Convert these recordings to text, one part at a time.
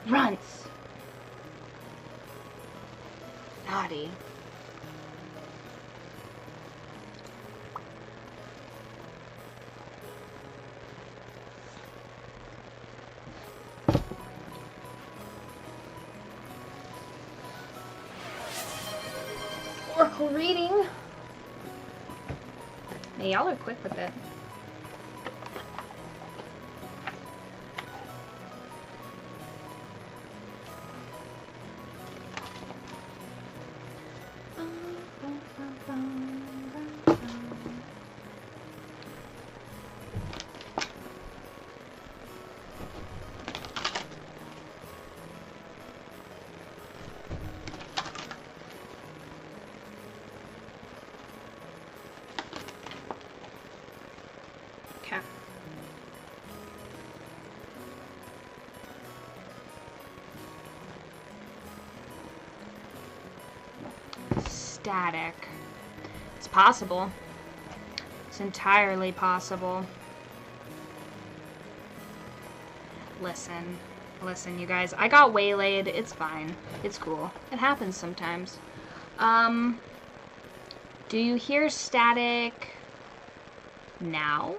Runts. Naughty. Oracle reading. Hey, y'all are quick with it. Static. It's possible. It's entirely possible. Listen, you guys. I got waylaid. It's fine. It's cool. It happens sometimes. Do you hear static now?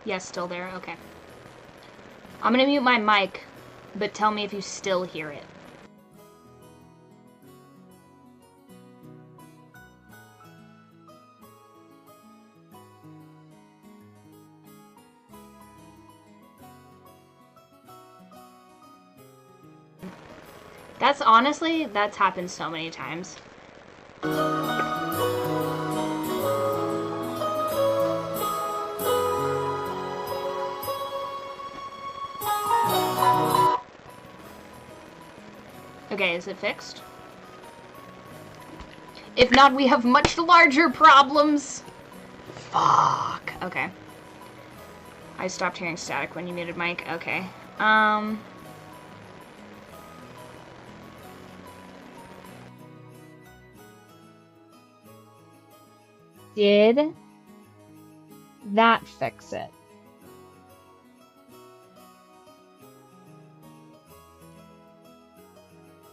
Yes, still there? Okay. I'm gonna mute my mic, but tell me if you still hear it. That's happened so many times. Okay, is it fixed? If not, we have much larger problems. Fuck. Okay. I stopped hearing static when you muted mic. Okay. Did that fix it?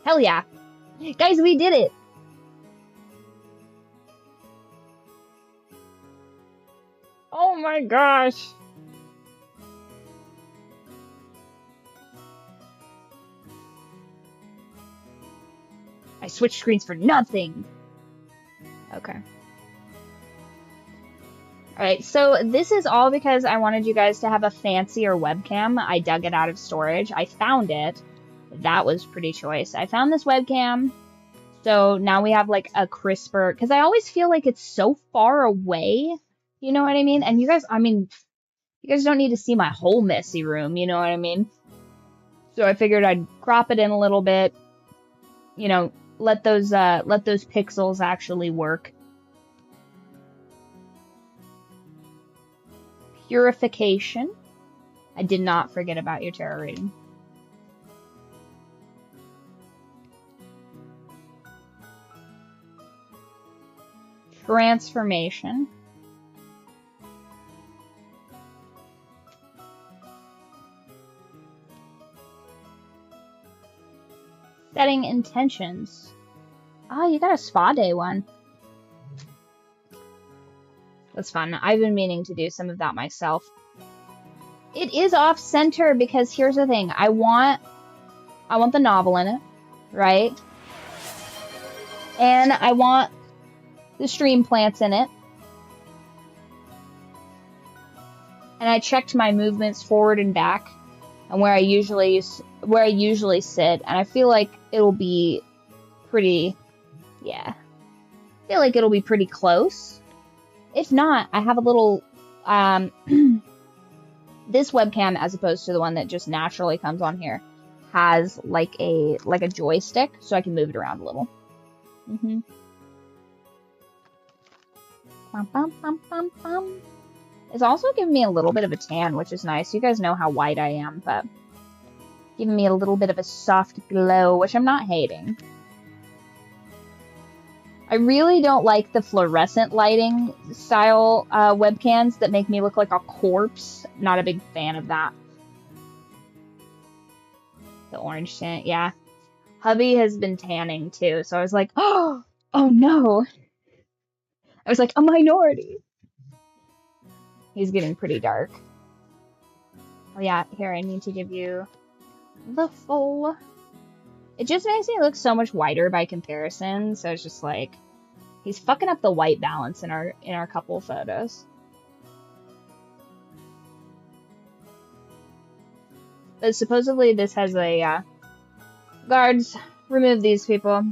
Hell yeah. Guys, we did it! Oh my gosh! I switched screens for nothing! Okay. Alright, so this is all because I wanted you guys to have a fancier webcam. I dug it out of storage. I found it. That was pretty choice. I found this webcam, so now we have like a crisper, because I always feel like it's so far away, you know what I mean? And you guys, you guys don't need to see my whole messy room, you know what I mean? So I figured I'd crop it in a little bit, you know, let those pixels actually work. Purification. I did not forget about your tarot reading. Transformation. Setting intentions. Oh, you got a spa day one. That's fun. I've been meaning to do some of that myself. It is off center because here's the thing. I want the novel in it, right? And I want the stream plants in it. And I checked my movements forward and back and where I usually sit, and I feel like it'll be pretty, yeah. I feel like it'll be pretty close. If not, I have a little this webcam, as opposed to the one that just naturally comes on here, has like a joystick, so I can move it around a little. Bum, bum, bum, bum, bum. It's also giving me a little bit of a tan, which is nice. You guys know how white I am, but Giving me a little bit of a soft glow, which I'm not hating. I really don't like the fluorescent lighting style webcams that make me look like a corpse. Not a big fan of that. The orange tint, yeah. Hubby has been tanning too, so I was like, oh no. I was like, a minority. He's getting pretty dark. Oh yeah, here, I need to give you the full. It just makes me look so much whiter by comparison, so it's just like, he's fucking up the white balance in our couple photos. But supposedly this has a, guards, remove these people.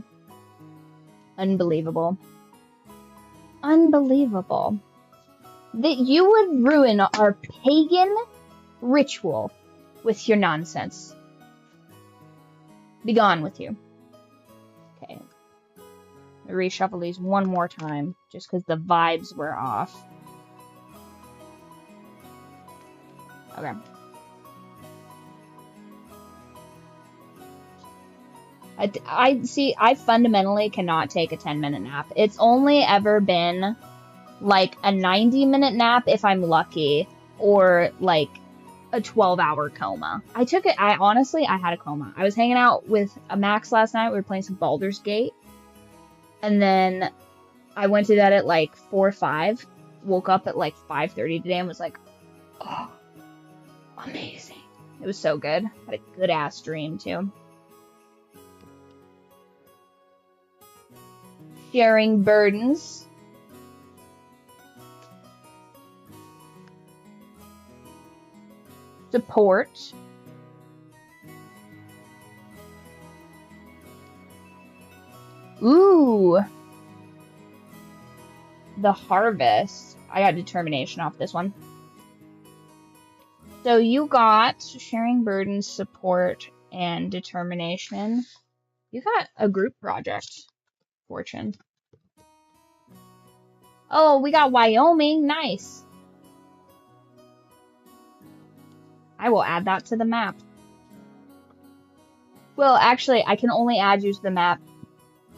Unbelievable. Unbelievable. That you would ruin our pagan ritual with your nonsense. Be gone with you. Okay. Reshuffle these one more time, just because the vibes were off. Okay. I see, I fundamentally cannot take a 10-minute nap. It's only ever been like a 90-minute nap if I'm lucky, or like a 12-hour coma. I honestly had a coma. I was hanging out with Max last night. We were playing some Baldur's Gate. And then I went to bed at like 4 or 5. Woke up at like 5:30 today and was like, oh, amazing. It was so good. Had a good ass dream too. Sharing burdens. Support. Ooh. The harvest. I got determination off this one. So you got sharing burdens, support, and determination. You got a group project. Fortune. Oh, we got Wyoming. Nice. I will add that to the map. Well, actually, I can only add you to the map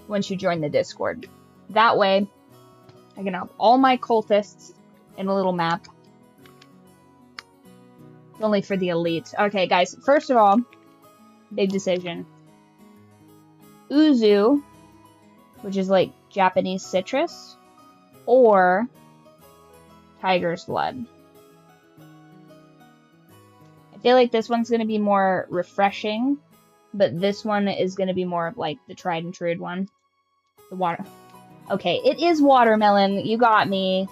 once you join the Discord. That way, I can have all my cultists in a little map. It's only for the elite. Okay, guys, first of all, big decision. Uzu, which is like Japanese citrus, or tiger's blood. I feel like this one's going to be more refreshing, but this one is going to be more of like the tried and true one. The water. Okay, it is watermelon. You got me.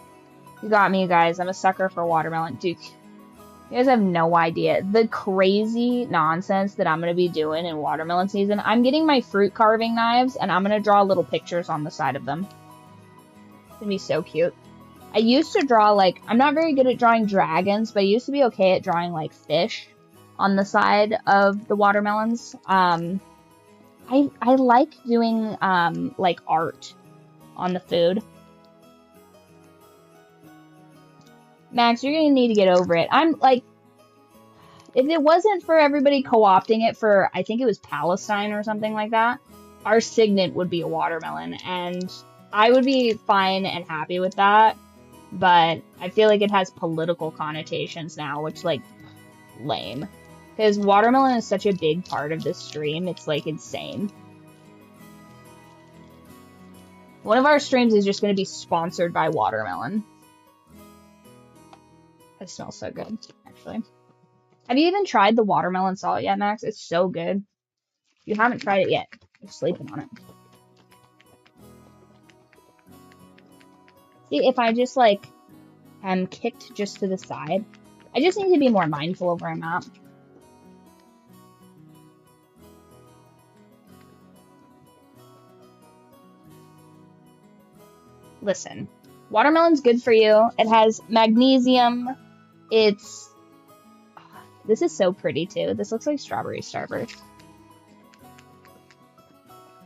You got me, guys. I'm a sucker for watermelon. Dude, you guys have no idea the crazy nonsense that I'm going to be doing in watermelon season. I'm getting my fruit carving knives, and I'm going to draw little pictures on the side of them. It's going to be so cute. I used to draw, like, I'm not very good at drawing dragons, but I used to be okay at drawing, like, fish on the side of the watermelons. I like doing, like, art on the food. Max, you're gonna need to get over it. I'm, like, if it wasn't for everybody co-opting it for, I think it was Palestine or something like that, our signet would be a watermelon, and I would be fine and happy with that. But I feel like it has political connotations now, which, like, lame. Because watermelon is such a big part of this stream, it's, like, insane. One of our streams is just going to be sponsored by watermelon. It smells so good, actually. Have you even tried the watermelon salt yet, Max? It's so good. If you haven't tried it yet, you're sleeping on it. See, if I just, like, am kicked just to the side, I just need to be more mindful of where I'm at. Listen, watermelon's good for you. It has magnesium. It's... This is so pretty, too. This looks like strawberry starburst.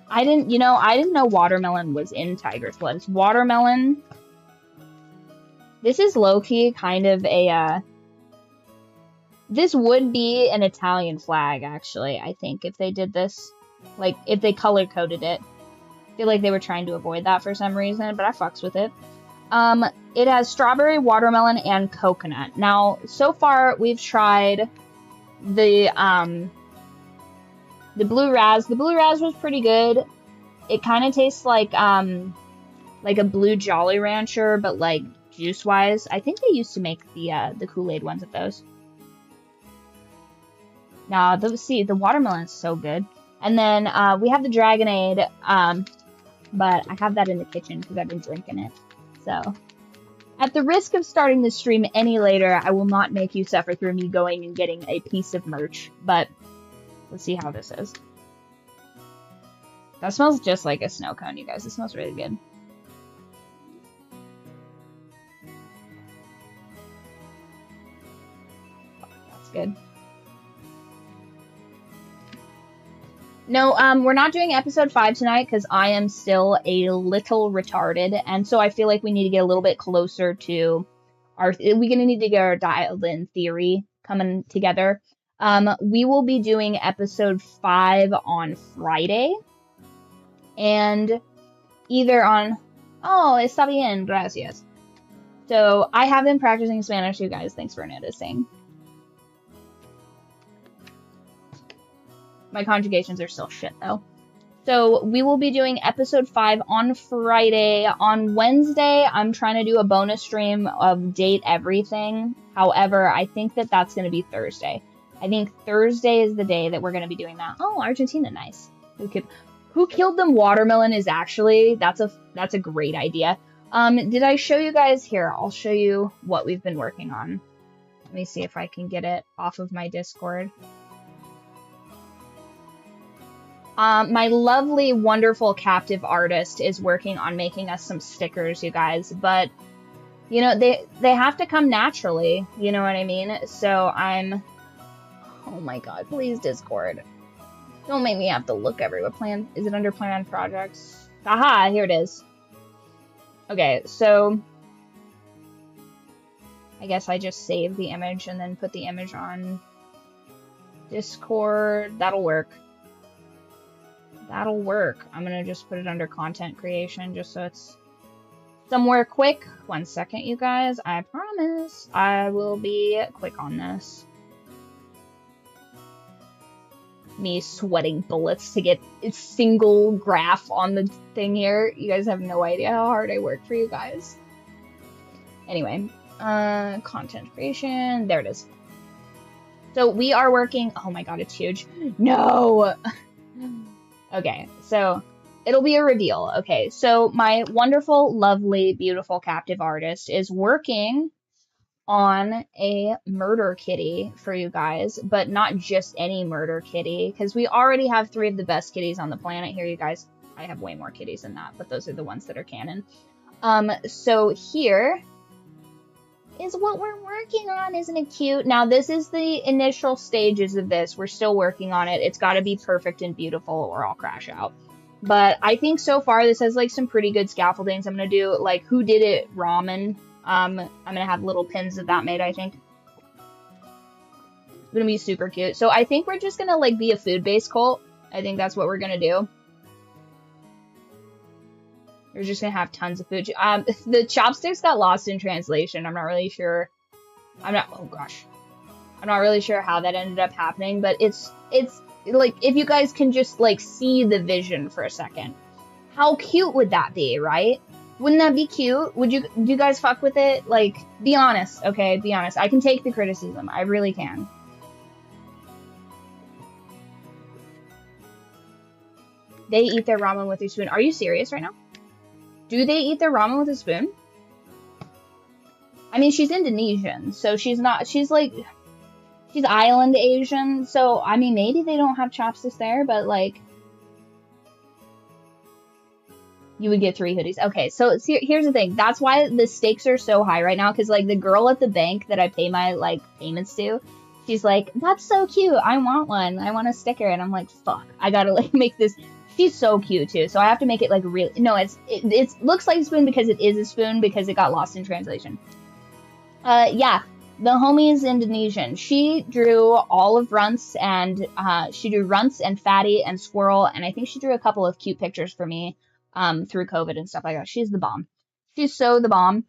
I didn't know watermelon was in tiger's blood. It's watermelon. This is low-key kind of a, This would be an Italian flag, actually, I think, if they did this. Like, if they color-coded it. I feel like they were trying to avoid that for some reason, but I fucks with it. It has strawberry, watermelon, and coconut. Now, so far, we've tried the blue raz. The blue raz was pretty good. It kind of tastes like a blue Jolly Rancher, but like juice-wise. I think they used to make the Kool-Aid ones of those. Now, see, the watermelon is so good. And then we have the Dragonade, but I have that in the kitchen because I've been drinking it. So, at the risk of starting the stream any later, I will not make you suffer through me going and getting a piece of merch. But let's see how this is. That smells just like a snow cone, you guys. It smells really good. That's good. No, we're not doing episode 5 tonight because I am still a little retarded, and so I feel like we need to get a little bit closer to we're gonna need to get our dialed-in theory coming together. We will be doing episode 5 on Friday, and either on, oh, está bien, gracias. So I have been practicing Spanish, you guys. Thanks for noticing. My conjugations are still shit, though. So we will be doing episode 5 on Friday. On Wednesday, I'm trying to do a bonus stream of Date Everything. However, I think that that's going to be Thursday. I think Thursday is the day that we're going to be doing that. Oh, Argentina, nice. Who killed them watermelon is actually, that's a great idea. Did I show you guys here? I'll show you what we've been working on. Let me see if I can get it off of my Discord. My lovely, wonderful captive artist is working on making us some stickers, you guys, but, you know, they have to come naturally, you know what I mean? So oh my god, please, Discord. Don't make me have to look everywhere. Is it under planned projects? Aha, here it is. Okay, so I guess I just save the image and then put the image on Discord. That'll work. That'll work. I'm gonna just put it under content creation just so it's somewhere quick. 1 second, you guys. I promise I will be quick on this. Me sweating bullets to get a single graph on the thing here. You guys have no idea how hard I work for you guys. Anyway, content creation. There it is. So we are working. Oh my god, it's huge. No! Okay, so it'll be a reveal. Okay, so my wonderful, lovely, beautiful captive artist is working on a murder kitty for you guys, but not just any murder kitty, because we already have 3 of the best kitties on the planet here, you guys. I have way more kitties than that, but those are the ones that are canon. So here is what we're working on. Isn't it cute? Now, this is the initial stages of this. We're still working on it. It's got to be perfect and beautiful or I'll crash out. But I think so far this has like some pretty good scaffoldings. I'm going to do like Who Did It Ramen. I'm going to have little pins of that made, I think. It's going to be super cute. So I think we're just going to like be a food-based cult. I think that's what we're going to do. We're just going to have tons of food. The chopsticks got lost in translation. I'm not really sure. Oh gosh. I'm not really sure how that ended up happening, but it's like, if you guys can just like see the vision for a second. How cute would that be, right? Wouldn't that be cute? Do you guys fuck with it? Like, be honest, okay? Be honest. I can take the criticism. I really can. They eat their ramen with a spoon. Are you serious right now? Do they eat their ramen with a spoon? I mean, she's Indonesian, so she's island Asian, so, I mean, maybe they don't have chopsticks there, but, like, you would get 3 hoodies. Okay, so here's the thing. That's why the stakes are so high right now, because, like, the girl at the bank that I pay my, like, payments to, she's like, that's so cute. I want one. I want a sticker. And I'm like, fuck. I gotta, like, make this. She's so cute, too. So I have to make it, like, really. No, it looks like a spoon because it is a spoon because it got lost in translation. Yeah. the homie is Indonesian. She drew all of Runts, and she drew Runts and Fatty and Squirrel, and I think she drew a couple of cute pictures for me through COVID and stuff like that. She's the bomb. She's so the bomb.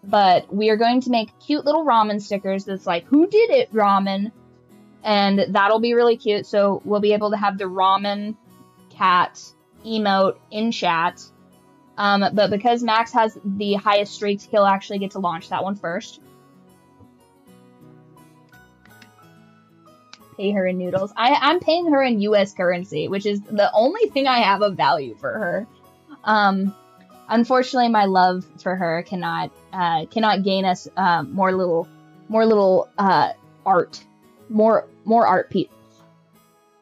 But we are going to make cute little ramen stickers that's like, who did it, ramen? And that'll be really cute. So we'll be able to have the ramen cat emote in chat. But because Max has the highest streaks, he'll actually get to launch that one first. Pay her in noodles. I'm paying her in US currency, which is the only thing I have of value for her. Unfortunately, my love for her cannot gain us more little art, more art pieces.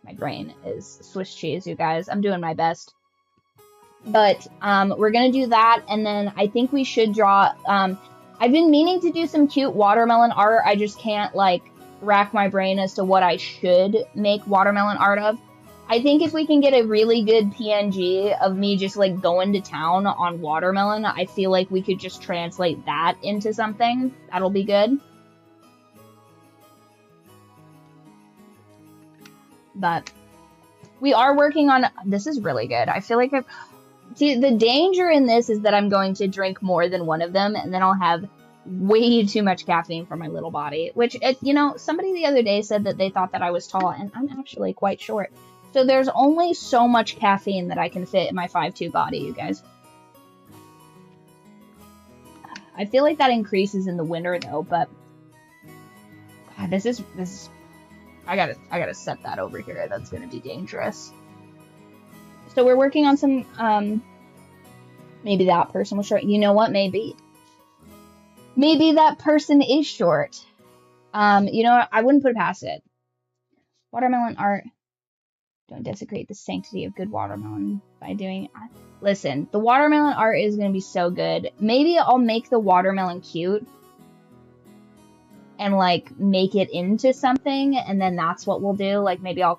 My brain is Swiss cheese, you guys. I'm doing my best. But we're gonna do that, and then I think we should draw. I've been meaning to do some cute watermelon art. I just can't like rack my brain as to what I should make watermelon art of. I think if we can get a really good PNG of me just like going to town on watermelon, I feel like we could just translate that into something. That'll be good. But we are working on, this is really good. I feel like see, the danger in this is that I'm going to drink more than one of them, and then I'll have way too much caffeine for my little body, which, you know, somebody the other day said that they thought that I was tall, and I'm actually quite short. So there's only so much caffeine that I can fit in my 5'2" body, you guys. I feel like that increases in the winter though, but God, this is I gotta set that over here. That's gonna be dangerous. So we're working on some maybe that person was short. You know what? Maybe that person is short. You know, I wouldn't put it past it. Watermelon art. Don't desecrate the sanctity of good watermelon by doing... Listen, the watermelon art is going to be so good. Maybe I'll make the watermelon cute and, like, make it into something, and then that's what we'll do. Like, maybe I'll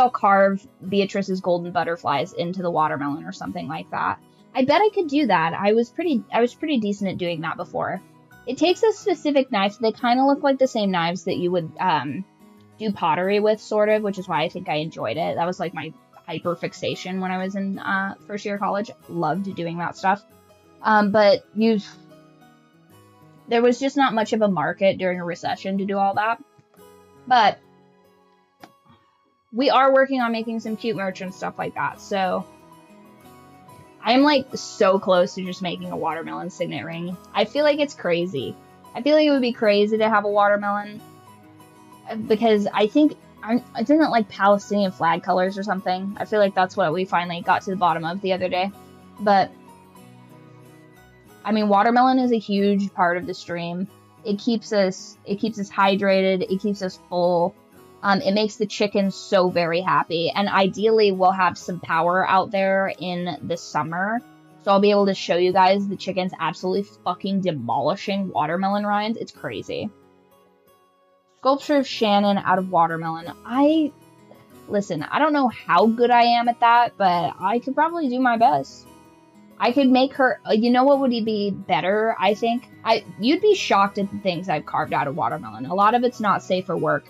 carve Beatrice's golden butterflies into the watermelon or something like that. I bet I could do that. I was pretty decent at doing that before. It takes a specific knife. They kind of look like the same knives that you would, do pottery with, sort of, which is why I think I enjoyed it. That was like my hyper fixation when I was in first year of college. Loved doing that stuff. But there was just not much of a market during a recession to do all that. But we are working on making some cute merch and stuff like that. So I'm like so close to just making a watermelon signet ring. I feel like it's crazy. I feel like it would be crazy to have a watermelon. Because I think, isn't it like Palestinian flag colors or something? I feel like that's what we finally got to the bottom of the other day. But, I mean, watermelon is a huge part of the stream. It keeps us hydrated. It keeps us full. It makes the chickens so very happy. And ideally, we'll have some power out there in the summer. So I'll be able to show you guys the chickens absolutely fucking demolishing watermelon rinds. It's crazy. Sculpture of Shannon out of watermelon. Listen, I don't know how good I am at that, but I could probably do my best. I could make her, you know what would be better, I think? You'd be shocked at the things I've carved out of watermelon. A lot of it's not safe for work.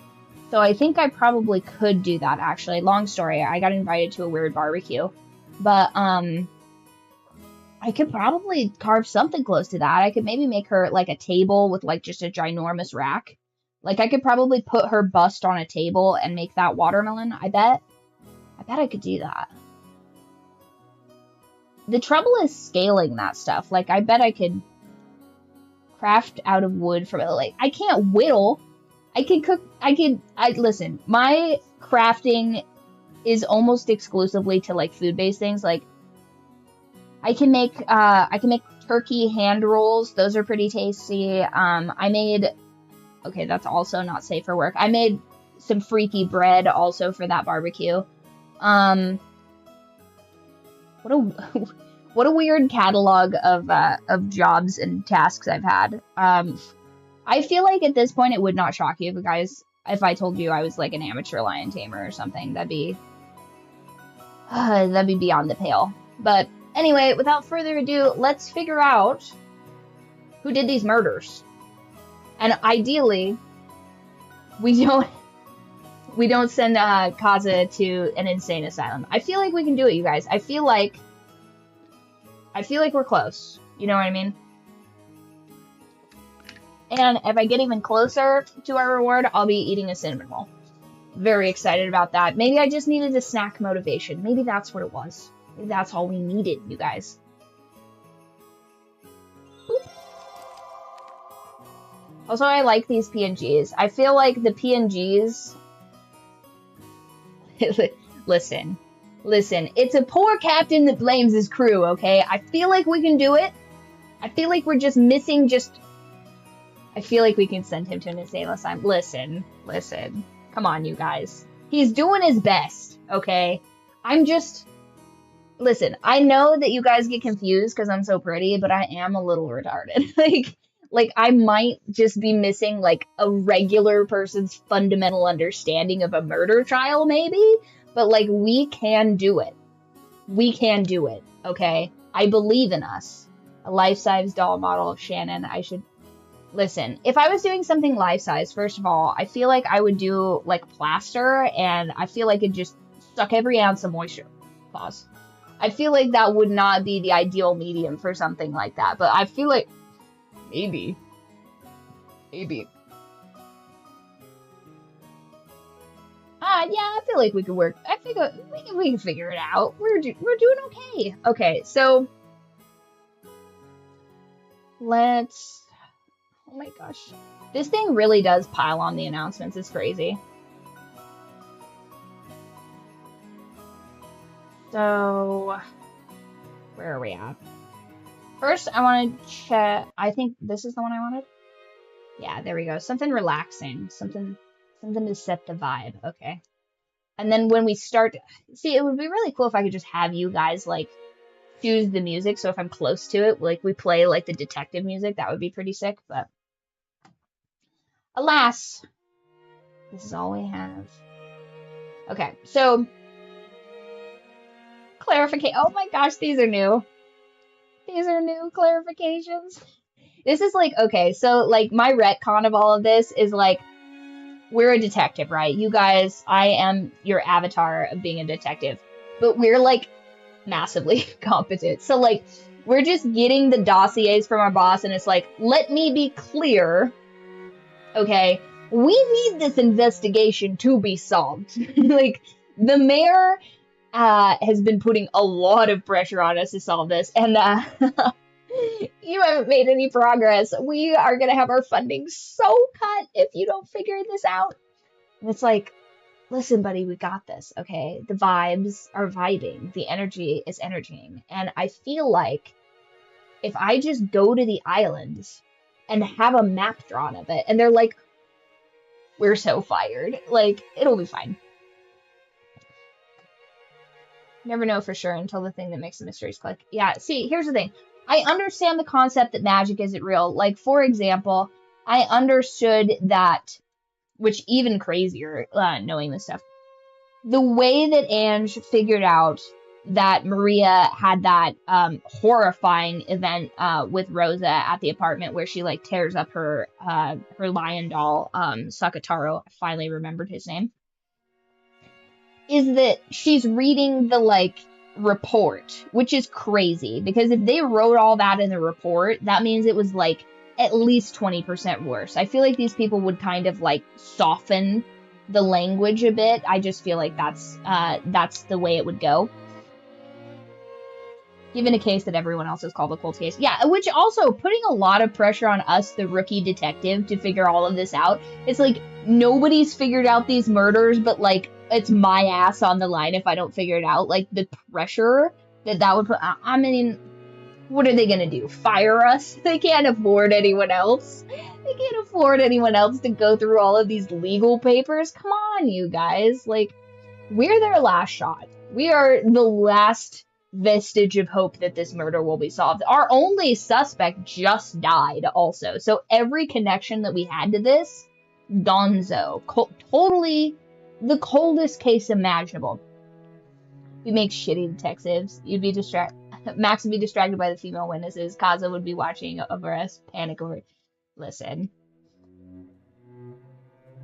So I think I probably could do that, actually. Long story, I got invited to a weird barbecue. But, I could probably carve something close to that. I could maybe make her, like, a table with, like, just a ginormous rack. Like, I could probably put her bust on a table and make that watermelon, I bet. I bet I could do that. The trouble is scaling that stuff. Like, I bet I could craft out of wood from it. Like, I can't whittle. I can cook. Listen, my crafting is almost exclusively to, like, food-based things. Like, I can make turkey hand rolls. Those are pretty tasty. Okay, that's also not safe for work. I made some freaky bread also for that barbecue. What a weird catalog of jobs and tasks I've had. I feel like at this point it would not shock you if I told you I was like an amateur lion tamer or something. That'd be beyond the pale. But anyway, without further ado, let's figure out who did these murders. And ideally, we don't send Kaza to an insane asylum. I feel like we can do it, you guys. I feel like we're close. You know what I mean? And if I get even closer to our reward, I'll be eating a cinnamon roll. Very excited about that. Maybe I just needed a snack motivation. Maybe that's what it was. Maybe that's all we needed, you guys. Also, I like these PNGs. I feel like the PNGs... Listen. It's a poor captain that blames his crew, okay? I feel like we can do it. I feel like we're just missing I feel like we can send him to an insane asylum. Listen. Come on, you guys. He's doing his best, okay? Listen, I know that you guys get confused because I'm so pretty, but I am a little retarded. Like, I might just be missing, like, a regular person's fundamental understanding of a murder trial, maybe? But, like, we can do it. We can do it, okay? I believe in us. A life-size doll model of Shannon. Listen, if I was doing something life-size, first of all, I feel like I would do, like, plaster, and I feel like it'd just suck every ounce of moisture. Pause. I feel like that would not be the ideal medium for something like that, but I feel like... Maybe. Yeah, I feel like we could work. I think we can figure it out. We're doing okay. Okay, so let's... Oh my gosh. This thing really does pile on the announcements. It's crazy. So, where are we at? First, I want to check. I think this is the one I wanted. Yeah, there we go. Something relaxing. Something to set the vibe. Okay. And then when we start... See, it would be really cool if I could just have you guys, like, choose the music. So if I'm close to it, like, we play, like, the detective music. That would be pretty sick, but... Alas, this is all we have. Okay, so... Clarification. Oh my gosh, these are new. These are new clarifications. This is like, okay, so like my retcon of all of this is like, we're a detective, right? You guys, I am your avatar of being a detective, but we're like massively competent. So like, we're just getting the dossiers from our boss and it's like, let me be clear, okay? We need this investigation to be solved. Like, the mayor has been putting a lot of pressure on us to solve this, and you haven't made any progress. We are going to have our funding so cut if you don't figure this out. And it's like, listen, buddy, we got this, okay? The vibes are vibing. The energy is energying. And I feel like if I just go to the islands and have a map drawn of it, and they're like, we're so fired, like, it'll be fine. Never know for sure until the thing that makes the mysteries click. Yeah, see, here's the thing. I understand the concept that magic isn't real. Like, for example, I understood that, which even crazier, knowing this stuff, the way that Ange figured out that Maria had that horrifying event with Rosa at the apartment where she, like, tears up her lion doll, Sakataro, I finally remembered his name, is that she's reading the, like, report, which is crazy, because if they wrote all that in the report, that means it was, like, at least 20% worse. I feel like these people would kind of, like, soften the language a bit. I just feel like that's the way it would go. Given a case that everyone else has called a cold case. Yeah, which also putting a lot of pressure on us, the rookie detective, to figure all of this out. It's like, nobody's figured out these murders, but, like, it's my ass on the line if I don't figure it out. Like, the pressure that would put... I mean, what are they gonna do? Fire us? They can't afford anyone else. They can't afford anyone else to go through all of these legal papers. Come on, you guys. Like, we're their last shot. We are the last vestige of hope that this murder will be solved. Our only suspect just died also. So every connection that we had to this, gonzo. Totally the coldest case imaginable. We make shitty detectives. You'd be distracted. Max would be distracted by the female witnesses. Kaza would be watching over us, panic over. Listen.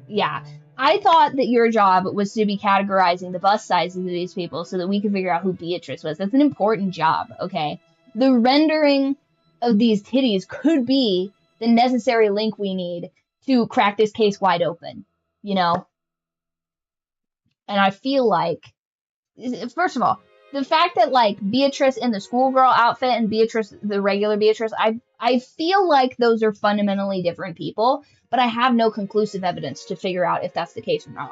Yeah. I thought that your job was to be categorizing the bust sizes of these people so that we could figure out who Beatrice was. That's an important job, okay? The rendering of these titties could be the necessary link we need to crack this case wide open, you know? And I feel like, first of all, the fact that, like, Beatrice in the schoolgirl outfit and Beatrice, the regular Beatrice, I feel like those are fundamentally different people, but I have no conclusive evidence to figure out if that's the case or not.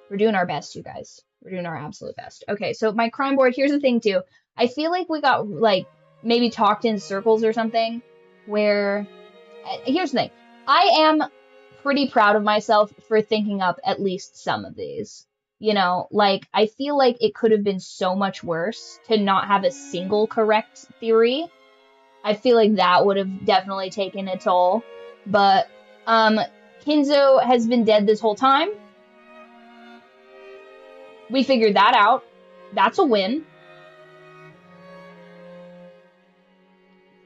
We're doing our best, you guys. We're doing our absolute best. Okay, so my crime board, here's the thing, too. I feel like we got, like, maybe talked in circles or something, where, here's the thing. I am pretty proud of myself for thinking up at least some of these. You know, like, I feel like it could have been so much worse to not have a single correct theory. I feel like that would have definitely taken a toll. But, Kinzo has been dead this whole time. We figured that out. That's a win.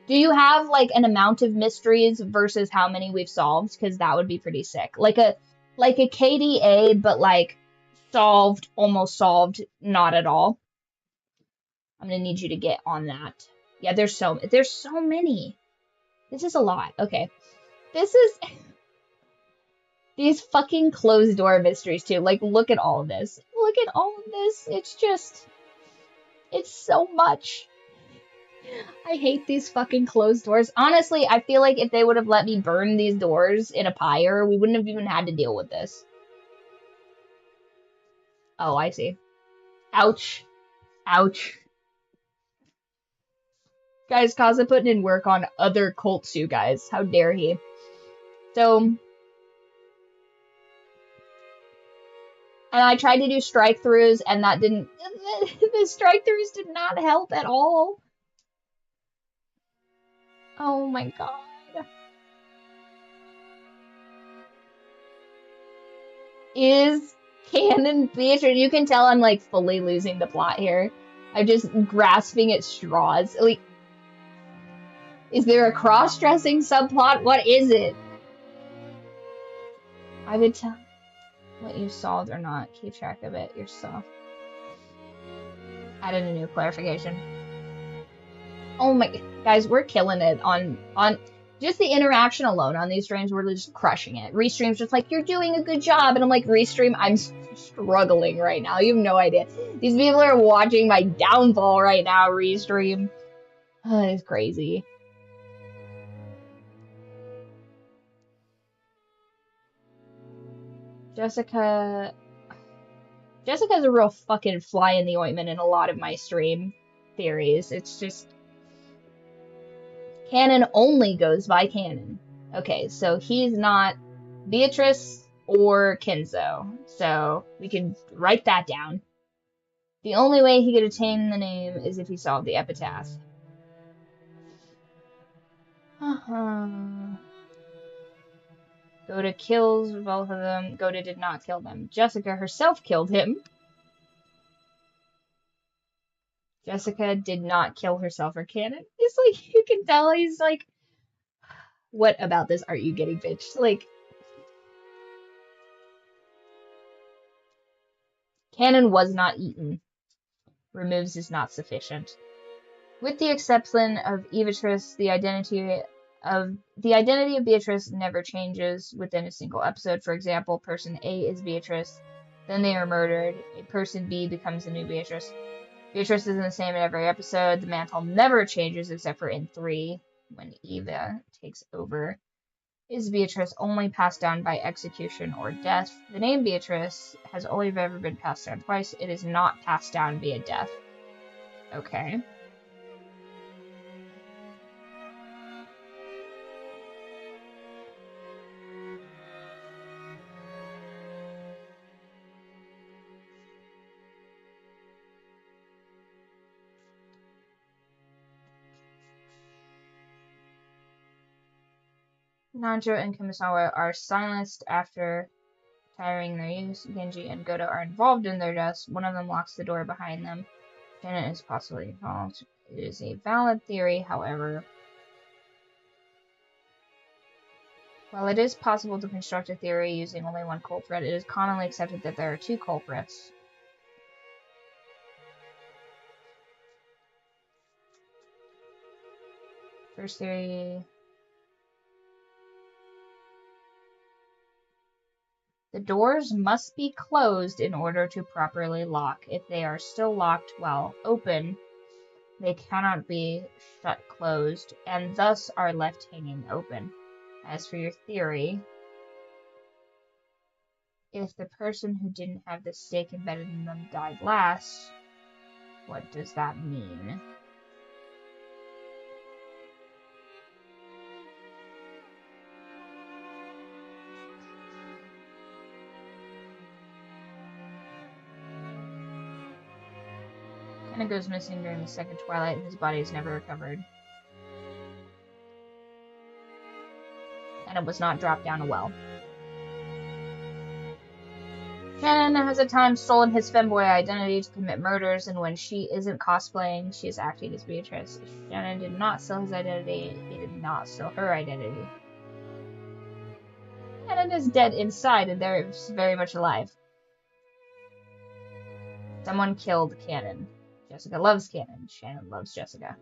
Do you have, like, an amount of mysteries versus how many we've solved? Because that would be pretty sick. Like a KDA, but, like, solved, almost solved, not at all. I'm gonna need you to get on that. Yeah, there's so many. This is a lot. Okay. This is these fucking closed door mysteries too. Like, look at all of this. Look at all of this. It's so much. I hate these fucking closed doors. Honestly, I feel like if they would have let me burn these doors in a pyre, we wouldn't have even had to deal with this. Oh, I see. Ouch. Ouch. Guys, Kaza putting in work on other cults, you guys. How dare he? So, and I tried to do strike-throughs, and that didn't, the strike-throughs did not help at all. Oh my god. Is canon Beatrice? You can tell I'm, like, fully losing the plot here. I'm just grasping at straws. Like, is there a cross-dressing subplot? What is it? I would tell what you solved or not. Keep track of it yourself. Added a new clarification. Oh my, guys, we're killing it on just the interaction alone on these streams. We're just crushing it. Restream's just like, you're doing a good job. And I'm like, Restream, I'm struggling right now. You have no idea. These people are watching my downfall right now, Restream. Oh, it's crazy. Jessica's a real fucking fly in the ointment in a lot of my stream theories. It's just, canon only goes by canon. Okay, so he's not Beatrice or Kinzo. So we can write that down. The only way he could attain the name is if he solved the epitaph. Goda kills both of them. Goda did not kill them. Jessica herself killed him. Jessica did not kill herself or canon. It's like, you can tell he's like, what about this are you getting, bitch? Like, canon was not eaten. Removes is not sufficient. With the exception of Beatrice, the identity of Beatrice never changes within a single episode. For example, person A is Beatrice, then they are murdered. A person B becomes the new Beatrice. Beatrice isn't the same in every episode. The mantle never changes except for in 3, when Eva takes over. Is Beatrice only passed down by execution or death? The name Beatrice has only ever been passed down twice. It is not passed down via death. Okay. Nanjo and Kumasawa are silenced after tiring their use. Genji and Goto are involved in their deaths. One of them locks the door behind them. Janet is possibly involved. It is a valid theory, however. While it is possible to construct a theory using only one culprit, it is commonly accepted that there are two culprits. First theory. The doors must be closed in order to properly lock. If they are still locked while open, they cannot be shut closed, and thus are left hanging open. As for your theory, if the person who didn't have the stake embedded in them died last, what does that mean? Kenna goes missing during the second twilight and his body is never recovered. And it was not dropped down a well. Shannon has at times stolen his femboy identity to commit murders, and when she isn't cosplaying, she is acting as Beatrice. Shannon did not steal his identity, he did not steal her identity. Shannon is dead inside, and they're very much alive. Someone killed Cannon. Jessica loves Cannon. Shannon loves Jessica.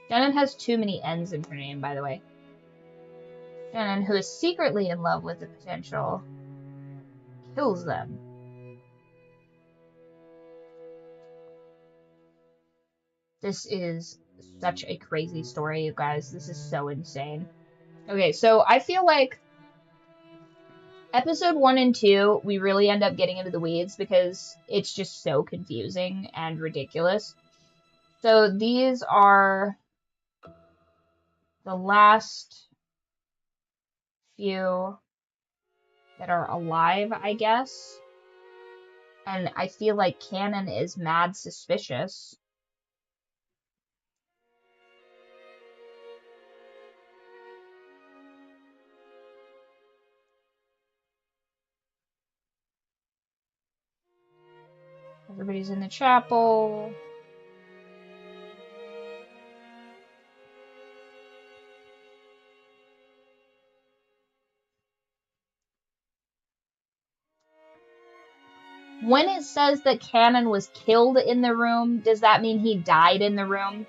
Shannon has too many N's in her name, by the way. Shannon, who is secretly in love with the potential, kills them. This is such a crazy story, you guys. This is so insane. Okay, so I feel like episode 1 and 2, we really end up getting into the weeds because it's just so confusing and ridiculous. So these are the last few that are alive, I guess. And I feel like Cannon is mad suspicious. Everybody's in the chapel. When it says that Cannon was killed in the room, does that mean he died in the room?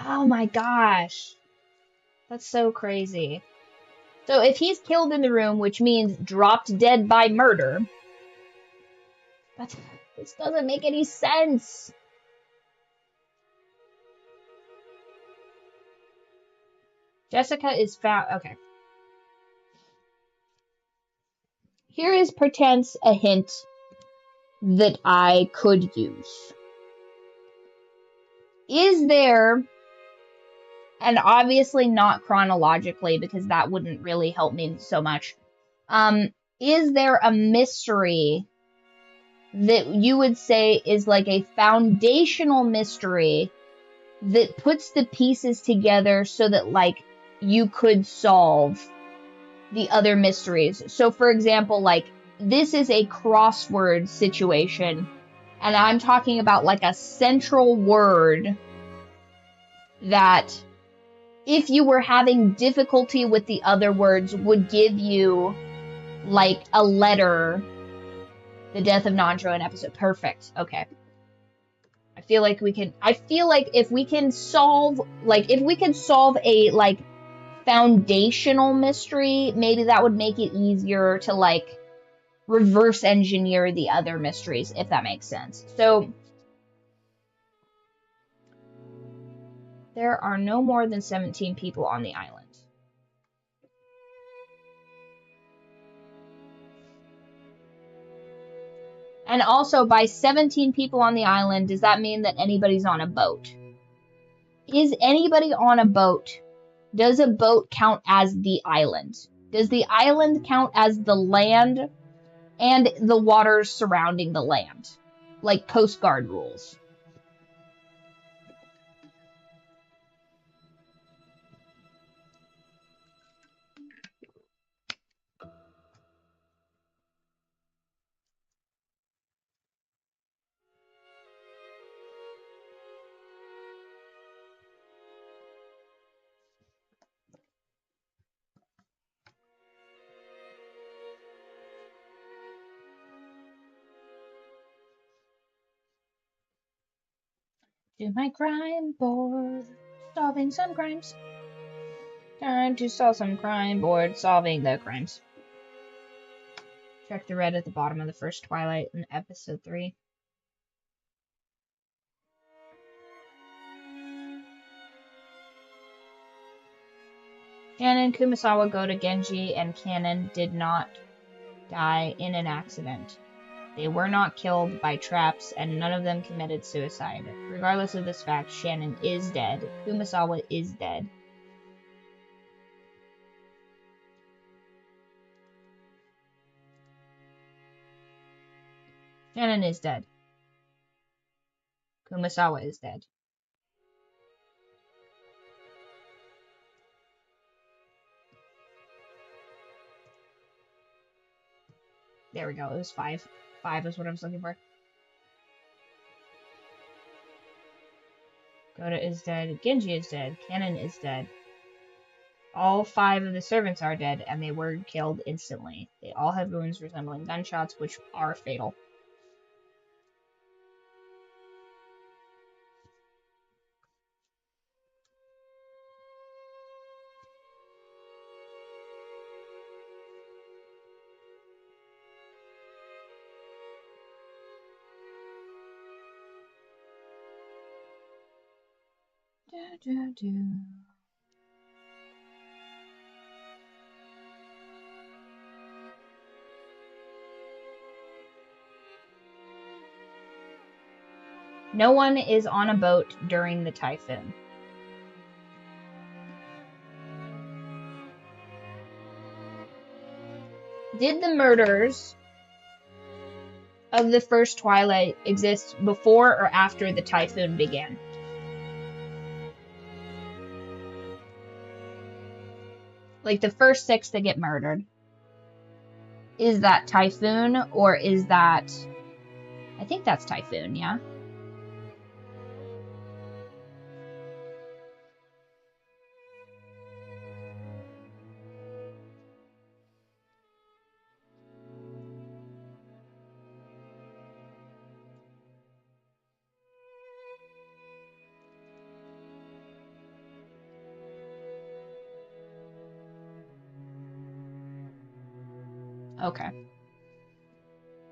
Oh my gosh. That's so crazy. So if he's killed in the room, which means dropped dead by murder, this doesn't make any sense. Jessica is found. Okay. Here is perchance a hint that I could use. Is there, and obviously not chronologically because that wouldn't really help me so much, is there a mystery that you would say is like a foundational mystery that puts the pieces together so that like you could solve the other mysteries? So for example, like this is a crossword situation and I'm talking about like a central word that if you were having difficulty with the other words would give you like a letter. The death of Nandro in episode. Perfect. Okay. I feel like if we can solve, like, if we could solve a, like, foundational mystery, maybe that would make it easier to, like, reverse engineer the other mysteries, if that makes sense. So, there are no more than 17 people on the island. And also, by 17 people on the island, does that mean that anybody's on a boat? Is anybody on a boat? Does a boat count as the island? Does the island count as the land and the waters surrounding the land? Like Coast Guard rules. To my crime board, solving some crimes. Time to solve some crime board, solving the crimes. Check the red at the bottom of the first Twilight in episode 3. Shannon, Kumasawa, Goda, Genji, and Kanon did not die in an accident. They were not killed by traps, and none of them committed suicide. Regardless of this fact, Shannon is dead. Kumasawa is dead. Shannon is dead. Kumasawa is dead. There we go. It was 5. 5 is what I was looking for. Goda is dead. Genji is dead. Kanon is dead. All 5 of the servants are dead, and they were killed instantly. They all have wounds resembling gunshots, which are fatal. No one is on a boat during the typhoon. Did the murders of the first Twilight exist before or after the typhoon began? Like the first 6 that get murdered. Is that typhoon or is that... I think that's typhoon, yeah? Okay.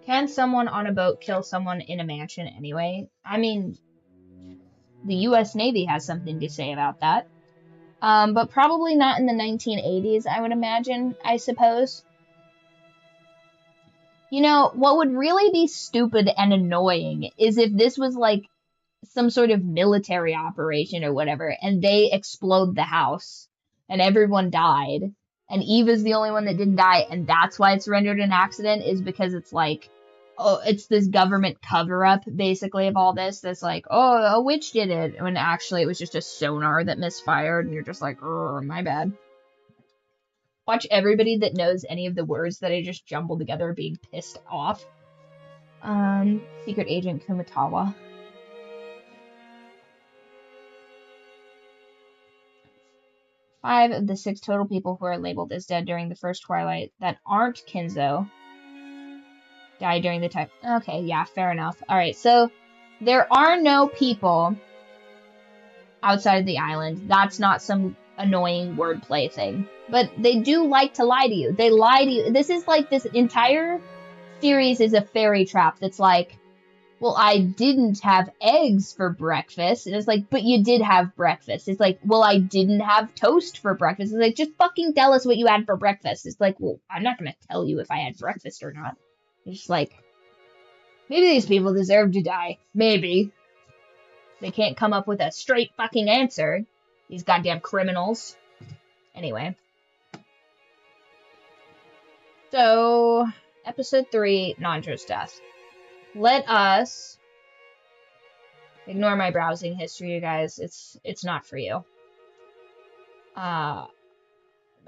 Can someone on a boat kill someone in a mansion anyway? I mean, the U.S. Navy has something to say about that. But probably not in the 1980s, I would imagine, I suppose. You know, what would really be stupid and annoying is if this was like some sort of military operation or whatever, and they explode the house, and everyone died, and Eva's the only one that didn't die, and that's why it's rendered an accident, is because it's like, oh, it's this government cover-up, basically, of all this, that's like, oh, a witch did it, when actually it was just a sonar that misfired, and you're just like, oh, my bad. Watch everybody that knows any of the words that I just jumbled together being pissed off. Secret Agent Kumatawa. Five of the 6 total people who are labeled as dead during the first Twilight that aren't Kinzo died during the time. Okay, yeah, fair enough. Alright, so there are no people outside of the island. That's not some annoying wordplay thing. But they do like to lie to you. They lie to you. This is like, this entire series is a fairy trap that's like, well, I didn't have eggs for breakfast. And it's like, but you did have breakfast. It's like, well, I didn't have toast for breakfast. It's like, just fucking tell us what you had for breakfast. It's like, well, I'm not going to tell you if I had breakfast or not. It's just like, Maybe these people deserve to die. Maybe. They can't come up with a straight fucking answer. These goddamn criminals. Anyway. So, episode 3, Nandra's death. Let us... Ignore my browsing history, you guys. It's not for you. My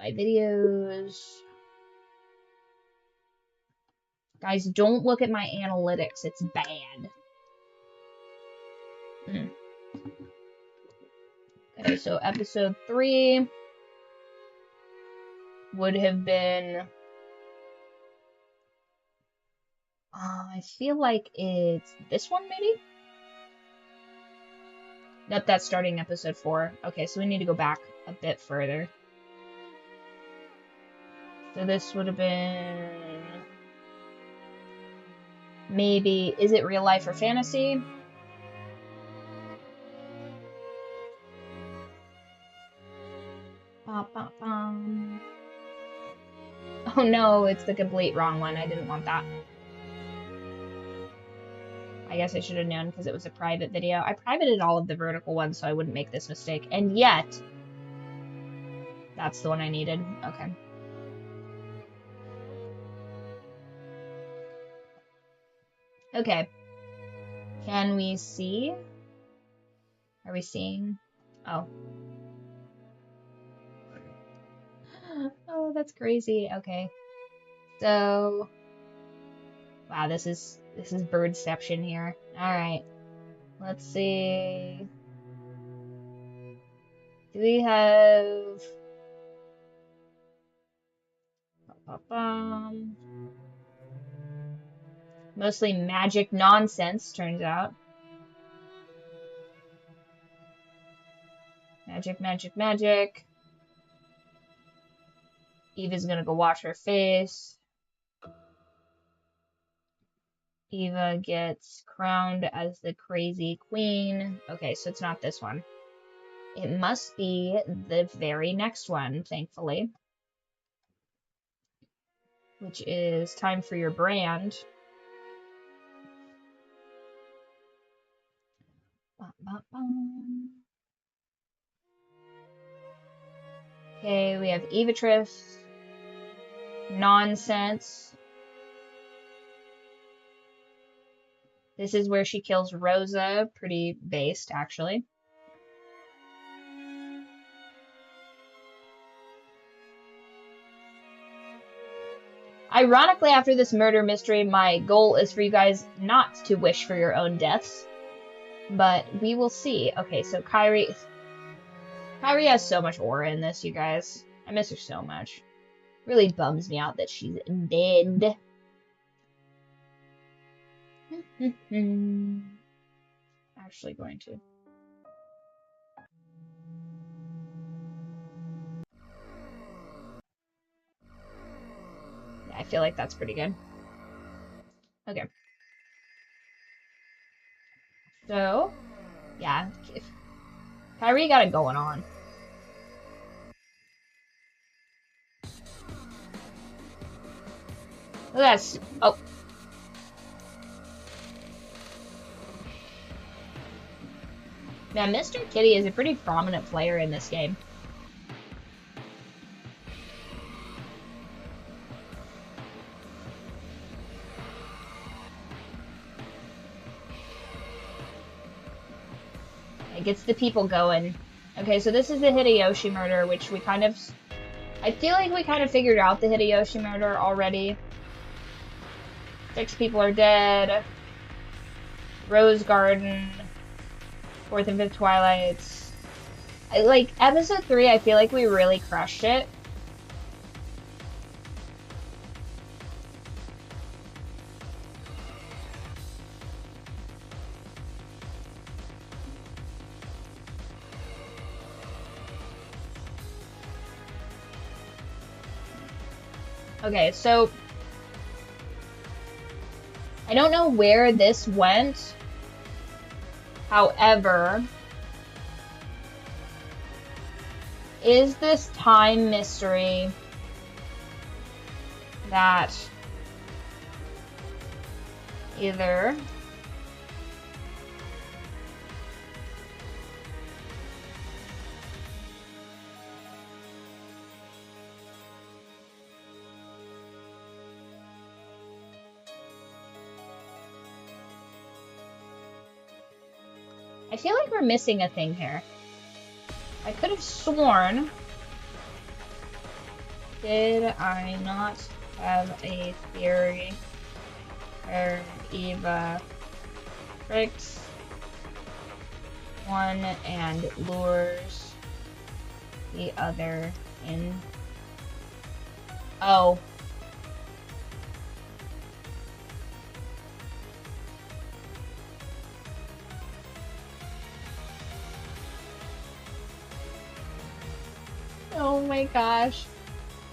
videos... Guys, don't look at my analytics. It's bad. Okay, so episode 3 would have been... I feel like it's this one, maybe? Nope, that's starting episode 4. Okay, so we need to go back a bit further. So this would have been... Maybe... Is it real life or fantasy? Oh no, it's the complete wrong one. I didn't want that. I guess I should have known because it was a private video. I privated all of the vertical ones so I wouldn't make this mistake. And yet, that's the one I needed. Okay. Okay. Can we see? Are we seeing? Oh. Oh, that's crazy. Okay. So, wow, this is birdception here. All right. Let's see. Do we have mostly magic nonsense, turns out. Magic, magic, magic. Eva's gonna go wash her face. Eva gets crowned as the crazy queen. Okay, so it's not this one. It must be the very next one, thankfully. Which is time for your brand. Okay, we have Evatrice. Nonsense. This is where she kills Rosa. Pretty based, actually. Ironically, after this murder mystery, my goal is for you guys not to wish for your own deaths. But we will see. Okay, so Kyrie has so much aura in this, you guys. I miss her so much. Really bums me out that she's dead. Actually going to. Yeah, I feel like that's pretty good. Okay. So, yeah. Kyrie got it going on. Look at that. Oh. Now, Mr. Kitty is a pretty prominent player in this game. It gets the people going. Okay, so this is the Hideyoshi murder, which we kind of... I feel like we kind of figured out the Hideyoshi murder already. 6 people are dead. Rose Garden. 4th and 5th Twilights. Like, episode 3, I feel like we really crushed it. Okay, so I don't know where this went. However, is this time mystery that either. I feel like we're missing a thing here. I could have sworn. Did I not have a theory where Eva tricks one and lures the other in? Oh. Oh my gosh.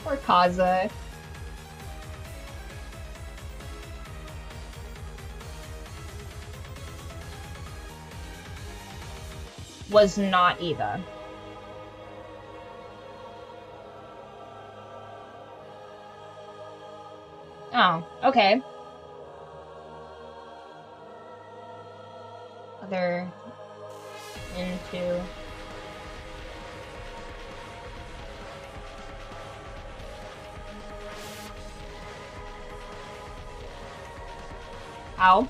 Poor Kaza. Was not Eva. Oh, okay. Other into... Ow.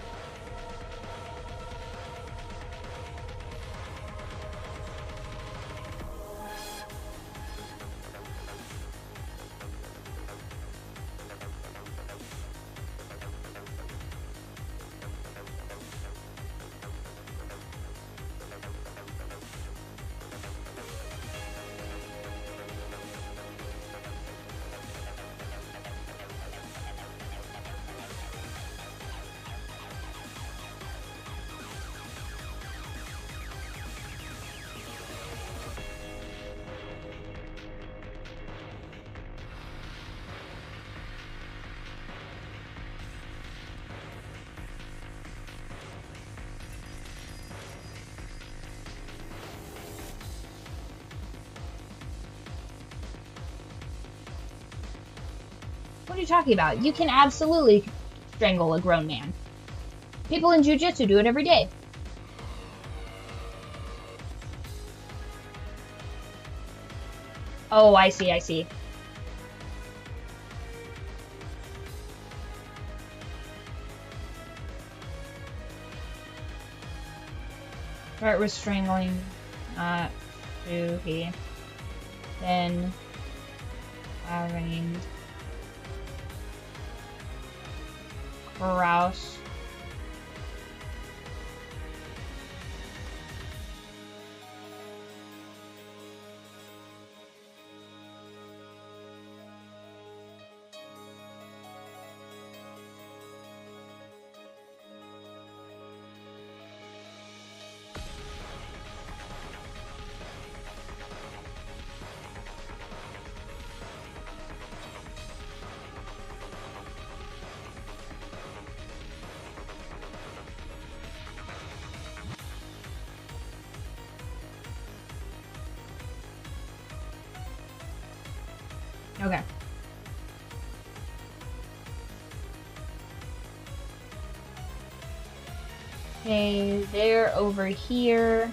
What are you talking about? You can absolutely strangle a grown man. People in jiu-jitsu do it every day. Oh, I see, I see. Start with strangling, not to he. Then having Rouse. Okay. Okay, they're over here.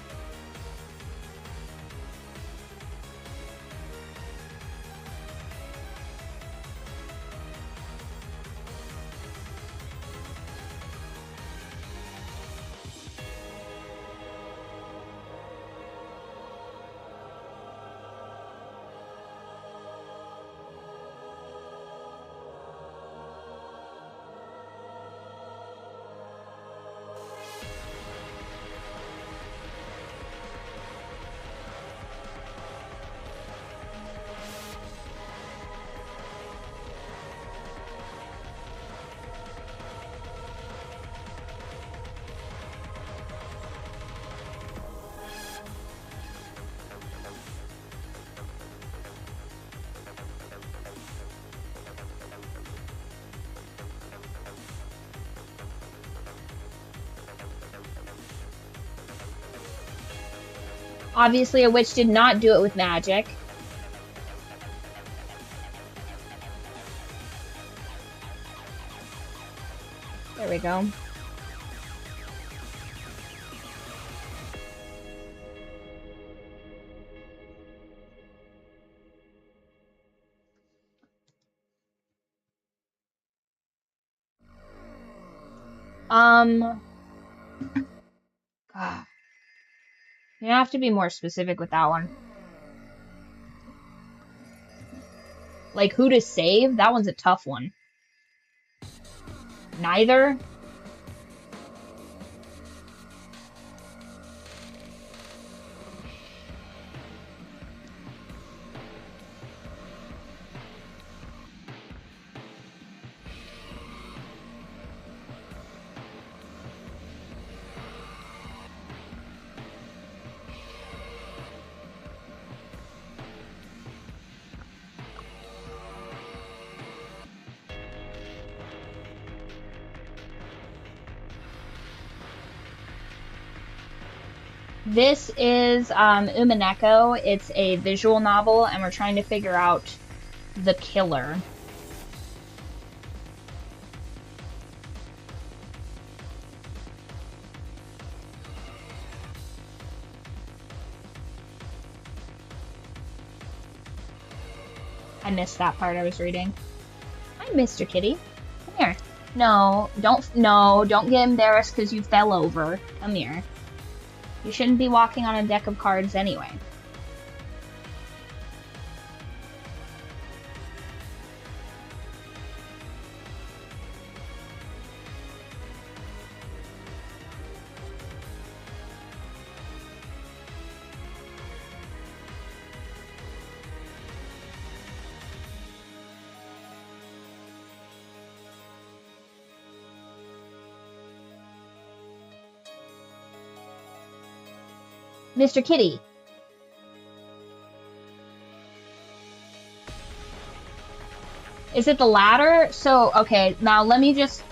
Obviously, a witch did not do it with magic. There we we go. God. You have to be more specific with that one. Like, who to save? That one's a tough one. Neither? This is Umineko. It's a visual novel, and we're trying to figure out the killer. I missed that part I was reading. Hi, Mr. Kitty. Come here. No, don't get embarrassed because you fell over. Come here. You shouldn't be walking on a deck of cards anyway. Mr. Kitty. Is it the ladder? So, okay, now let me just...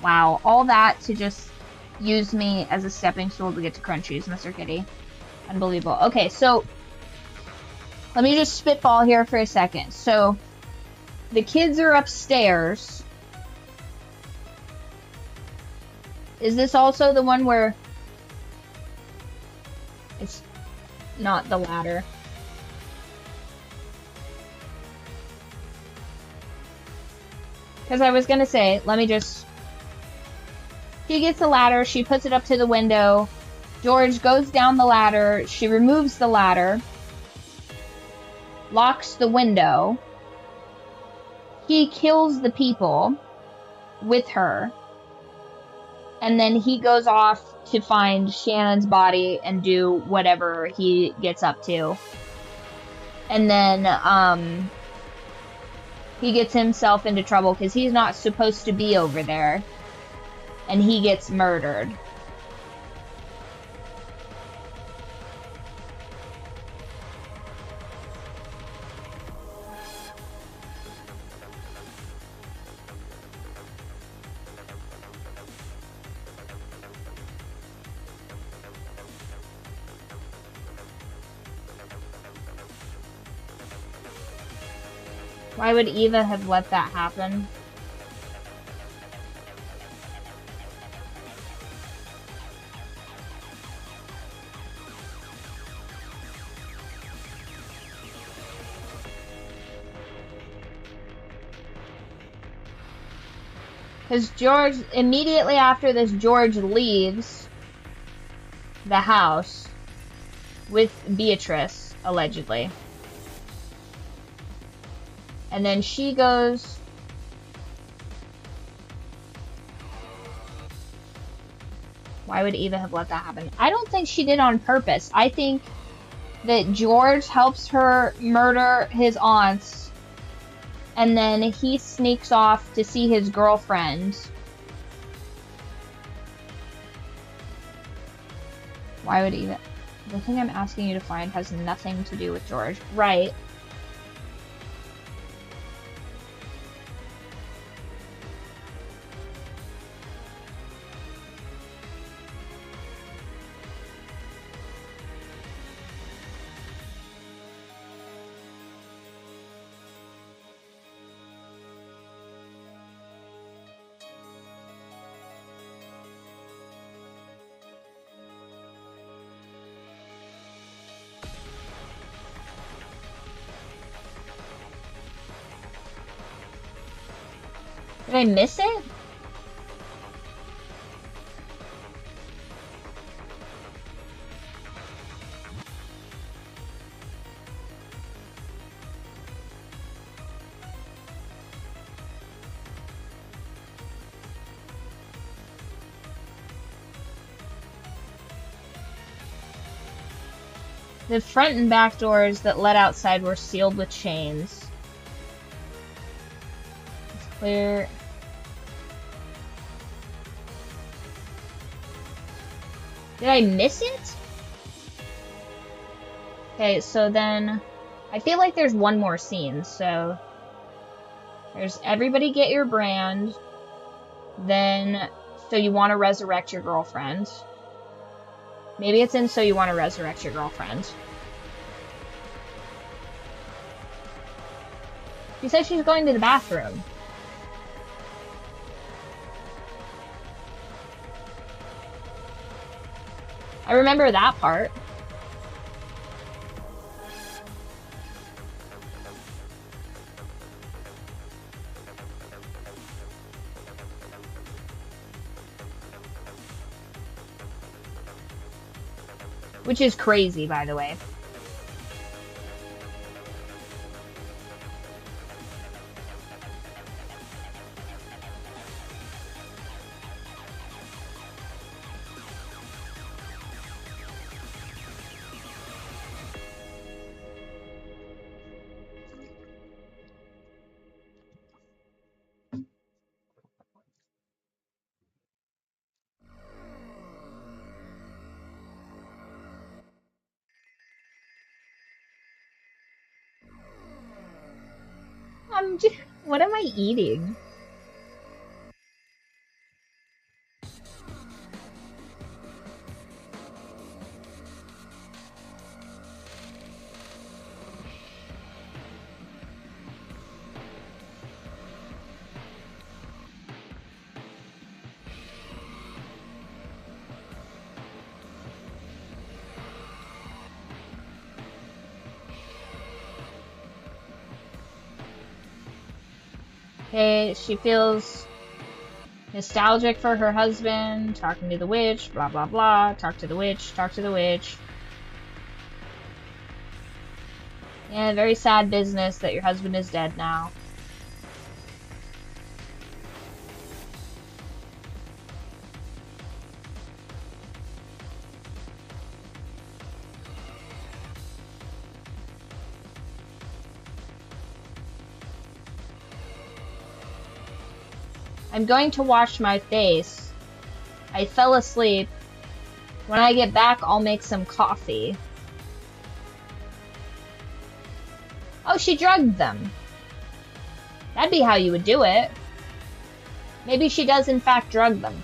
Wow, all that to just use me as a stepping stool to get to Crunchies, Mr. Kitty. Unbelievable. Okay, so... Let me just spitball here for a second. So, the kids are upstairs. Is this also the one where... It's not the ladder. Because I was going to say, let me just... She gets the ladder, she puts it up to the window. George goes down the ladder, she removes the ladder. Locks the window. He kills the people with her. And then he goes off to find Shannon's body and do whatever he gets up to. And then, he gets himself into trouble because he's not supposed to be over there. And he gets murdered. Why would Eva have let that happen? Because George, immediately after this, George leaves the house with Beatrice, allegedly. And then she goes... Why would Eva have let that happen? I don't think she did on purpose. I think that George helps her murder his aunts. And then he sneaks off to see his girlfriend. Why would Eva... The thing I'm asking you to find has nothing to do with George. Right. Did I miss it? The front and back doors that led outside were sealed with chains. It's clear. Did I miss it? Okay, so then I feel like there's one more scene. So there's everybody get your brand. Then, so you want to resurrect your girlfriend. Maybe it's in so you want to resurrect your girlfriend. She said she's going to the bathroom. I remember that part. Which is crazy, by the way. What am I eating? Okay, she feels nostalgic for her husband, talking to the witch, blah, blah, blah. Talk to the witch, talk to the witch. Yeah, very sad business that your husband is dead now. I'm going to wash my face. I fell asleep. When I get back, I'll make some coffee. Oh, she drugged them. That'd be how you would do it. Maybe she does in fact drug them.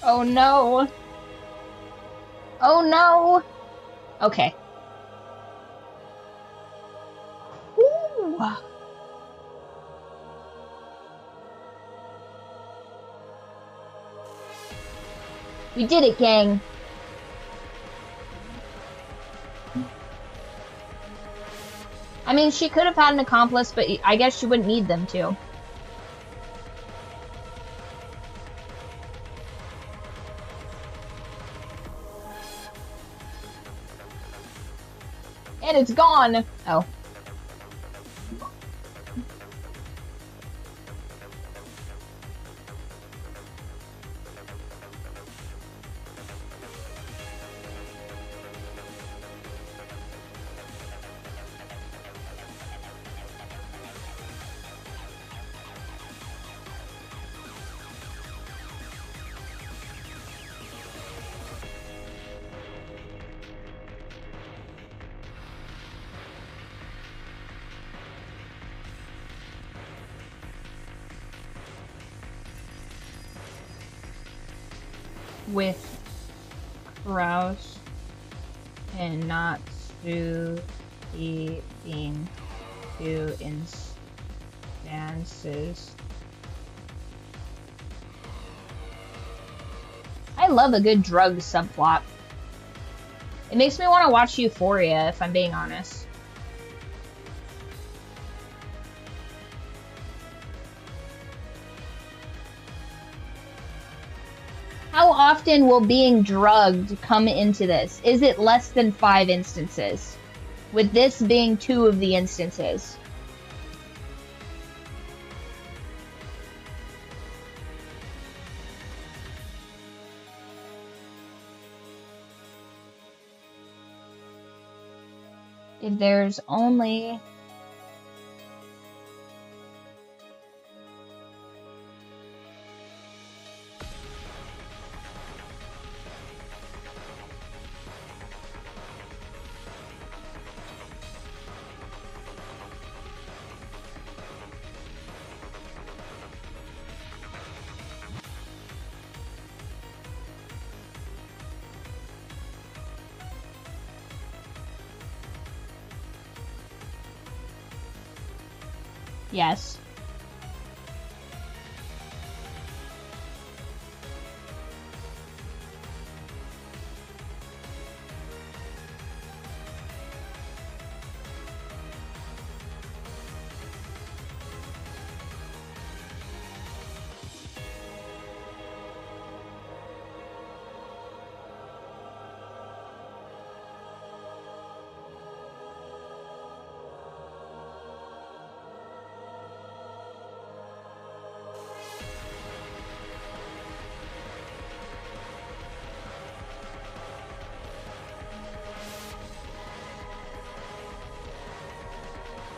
Oh no. Oh no. Okay. Ooh. We did it, gang. I mean, she could have had an accomplice, but I guess she wouldn't need them to. And it's gone! Oh. With Kraus and not to be being two instances. I love a good drug subplot. It makes me want to watch Euphoria, if I'm being honest. How often will being drugged come into this? Is it less than 5 instances? With this being 2 of the instances. If there's only... Yes.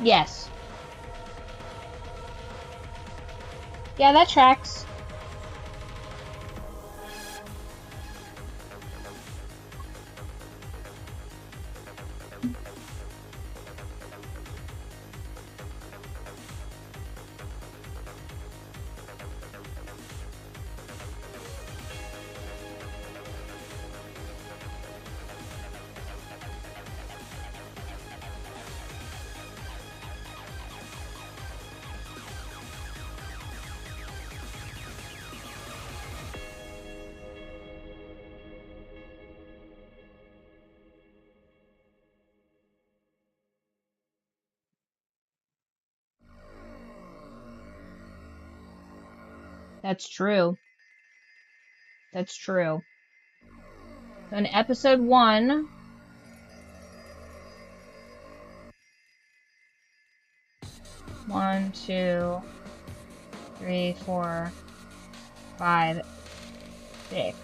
Yes. Yeah, that tracks. That's true. That's true. So in episode 1... 1, 2, 3, 4, 5, 6.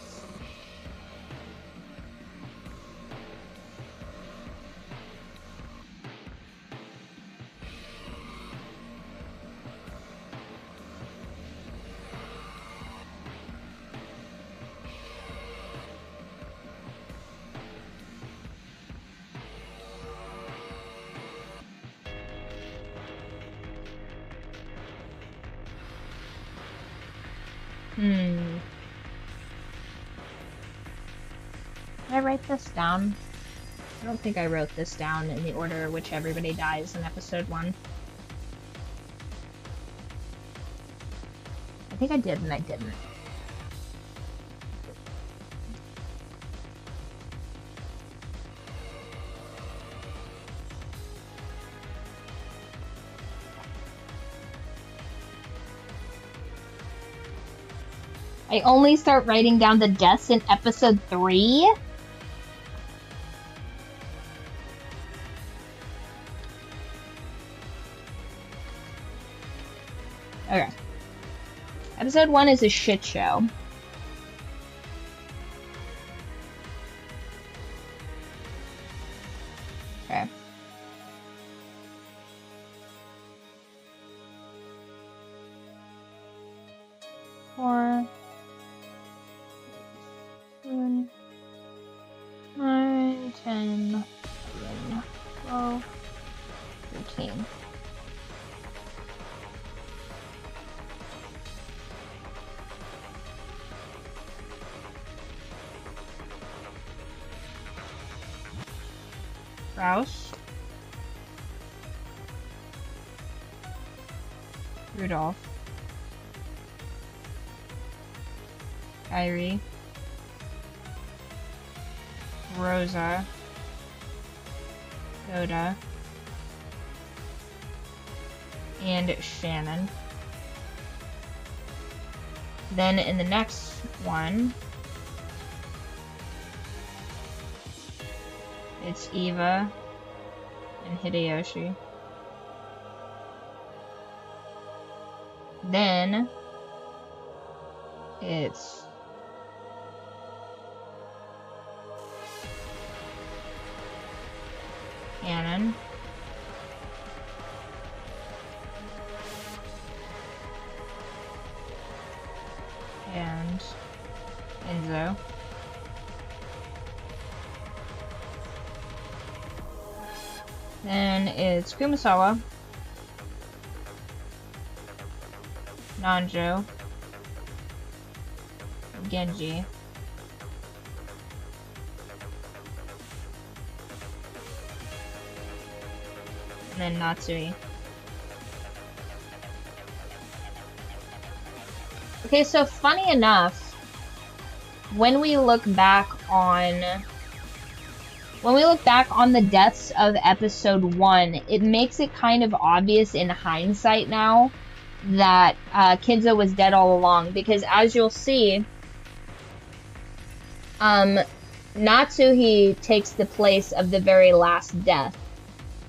Did I write this down? I don't think I wrote this down in the order in which everybody dies in episode 1. I think I did and I didn't. I only start writing down the deaths in episode 3? Okay. Episode 1 is a shit show. Okay. Four, 7, 9, 10, 11, 12, 13. Rouse. Rudolph. Kyrie. Rosa. Yoda. And Shannon. Then in the next one, it's Eva and Hideyoshi. Then it's Cannon. And Enzo. Then it's Kumasawa, Nanjo, Genji, and then Natsui. Okay, so funny enough, when we look back on the deaths of episode 1, it makes it kind of obvious in hindsight now that Kinzo was dead all along, because as you'll see, Natsuhi takes the place of the very last death.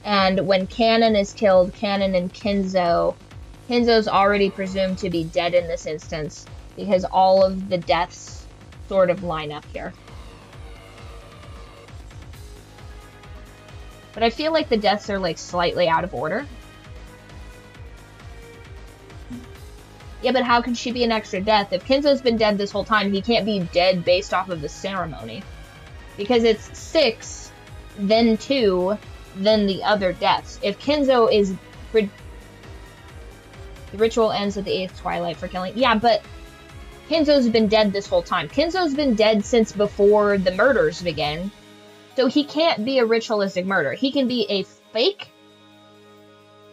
And when Cannon is killed, Cannon and Kinzo's already presumed to be dead in this instance, because all of the deaths sort of line up here. But I feel like the deaths are like slightly out of order. Yeah, but how can she be an extra death? If Kinzo's been dead this whole time, he can't be dead based off of the ceremony. Because it's 6, then 2, then the other deaths. If Kinzo is... The ritual ends at the 8th twilight for killing... Yeah, but Kinzo's been dead this whole time. Kinzo's been dead since before the murders begin. So he can't be a ritualistic murder. He can be a fake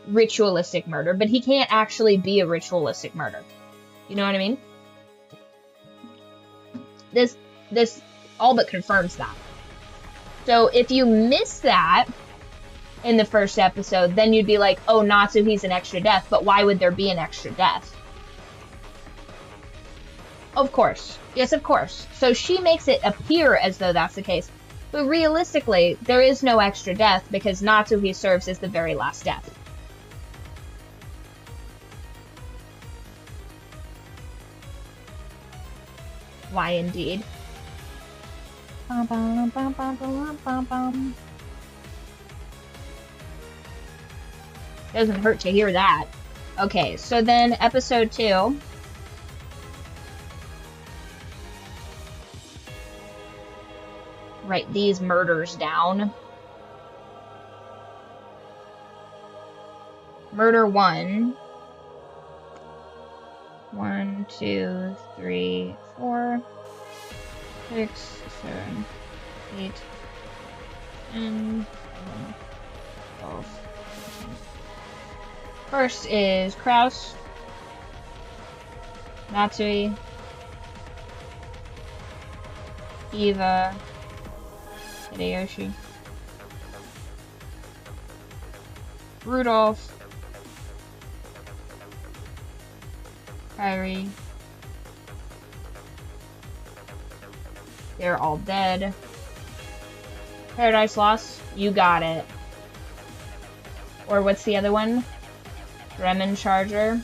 ritualistic murder, but he can't actually be a ritualistic murder. You know what I mean? This all but confirms that. So if you miss that in the first episode, then you'd be like, oh, Natsuhi's an extra death, but why would there be an extra death? Of course. Yes, of course. So she makes it appear as though that's the case. But realistically, there is no extra death because Natsuhi serves as the very last death. Why indeed? Doesn't hurt to hear that. Okay, so then episode 2. Write these murders down. Murder 1. 1, 2, 3, 4, 6, 7, 8, 10, 11, 12, 13. First is Kraus, Natsui, Eva, Hideyoshi, Rudolph, Kyrie. They're all dead. Paradise Lost, you got it. Or what's the other one? Bremen Charger.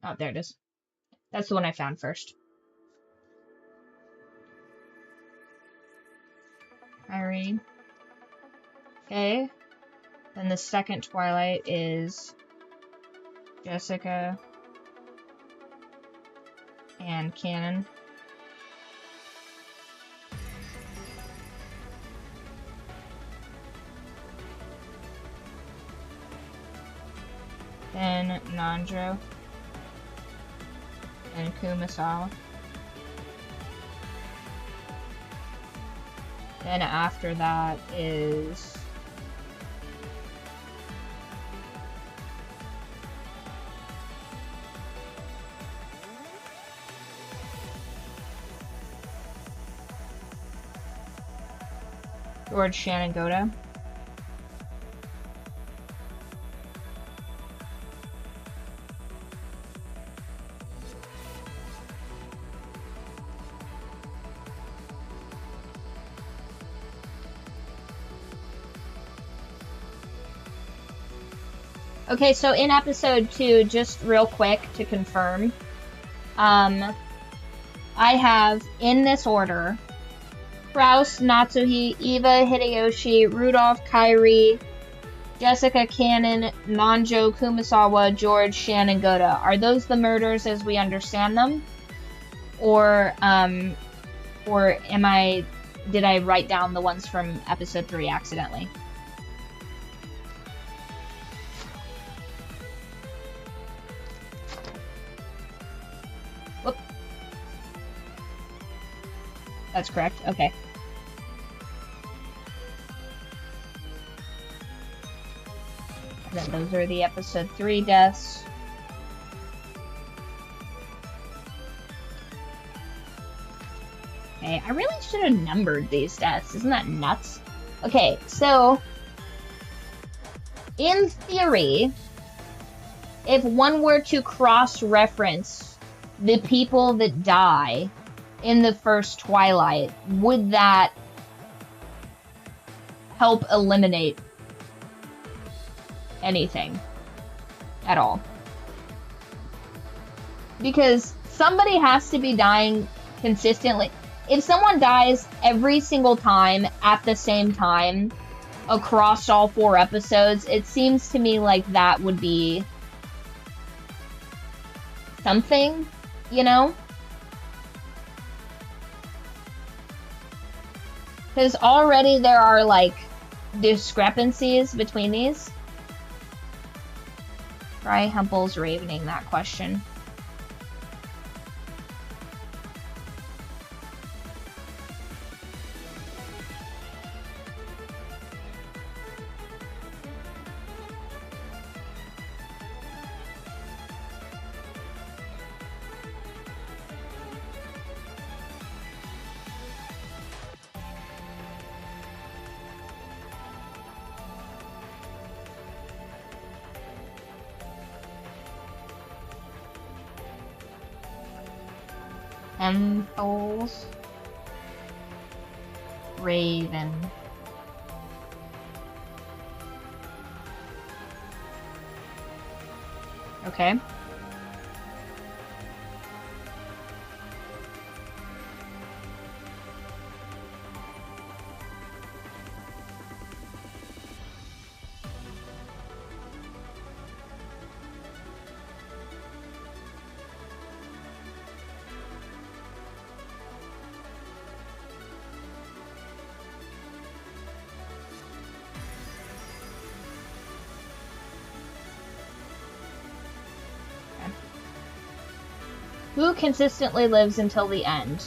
Oh, there it is. That's the one I found first. Kyrie. Okay. Then the second Twilight is Jessica and Cannon. Then Nanjo and Kumasawa. Then after that is George Shannon Goda. Okay, so in episode 2, just real quick to confirm, I have, in this order, Kraus, Natsuhi, Eva, Hideyoshi, Rudolph, Kyrie, Jessica, Cannon, Nanjo, Kumasawa, George, Shannon, Goda. Are those the murders as we understand them? Or did I write down the ones from episode 3 accidentally? Whoop. That's correct. Okay. And then those are the episode 3 deaths. Okay, I really should have numbered these deaths. Isn't that nuts? Okay, so in theory, if one were to cross-reference the people that die in the first Twilight, would that help eliminate anything at all? Because somebody has to be dying consistently. If someone dies every single time at the same time across all 4 episodes, it seems to me like that would be something, you know? Because already there are, like, discrepancies between these. Try Hempel's ravening that question. Hempel's raven. Okay. Who consistently lives until the end?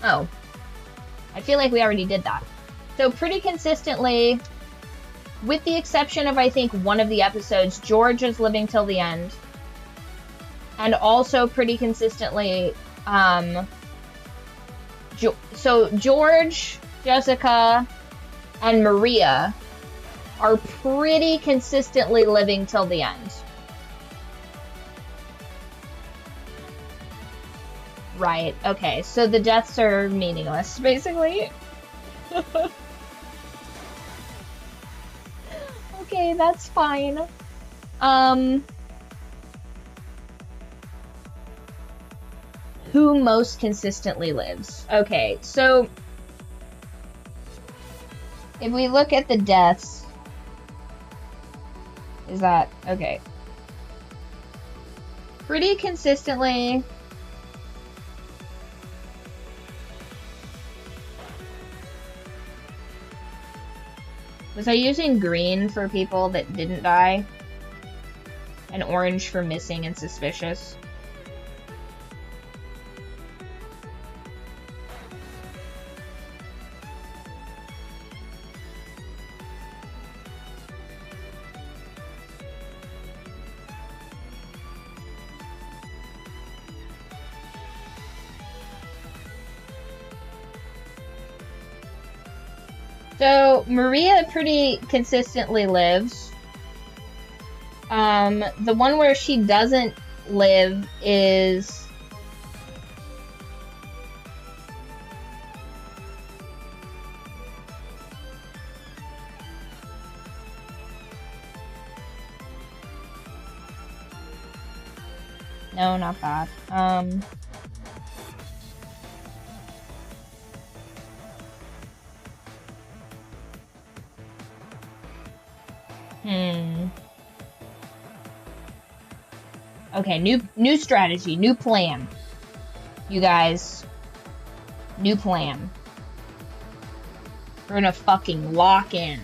Oh. I feel like we already did that. So pretty consistently, with the exception of, I think, one of the episodes, George is living till the end. And also pretty consistently, so George, Jessica, and Maria are pretty consistently living till the end. Right, okay, so the deaths are meaningless, basically. Okay, that's fine. Who most consistently lives? Okay, so if we look at the deaths, is that okay? Pretty consistently. Was I using green for people that didn't die? And orange for missing and suspicious? So, Maria pretty consistently lives. The one where she doesn't live is... No, not that. Okay, new strategy, new plan. You guys, new plan. We're gonna fucking lock in.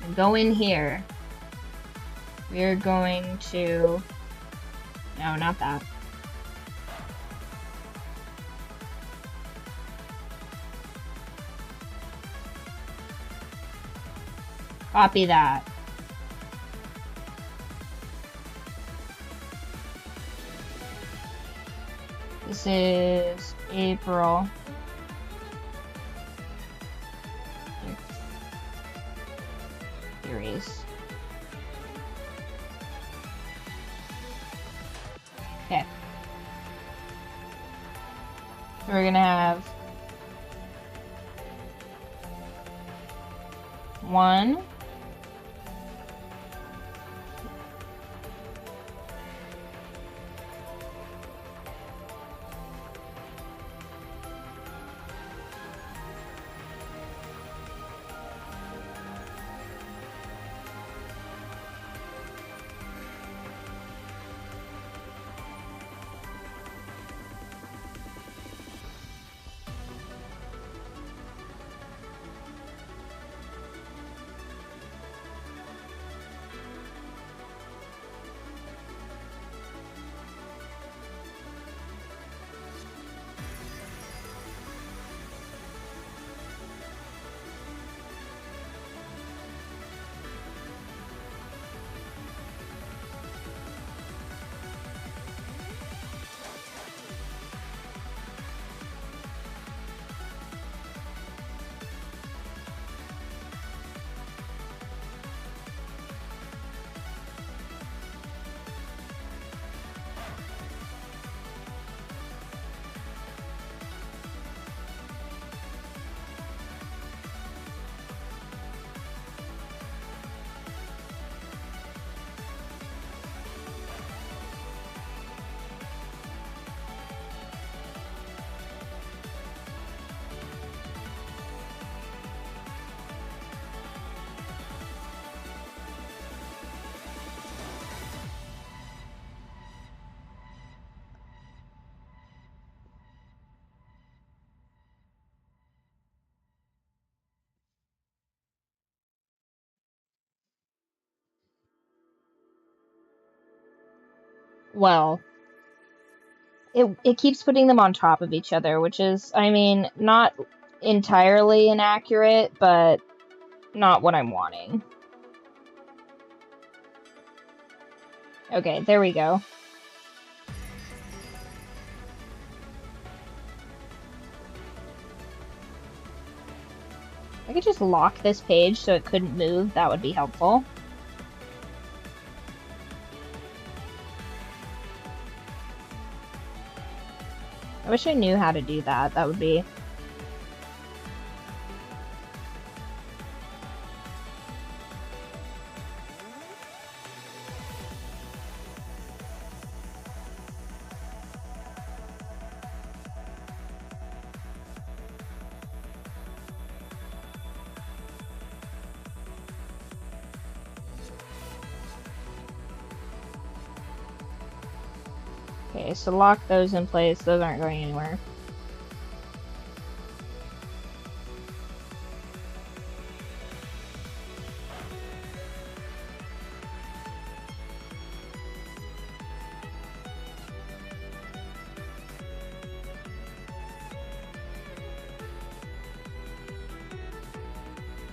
And go in here. We're going to... No, not that. Copy that. This is April. Series. Okay. So we're gonna have 1, well, it keeps putting them on top of each other, which is, I mean, not entirely inaccurate, but not what I'm wanting. Okay, there we go. I could just lock this page so it couldn't move. That would be helpful. I wish I knew how to do that. That would be... Okay, so lock those in place. Those aren't going anywhere.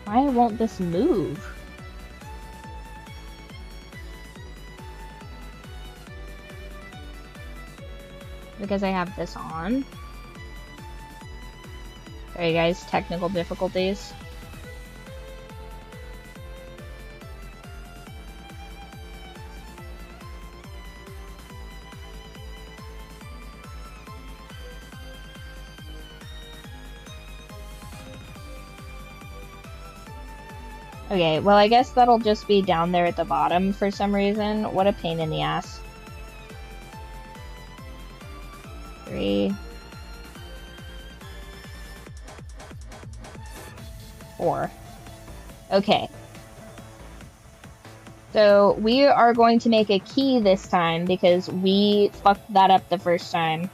Why won't this move? Because I have this on. Sorry guys, technical difficulties. Okay, well I guess that'll just be down there at the bottom for some reason. What a pain in the ass. 3, 4. Okay. So we are going to make a key this time because we fucked that up the first time.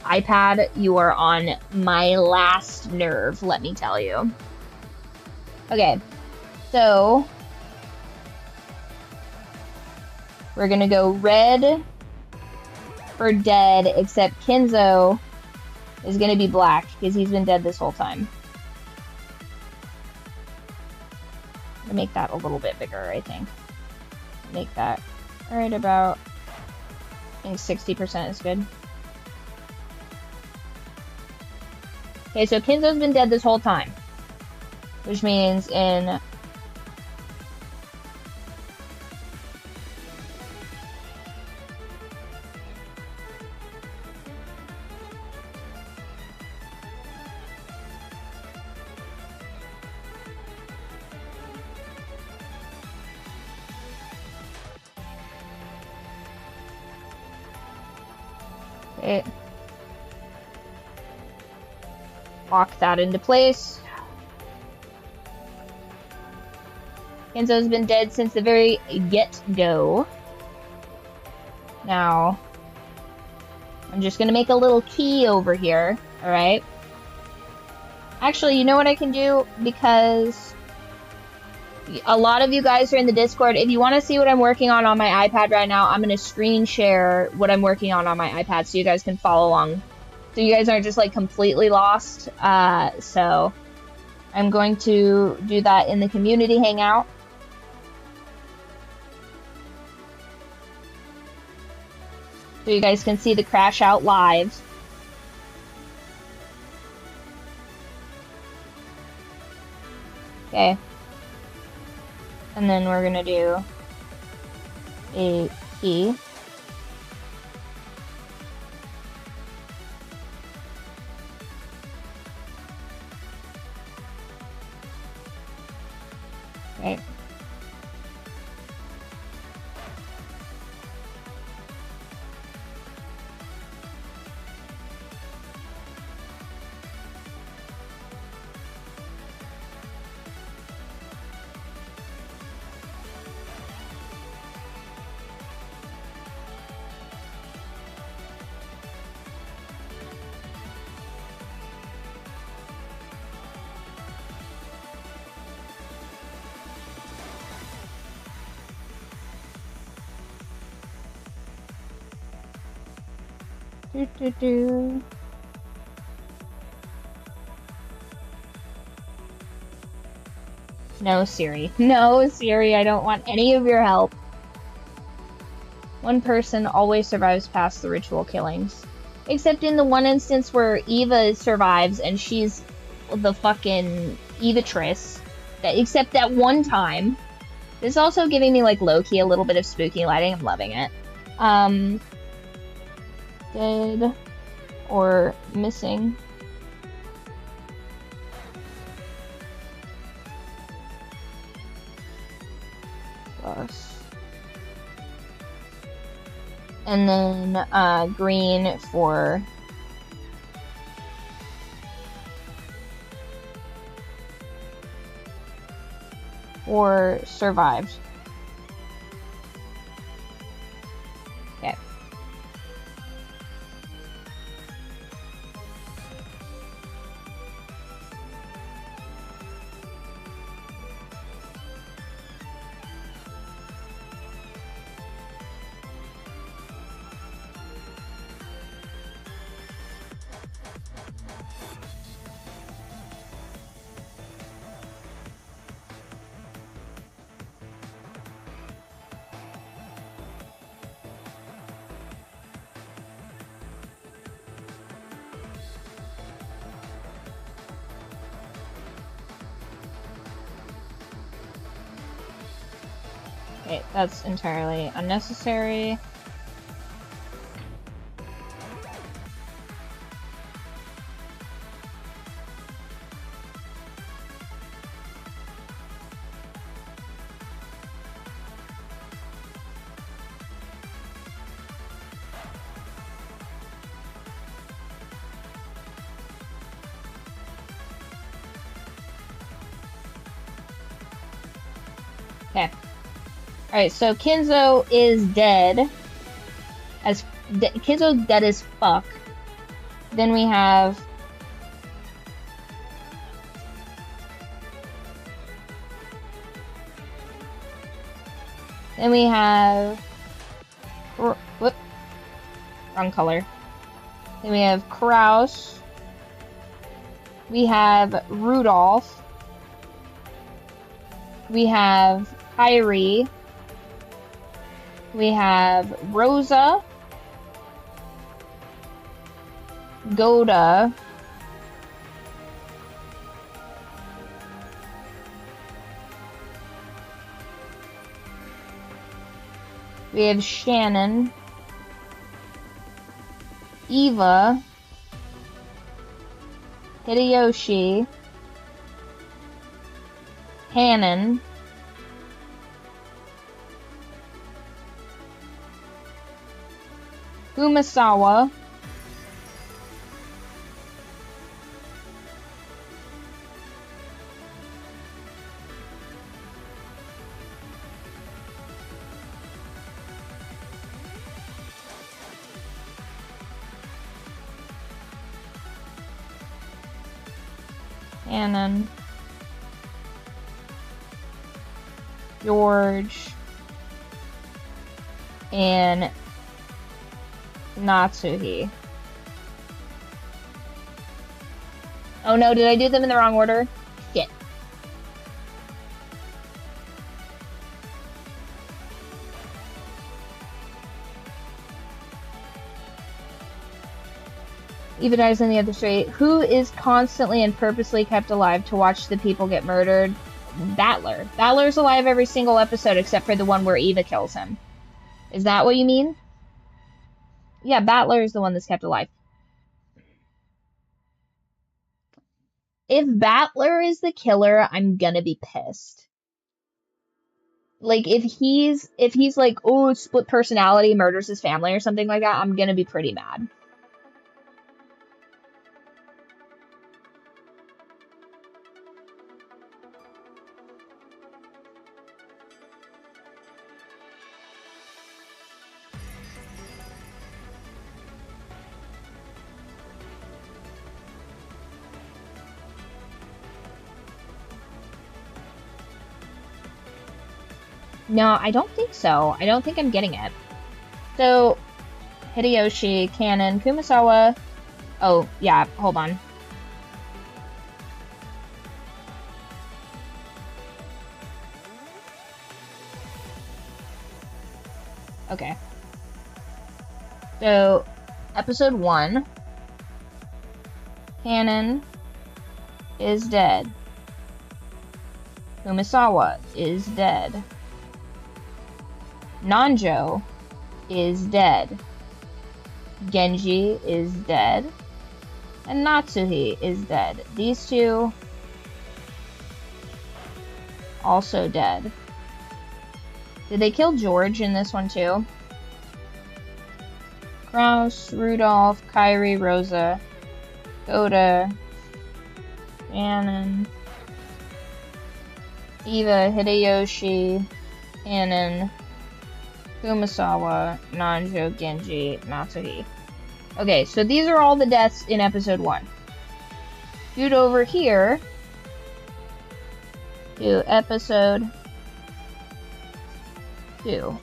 iPad, you are on my last nerve, let me tell you. Okay, so we're gonna go red for dead, except Kenzo is gonna be black because he's been dead this whole time. I'm gonna make that a little bit bigger, I think. Make that right about, I think 60% is good. Okay, so Kenzo's been dead this whole time, which means in okay. Lock that into place. Kenzo's been dead since the very get-go. Now, I'm just gonna make a little key over here, alright? Actually, you know what I can do? Because a lot of you guys are in the Discord. If you want to see what I'm working on my iPad right now, I'm gonna screen share what I'm working on my iPad so you guys can follow along. So you guys aren't just like completely lost. So I'm going to do that in the community hangout. So you guys can see the crash out live. Okay. And then we're gonna do a key. Right. No, Siri. No, Siri, I don't want any of your help. One person always survives past the ritual killings. Except in the one instance where Eva survives and she's the fucking Evatress. Except that one time. This is also giving me, like, low-key a little bit of spooky lighting. I'm loving it. Dead or missing. Plus. And then, green for... or survived. Okay. Okay, that's entirely unnecessary. Okay. Alright, so Kinzo is dead. Kinzo's dead as fuck. Then we have... Whoop. Wrong color. Then we have Kraus. We have Rudolph. We have Kyrie. We have Rosa, Goda, we have Shannon, Eva, Hideyoshi, Hannon, Umasawa, Hannon, George, and Natsuhi. Oh no, did I do them in the wrong order? Shit. Eva dies in the other street. Who is constantly and purposely kept alive to watch the people get murdered? Battler. Battler's alive every single episode except for the one where Eva kills him. Is that what you mean? Yeah, Battler is the one that's kept alive. If Battler is the killer, I'm gonna be pissed. Like, if he's like, oh, split personality, murders his family or something like that, I'm gonna be pretty mad. No, I don't think so. I don't think I'm getting it. So, Hideyoshi, Cannon, Kumasawa... Oh, yeah, hold on. Okay. So, episode 1, Kanon is dead. Kumasawa is dead. Nanjo is dead. Genji is dead. And Natsuhi is dead. These two also dead. Did they kill George in this one too? Kraus, Rudolph, Kairi, Rosa, Goda, Shannon, Eva, Hideyoshi, Kanon, Kumasawa, Nanjo, Genji, Natsuhi. Okay, so these are all the deaths in episode 1. Scoot over here to episode 2.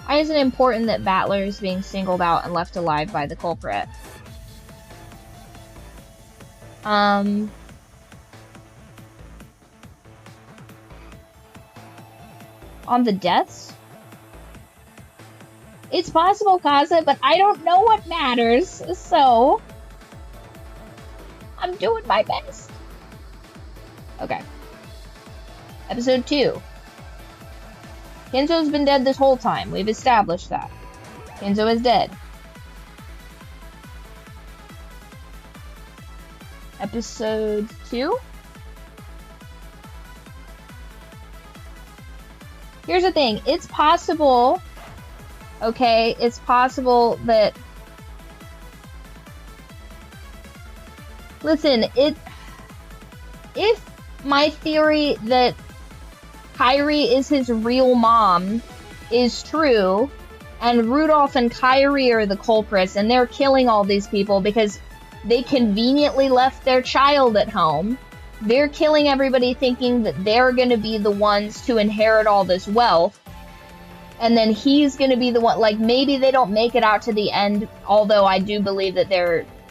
Why is it important that Battler is being singled out and left alive by the culprit? On the deaths? It's possible, Kaza, but I don't know what matters, so I'm doing my best. Okay. Episode 2. Kenzo's been dead this whole time. We've established that. Kenzo is dead. Episode 2? Here's the thing. It's possible, okay, it's possible that... Listen, if my theory that Kairi is his real mom is true, and Rudolph and Kairi are the culprits, and they're killing all these people because they conveniently left their child at home. They're killing everybody thinking that they're going to be the ones to inherit all this wealth, and then he's going to be the one, like, maybe they don't make it out to the end, although I do believe that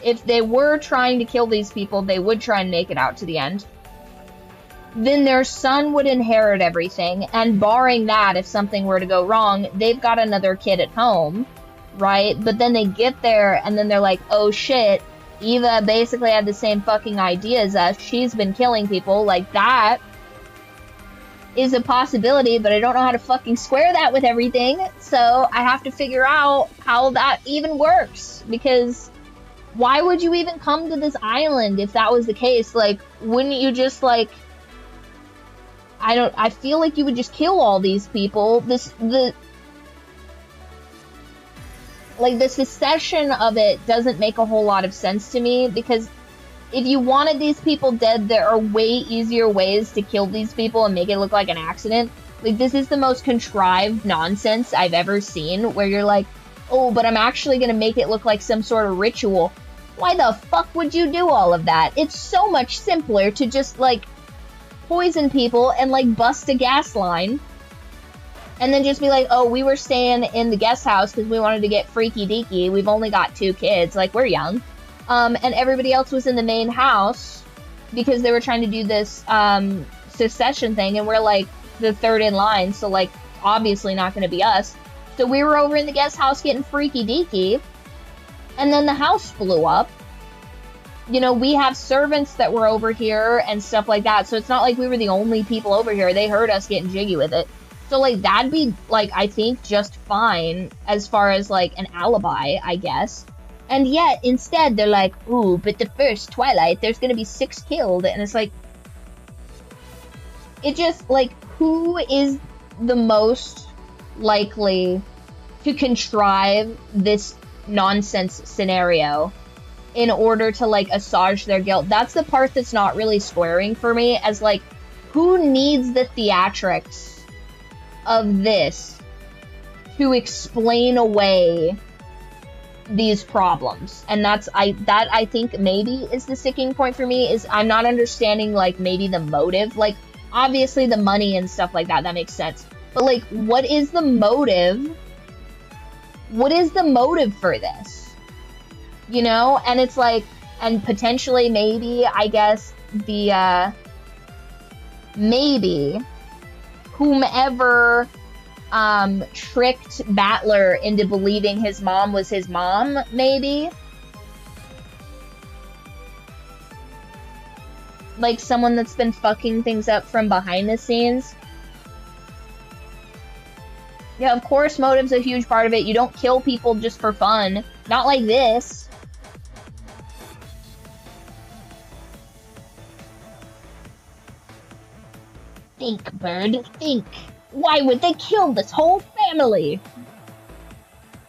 if they were trying to kill these people, they would try and make it out to the end. Then their son would inherit everything, and barring that, if something were to go wrong, they've got another kid at home, right? But then they get there, and then they're like, oh shit, Eva basically had the same fucking idea as us, she's been killing people, like, that is a possibility, but I don't know how to fucking square that with everything, so I have to figure out how that even works, because why would you even come to this island if that was the case? Like, wouldn't you just, like, I feel like you would just kill all these people. The secession of it doesn't make a whole lot of sense to me, because if you wanted these people dead, there are way easier ways to kill these people and make it look like an accident. Like, this is the most contrived nonsense I've ever seen, where you're like, oh, but I'm actually gonna make it look like some sort of ritual. Why the fuck would you do all of that? It's so much simpler to just, like, poison people and, like, bust a gas line and then just be like, oh, we were staying in the guest house because we wanted to get freaky deaky, we've only got 2 kids, like, we're young, and everybody else was in the main house because they were trying to do this secession thing, and we're like the 3rd in line, so, like, obviously not going to be us, so we were over in the guest house getting freaky deaky, and then the house blew up. You know, we have servants that were over here and stuff like that, so it's not like we were the only people over here. They heard us getting jiggy with it. So, like, that'd be, like, I think just fine as far as, like, an alibi, I guess. And yet, instead, they're like, ooh, but the first Twilight, there's gonna be 6 killed. And it's like, it just, like, who is the most likely to contrive this nonsense scenario in order to, like, assuage their guilt? That's the part that's not really squaring for me, as, like, who needs the theatrics of this to explain away these problems? And that's, I think maybe is the sticking point for me, is I'm not understanding, like, maybe the motive. Like, obviously the money and stuff like that, that makes sense. But, like, what is the motive what is the motive for this? You know? And it's like, and potentially maybe, I guess, the, maybe whomever tricked Battler into believing his mom was his mom, maybe. Like someone that's been fucking things up from behind the scenes. Yeah, of course motive's a huge part of it. You don't kill people just for fun. Not like this. Think, Byrd, think. Why would they kill this whole family?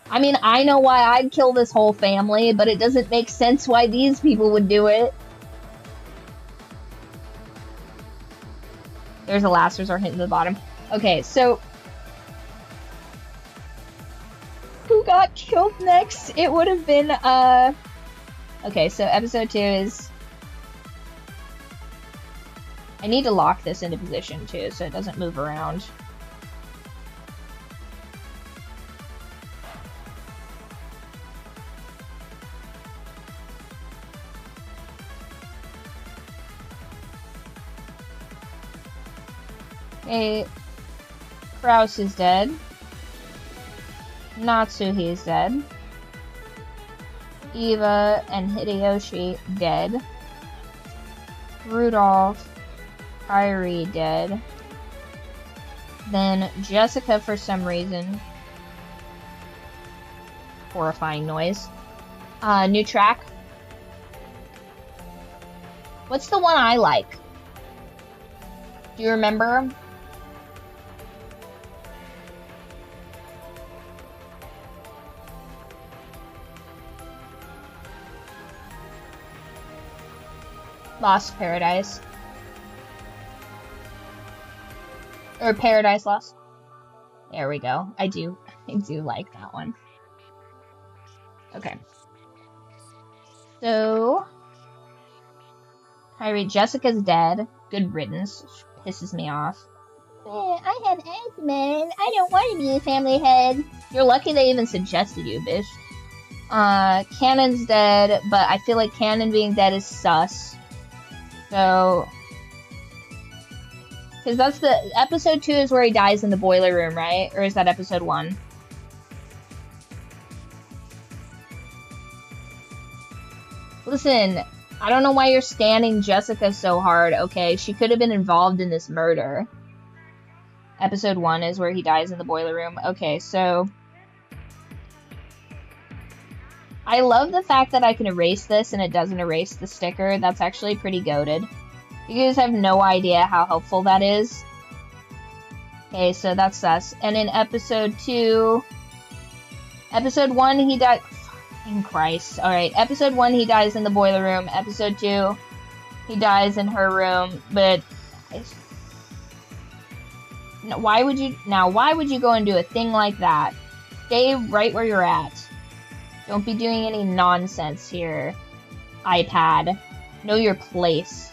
I mean, I know why I'd kill this whole family, but it doesn't make sense why these people would do it. There's a last resort hint in the bottom. Okay, so who got killed next? It would have been, okay, so episode 2 is... I need to lock this into position, too, so it doesn't move around. Okay, Kraus is dead. Natsuhi is dead. Eva and Hideyoshi dead. Rudolph, Kyrie dead. Then Jessica for some reason. Horrifying noise. New track. What's the one I like? Do you remember? Lost Paradise. Or Paradise Lost. There we go. I do like that one. Okay. So, Kyrie, Jessica's dead. Good riddance. Pisses me off. I have asthma and I don't want to be a family head. You're lucky they even suggested you, bitch. Cannon's dead, but I feel like Cannon being dead is sus. So, because that's the, episode 2 is where he dies in the boiler room, right? Or is that episode 1? Listen, I don't know why you're standing Jessica so hard, okay? She could have been involved in this murder. Episode 1 is where he dies in the boiler room. Okay, so... I love the fact that I can erase this and it doesn't erase the sticker. That's actually pretty goated. You guys have no idea how helpful that is. Okay, so that's sus. And in episode 2... Episode 1, he died... Fucking Christ. Alright, episode 1, he dies in the boiler room. Episode 2, he dies in her room. But... Why would you... Now, why would you go and do a thing like that? Stay right where you're at. Don't be doing any nonsense here, iPad. Know your place.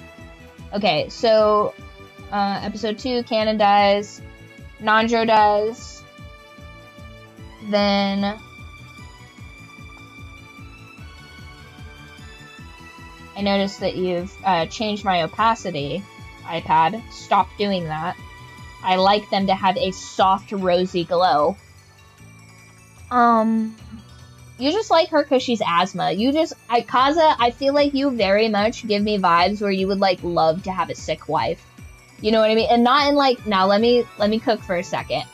Okay, so, episode 2, Cannon dies. Nanjo dies. Then... I noticed that you've changed my opacity, iPad. Stop doing that. I like them to have a soft, rosy glow. You just like her because she's asthma. Kaza, I feel like you very much give me vibes where you would, like, love to have a sick wife. You know what I mean? And not in, like, now let me cook for a second.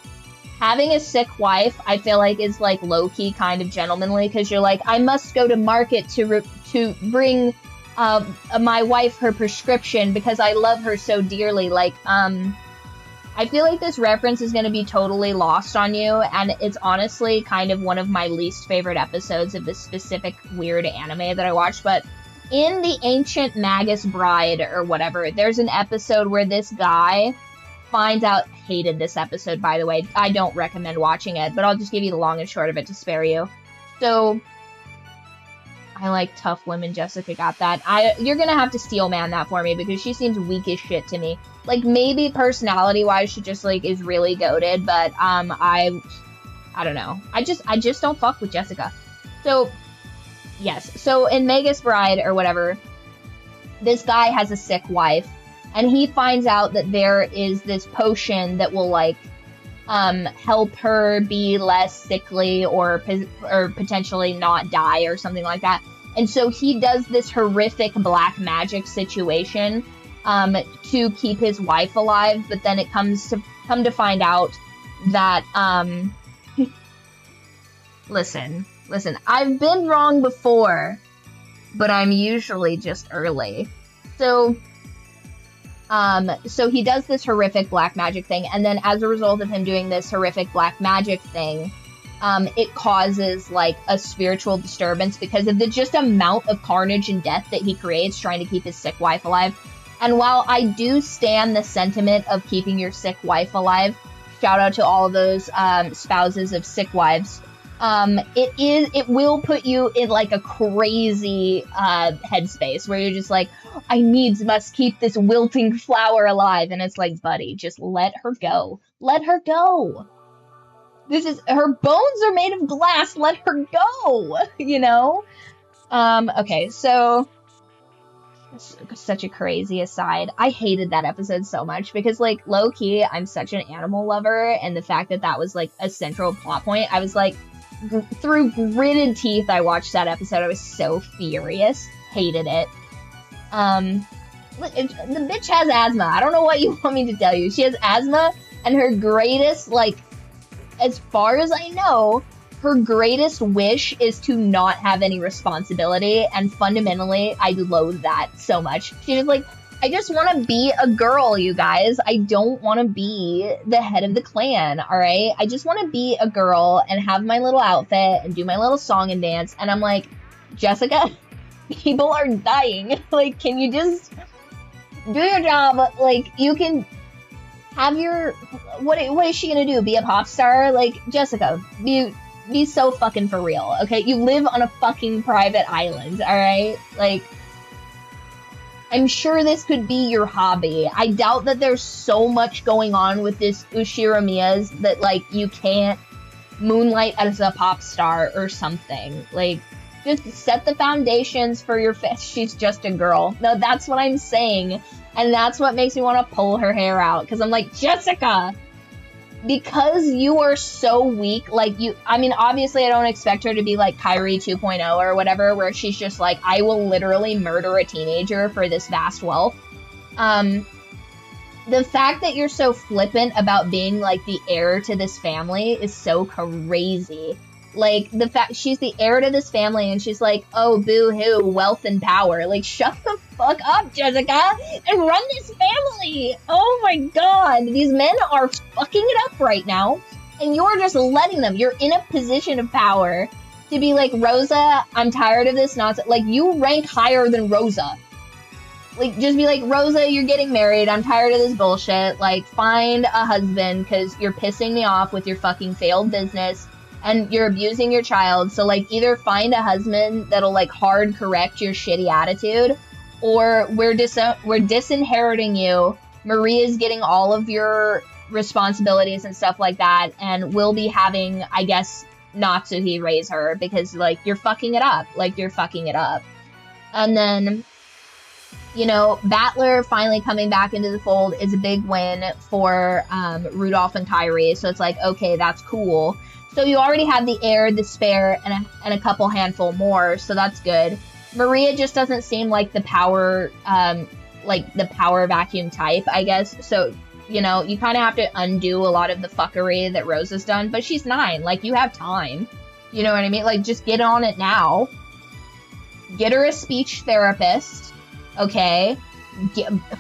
Having a sick wife, I feel like, is, like, low-key kind of gentlemanly, because you're like, I must go to market to bring my wife her prescription because I love her so dearly. Like, I feel like this reference is going to be totally lost on you, and it's honestly kind of one of my least favorite episodes of this specific weird anime that I watched, but in the Ancient Magus Bride, or whatever, there's an episode where this guy finds out... Hated this episode, by the way. I don't recommend watching it, but I'll just give you the long and short of it to spare you. So... I like tough women. Jessica got that. You're gonna have to steel man that for me because she seems weak as shit to me. Like, maybe personality-wise she just, like, is really goated, but, I don't know. I just don't fuck with Jessica. So, yes. So in Magus Bride or whatever, this guy has a sick wife, and he finds out that there is this potion that will, like, help her be less sickly or potentially not die or something like that. And so he does this horrific black magic situation to keep his wife alive, but then it come to find out that listen, I've been wrong before, but I'm usually just early. So he does this horrific black magic thing, and then as a result of him doing this horrific black magic thing, it causes, like, a spiritual disturbance because of the just amount of carnage and death that he creates trying to keep his sick wife alive. And while I do stand the sentiment of keeping your sick wife alive, shout out to all of those spouses of sick wives, it will put you in, like, a crazy headspace where you're just like, I must keep this wilting flower alive. And it's like, buddy, just let her go. Let her go. Her bones are made of glass. Let her go, you know? Okay, so, such a crazy aside. I hated that episode so much because, like, low-key, I'm such an animal lover, and the fact that that was, like, a central plot point, I was, like, through gritted teeth, I watched that episode. I was so furious. Hated it. The bitch has asthma. I don't know what you want me to tell you. She has asthma, and her greatest, like, as far as I know, her greatest wish is to not have any responsibility, and fundamentally, I loathe that so much. She's like, I just want to be a girl, you guys. I don't want to be the head of the clan, alright? I just want to be a girl and have my little outfit and do my little song and dance, and I'm like, Jessica, people are dying. Like, can you just do your job? Like, you can have your... What is she gonna do? Be a pop star? Like, Jessica, be so fucking for real, okay? You live on a fucking private island, alright? Like, I'm sure this could be your hobby. I doubt that there's so much going on with this Ushiramiya's that, like, you can't moonlight as a pop star or something. Like, just set the foundations for your she's just a girl. No, that's what I'm saying. And that's what makes me want to pull her hair out. Because I'm like, Jessica, because you are so weak, like, I mean, obviously I don't expect her to be like Kyrie 2.0 or whatever, where she's just like, I will literally murder a teenager for this vast wealth. The fact that you're so flippant about being, like, the heir to this family is so crazy. Like, the fact she's the heir to this family and she's like, oh, boo-hoo, wealth and power. Like, shut the fuck up, Jessica, and run this family. Oh my god, these men are fucking it up right now, and you're just letting them. You're in a position of power to be like, Rosa, I'm tired of this nonsense. Like, you rank higher than Rosa. Like, just be like, Rosa, you're getting married. I'm tired of this bullshit. Like, find a husband, because you're pissing me off with your fucking failed business. And you're abusing your child, so, like, either find a husband that'll, like, hard correct your shitty attitude, or we're disinheriting you. Maria's getting all of your responsibilities and stuff like that, and we'll be having, I guess, Natsuhi raise her, because, like, you're fucking it up. Like, you're fucking it up. And then, you know, Battler finally coming back into the fold is a big win for Rudolph and Kyrie, so it's like, okay, that's cool. So you already have the heir, the spare, and a couple handful more, so that's good. Maria just doesn't seem like the power vacuum type, I guess. So, you know, you kind of have to undo a lot of the fuckery that Rose has done, but she's 9. Like, you have time. You know what I mean? Like, just get on it now. Get her a speech therapist, okay?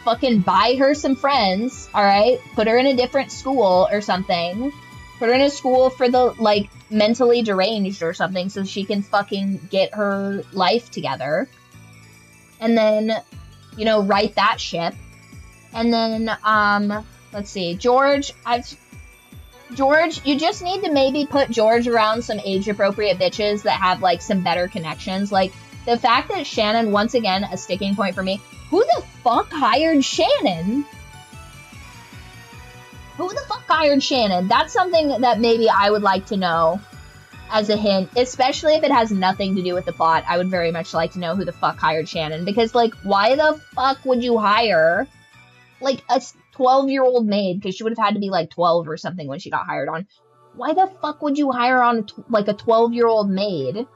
Fucking buy her some friends, alright? Put her in a different school or something. Put her in a school for the, like, mentally deranged or something so she can fucking get her life together. And then, you know, right that ship. And then, let's see, George, you just need to maybe put George around some age-appropriate bitches that have, like, some better connections. Like, the fact that Shannon, once again, a sticking point for me, who the fuck hired Shannon? Who the fuck hired Shannon? That's something that maybe I would like to know as a hint, especially if it has nothing to do with the plot. I would very much like to know who the fuck hired Shannon, because, like, why the fuck would you hire, like, a 12-year-old maid, because she would have had to be, like, 12 or something when she got hired on. Why the fuck would you hire on, like, a 12-year-old maid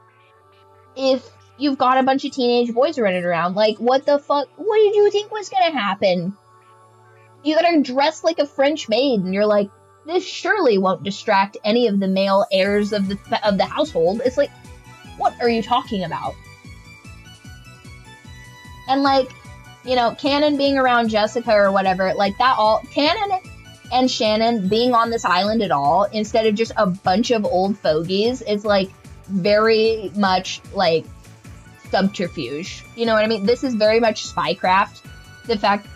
if you've got a bunch of teenage boys running around? Like, what the fuck? What did you think was gonna happen? You got her dressed like a French maid, and you're like, this surely won't distract any of the male heirs of the household. It's like, what are you talking about? And, like, you know, Cannon being around Jessica or whatever, like, that all, Cannon and Shannon being on this island at all, instead of just a bunch of old fogies, is, like, very much, like, subterfuge. You know what I mean? This is very much spycraft. The fact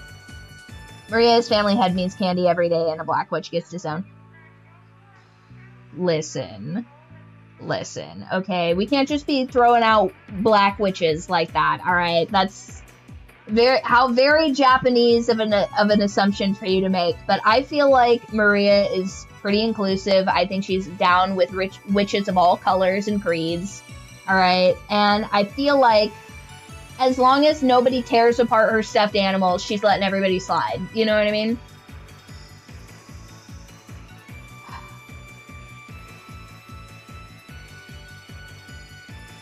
Maria's family head means candy every day, and a black witch gets disowned. Listen, okay? We can't just be throwing out black witches like that, alright? That's very Japanese of an assumption for you to make, but I feel like Maria is pretty inclusive. I think she's down with witches of all colors and creeds, alright? And I feel like as long as nobody tears apart her stuffed animals, she's letting everybody slide. You know what I mean?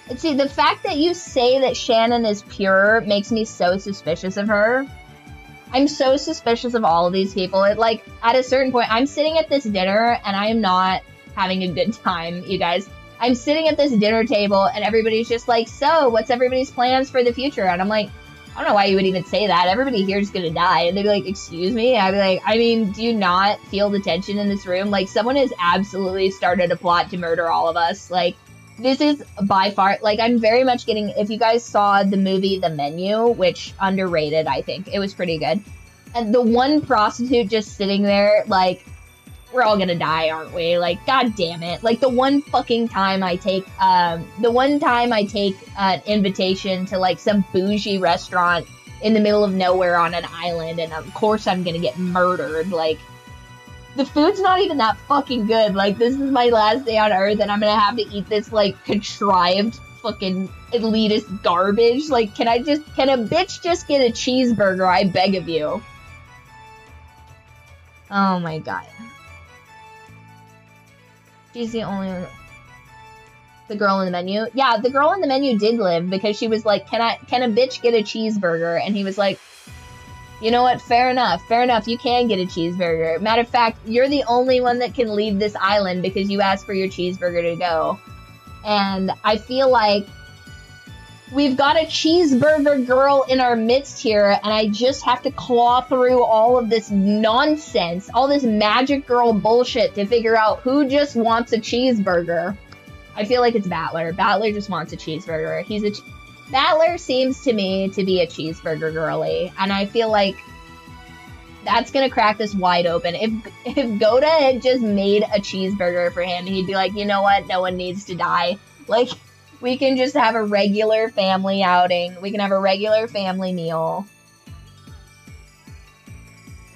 And see, the fact that you say that Shannon is pure makes me so suspicious of her. I'm so suspicious of all of these people. It, like, at a certain point, I'm sitting at this dinner, and I am not having a good time, you guys. I'm sitting at this dinner table, and everybody's just like, so, what's everybody's plans for the future? And I'm like, I don't know why you would even say that. Everybody here is gonna die. And they'd be like, excuse me? I'd be like, I mean, do you not feel the tension in this room? Like, someone has absolutely started a plot to murder all of us. Like, this is by far, like, I'm very much getting, if you guys saw the movie The Menu, which, underrated, I think. It was pretty good. And the one prostitute just sitting there, like, we're all gonna die, aren't we? Like, god damn it. Like, the one time I take an invitation to, like, some bougie restaurant in the middle of nowhere on an island, and of course I'm gonna get murdered. Like, the food's not even that fucking good. Like, this is my last day on Earth, and I'm gonna have to eat this, like, contrived fucking elitist garbage. Like, can a bitch just get a cheeseburger? I beg of you. Oh my god. She's the only one. The girl in the menu? Yeah, the girl in the menu did live, because she was like, can a bitch get a cheeseburger? And he was like, you know what, fair enough, you can get a cheeseburger. Matter of fact, you're the only one that can leave this island because you asked for your cheeseburger to go. And I feel like we've got a cheeseburger girl in our midst here, and I just have to claw through all of this nonsense, all this magic girl bullshit to figure out who just wants a cheeseburger. I feel like it's Battler. Battler just wants a cheeseburger. Battler seems to me to be a cheeseburger girly, and I feel like that's gonna crack this wide open. If Goda had just made a cheeseburger for him, he'd be like, you know what, no one needs to die. Like, we can just have a regular family outing. We can have a regular family meal.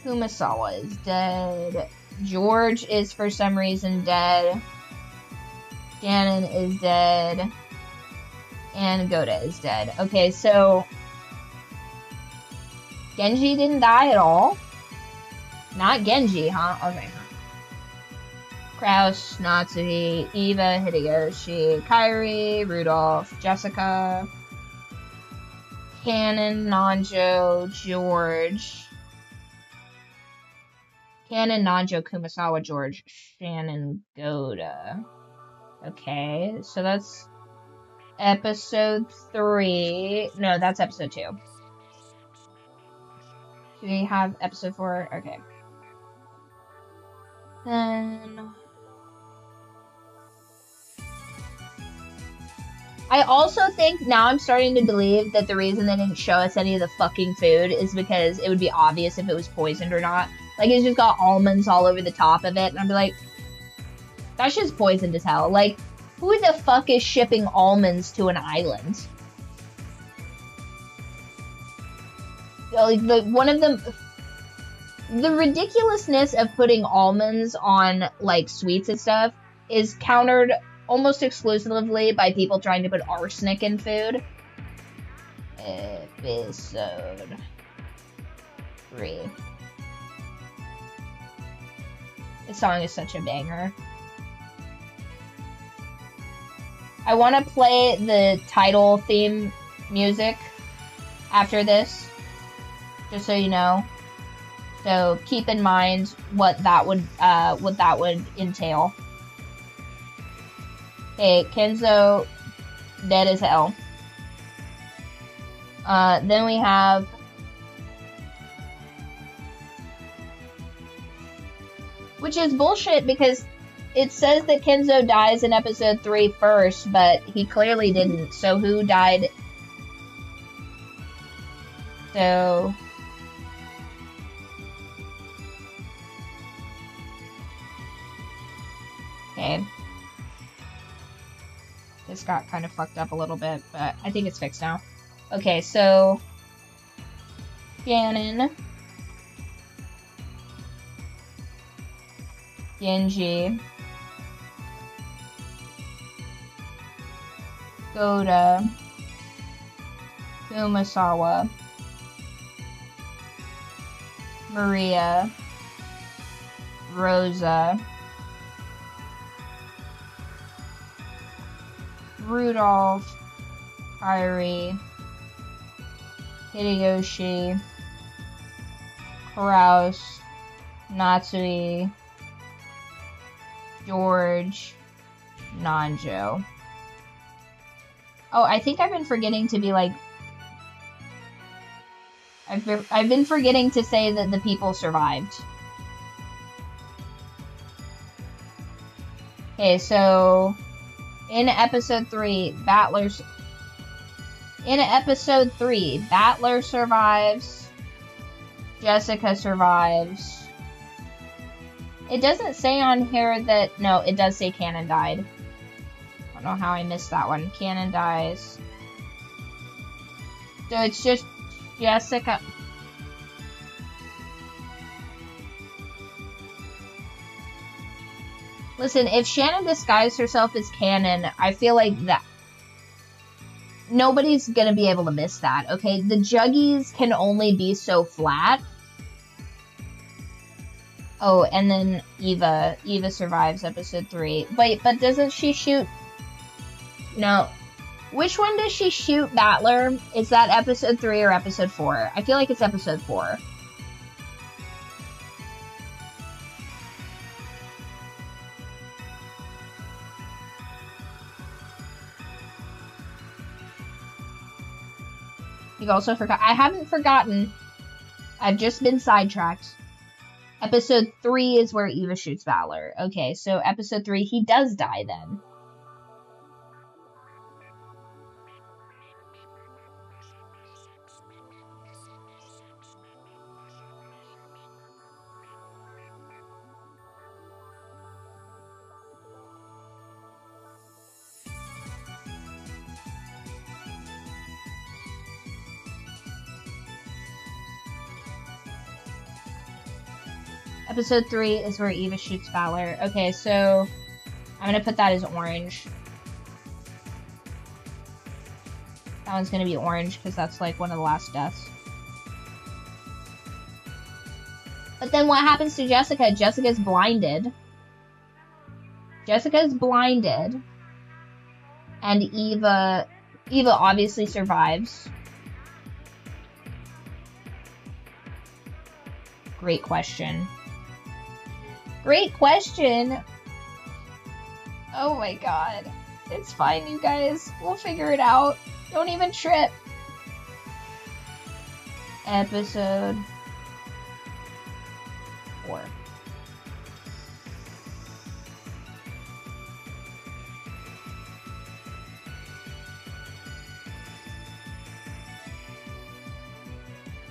Kumasawa is dead. George is for some reason dead. Shannon is dead. And Goda is dead. Okay, so Genji didn't die at all? Not Genji, huh? Okay. Kraus, Natsuhi, Eva, Hideyoshi, Kairi, Rudolph, Jessica, Cannon, Nanjo, George. Cannon, Nanjo, Kumasawa, George, Shannon, Goda. Okay, so that's episode 3. No, that's episode 2. Do we have episode 4? Okay. Then I also think, now I'm starting to believe that the reason they didn't show us any of the fucking food is because it would be obvious if it was poisoned or not. Like, it's just got almonds all over the top of it, and I'd be like, that's just poisoned as hell. Like, who the fuck is shipping almonds to an island? Like, one the ridiculousness of putting almonds on, like, sweets and stuff is countered almost exclusively by people trying to put arsenic in food. Episode 3. This song is such a banger. I want to play the title theme music after this, just so you know. So keep in mind what that would entail. Okay, Kenzo dead as hell. Then we have which is bullshit because it says that Kenzo dies in episode 3 first, but he clearly didn't. So who died? So okay. This got kind of fucked up a little bit, but I think it's fixed now. Okay, so Shannon, Genji, Goda, Kumasawa, Maria, Rosa, Rudolph, Kairi, Hideyoshi, Kraus, Natsui, George, Nanjo. Oh, I think I've been forgetting to be like... I've been forgetting to say that the people survived. Okay, so... In episode 3, Battler survives. Jessica survives. It doesn't say on here that... No, it does say Cannon died. I don't know how I missed that one. Cannon dies. So it's just Jessica... Listen, if Shannon disguised herself as Cannon, I feel like that... Nobody's gonna be able to miss that, okay? The Juggies can only be so flat. Oh, and then Eva. Eva survives episode 3. But doesn't she shoot... No. Which one does she shoot Battler? Is that episode 3 or episode 4? I feel like it's episode 4. You've also forgot. I haven't forgotten. I've just been sidetracked. Episode 3 is where Eva shoots Valor. Okay, so episode 3, he does die then. Episode 3 is where Eva shoots Valor. Okay, so I'm gonna put that as orange. That one's gonna be orange because that's like one of the last deaths. But then what happens to Jessica? Jessica's blinded. Jessica's blinded. And Eva obviously survives. Great question. Great question. Oh my god. It's fine, you guys. We'll figure it out. Don't even trip. Episode 4.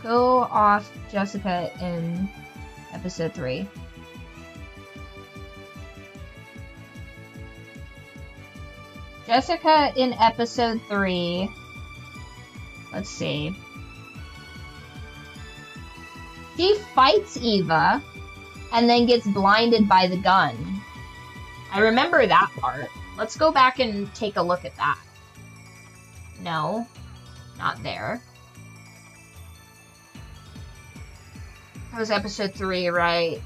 Go off Jessica in episode 3. Jessica in episode 3. Let's see. She fights Eva and then gets blinded by the gun. I remember that part. Let's go back and take a look at that. No, not there. That was episode 3, right?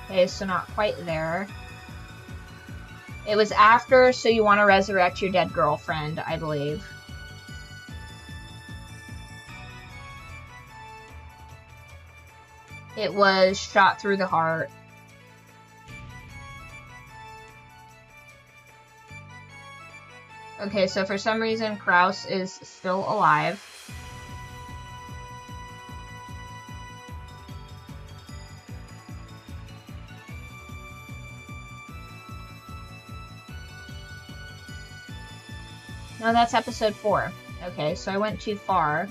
Okay, so not quite there. It was after, so you want to resurrect your dead girlfriend, I believe. It was shot through the heart. Okay, so for some reason, Kraus is still alive. No, that's episode 4. Okay, so I went too far.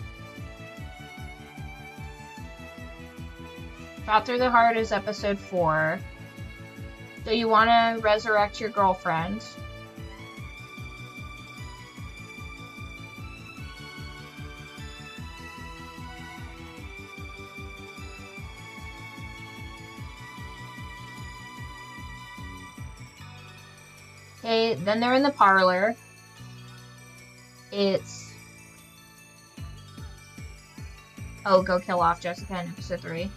Shot through the heart is episode 4. So you want to resurrect your girlfriend. Okay, then they're in the parlor. It's... Oh, go kill off Jessica in episode 3.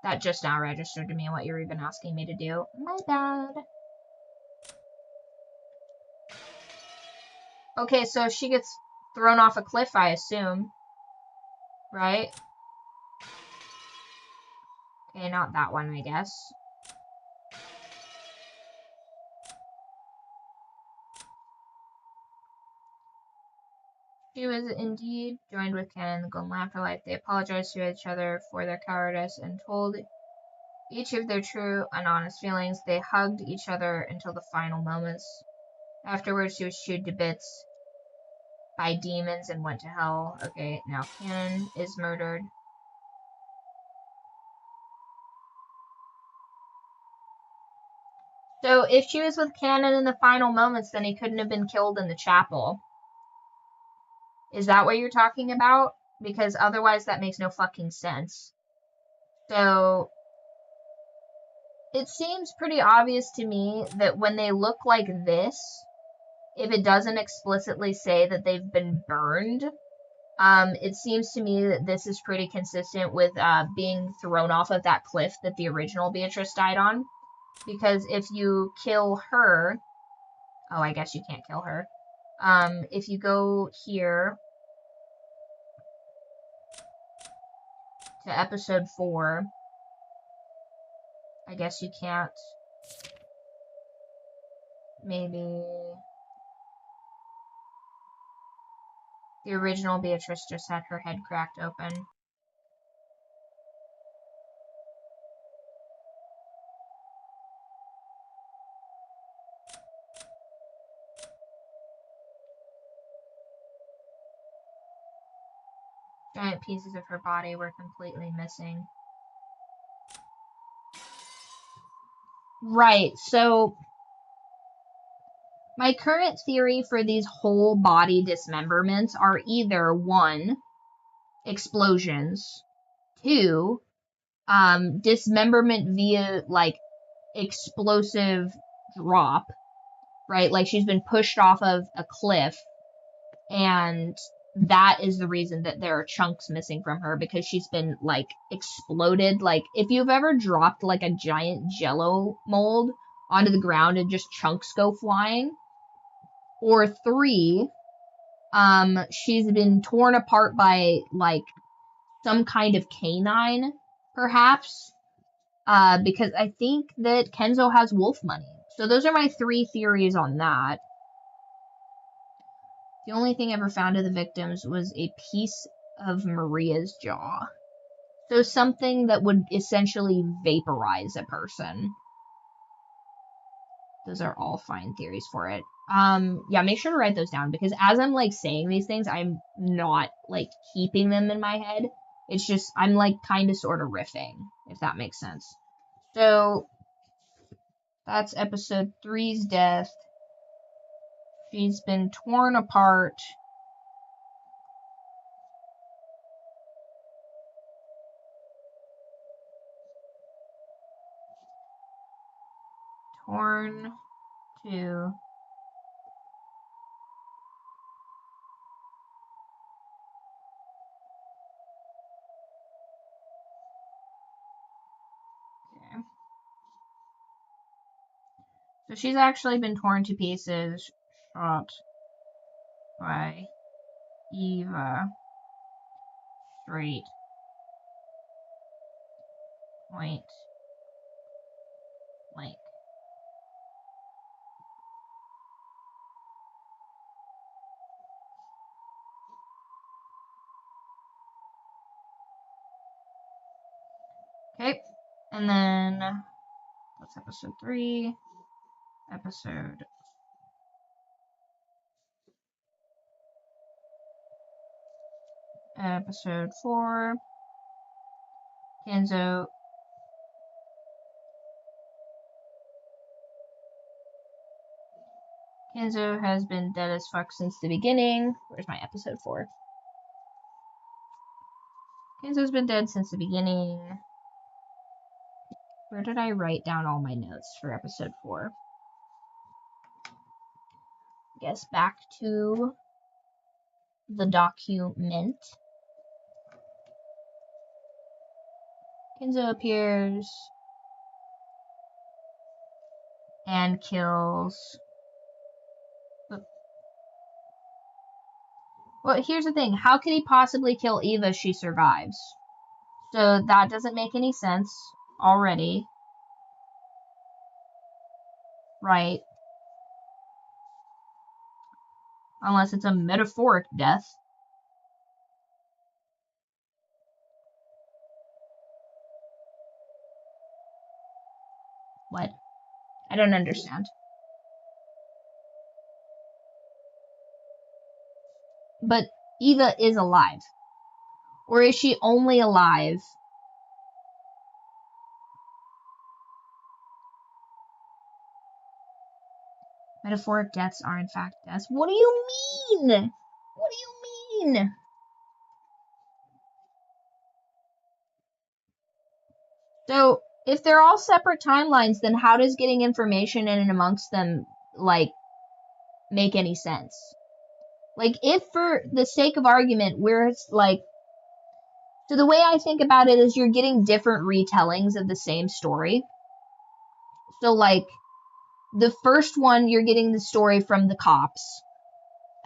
That just now registered to me what you're even asking me to do. My bad. Okay, so she gets thrown off a cliff, I assume. Right? Okay, not that one, I guess. She was indeed joined with Cannon in the Golden Afterlife. They apologized to each other for their cowardice and told each of their true and honest feelings. They hugged each other until the final moments. Afterwards, she was chewed to bits by demons and went to hell. Okay, now Cannon is murdered. So if she was with Cannon in the final moments, then he couldn't have been killed in the chapel. Is that what you're talking about? Because otherwise that makes no fucking sense. So it seems pretty obvious to me that when they look like this, if it doesn't explicitly say that they've been burned, it seems to me that this is pretty consistent with being thrown off of that cliff that the original Beatrice died on. Because if you kill her... Oh, I guess you can't kill her. If you go here to episode 4, I guess you can't. Maybe the original Beatrice just had her head cracked open. Giant pieces of her body were completely missing. Right, so my current theory for these whole body dismemberments are either 1, explosions, 2, dismemberment via, like, explosive drop, right? Like, she's been pushed off of a cliff, and that is the reason that there are chunks missing from her, because she's been, like, exploded. Like, if you've ever dropped, like, a giant Jell-O mold onto the ground and just chunks go flying. Or 3, she's been torn apart by, like, some kind of canine, perhaps. Because I think that Kenzo has wolf money. So those are my 3 theories on that. The only thing ever found of the victims was a piece of Maria's jaw. So something that would essentially vaporize a person. Those are all fine theories for it. Yeah, make sure to write those down, because as I'm, like, saying these things, I'm not, like, keeping them in my head. It's just, I'm, like, kind of sort of riffing, if that makes sense. So, that's episode 3's death. She's been torn apart. Torn to okay. So she's actually been torn to pieces, shot by Eva straight point blank. Okay, and then that's episode 3. Episode 4. Kenzo has been dead as fuck since the beginning. Where's my episode 4? Kenzo's been dead since the beginning. Where did I write down all my notes for episode 4? I guess back to the document. Kenzo appears and kills. Well, here's the thing. How could he possibly kill Eva if she survives? So that doesn't make any sense already. Right. Unless it's a metaphoric death. What? I don't understand. But Eva is alive. Or is she only alive? Metaphoric deaths are in fact deaths. What do you mean? What do you mean? So, if they're all separate timelines, then how does getting information in and amongst them, like, make any sense? Like, if for the sake of argument, we're, like, so the way I think about it is you're getting different retellings of the same story. So, like, the first one, you're getting the story from the cops.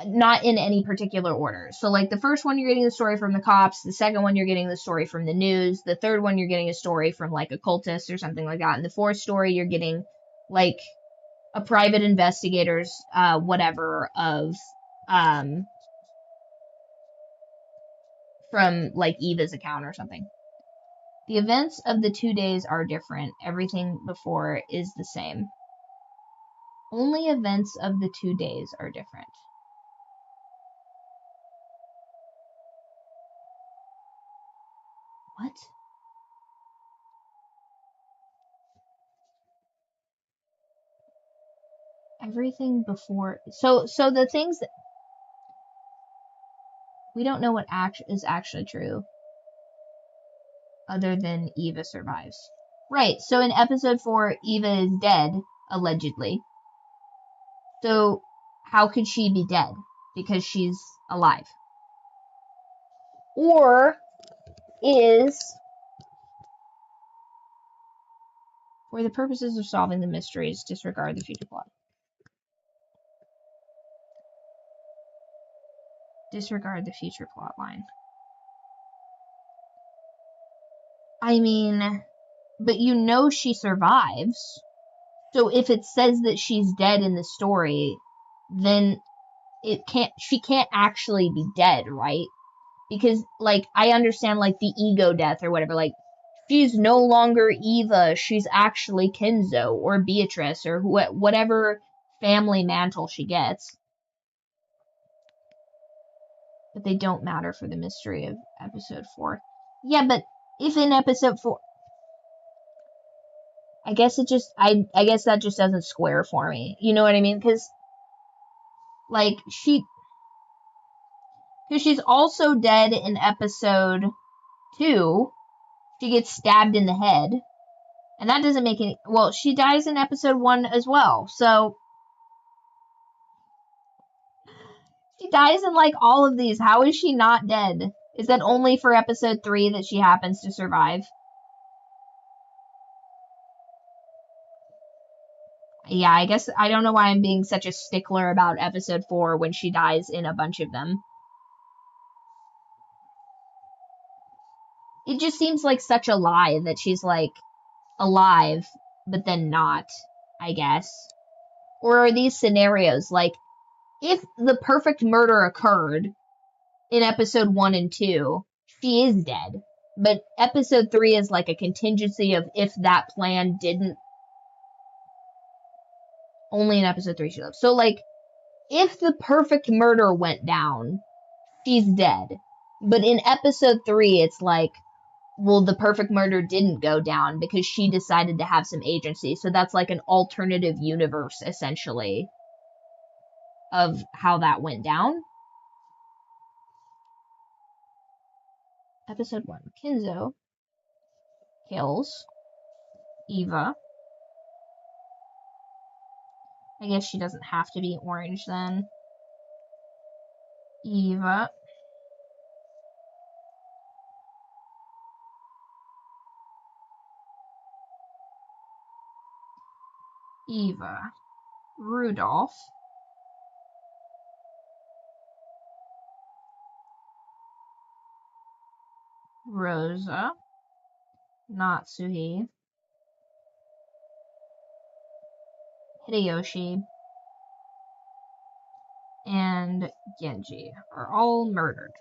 Not in any particular order. So, like, the first one, you're getting the story from the cops. The second one, you're getting the story from the news. The third one, you're getting a story from, like, a cultist or something like that. And the fourth story, you're getting, like, a private investigator's, whatever, of, from, like, Eva's account or something. The events of the 2 days are different. Everything before is the same. Only events of the 2 days are different. What? Everything before. So the things that we don't know what is actually true, other than Eva survives. Right. So in episode 4, Eva is dead, allegedly. So how could she be dead? Because she's alive. Or is, for the purposes of solving the mysteries, disregard the future plot. Disregard the future plot line. I mean, but you know she survives. So if it says that she's dead in the story, then she can't actually be dead, right? Because, like, I understand, like, the ego death or whatever, like, she's no longer Eva, she's actually Kenzo or Beatrice or whatever family mantle she gets. But they don't matter for the mystery of episode 4. Yeah, but if in episode 4... I guess I guess that just doesn't square for me. You know what I mean? Because, like, because she's also dead in episode 2. She gets stabbed in the head. And that doesn't make any... Well, she dies in episode 1 as well. So, she dies in, like, all of these. How is she not dead? Is that only for episode 3 that she happens to survive? Yeah, I guess I don't know why I'm being such a stickler about episode 4 when she dies in a bunch of them. It just seems like such a lie that she's, like, alive, but then not, I guess. Or are these scenarios, like, if the perfect murder occurred in episode 1 and 2, she is dead. But episode 3 is like a contingency of if that plan didn't... Only in episode 3 she lives. So, like, if the perfect murder went down, she's dead. But in episode 3, it's like, well, the perfect murder didn't go down because she decided to have some agency. So that's like an alternative universe, essentially, of how that went down. Episode 1. Kenzo kills Eva. I guess she doesn't have to be orange then. Eva. Eva. Rudolph. Rosa. Natsuhi. Hideyoshi. And Genji are all murdered.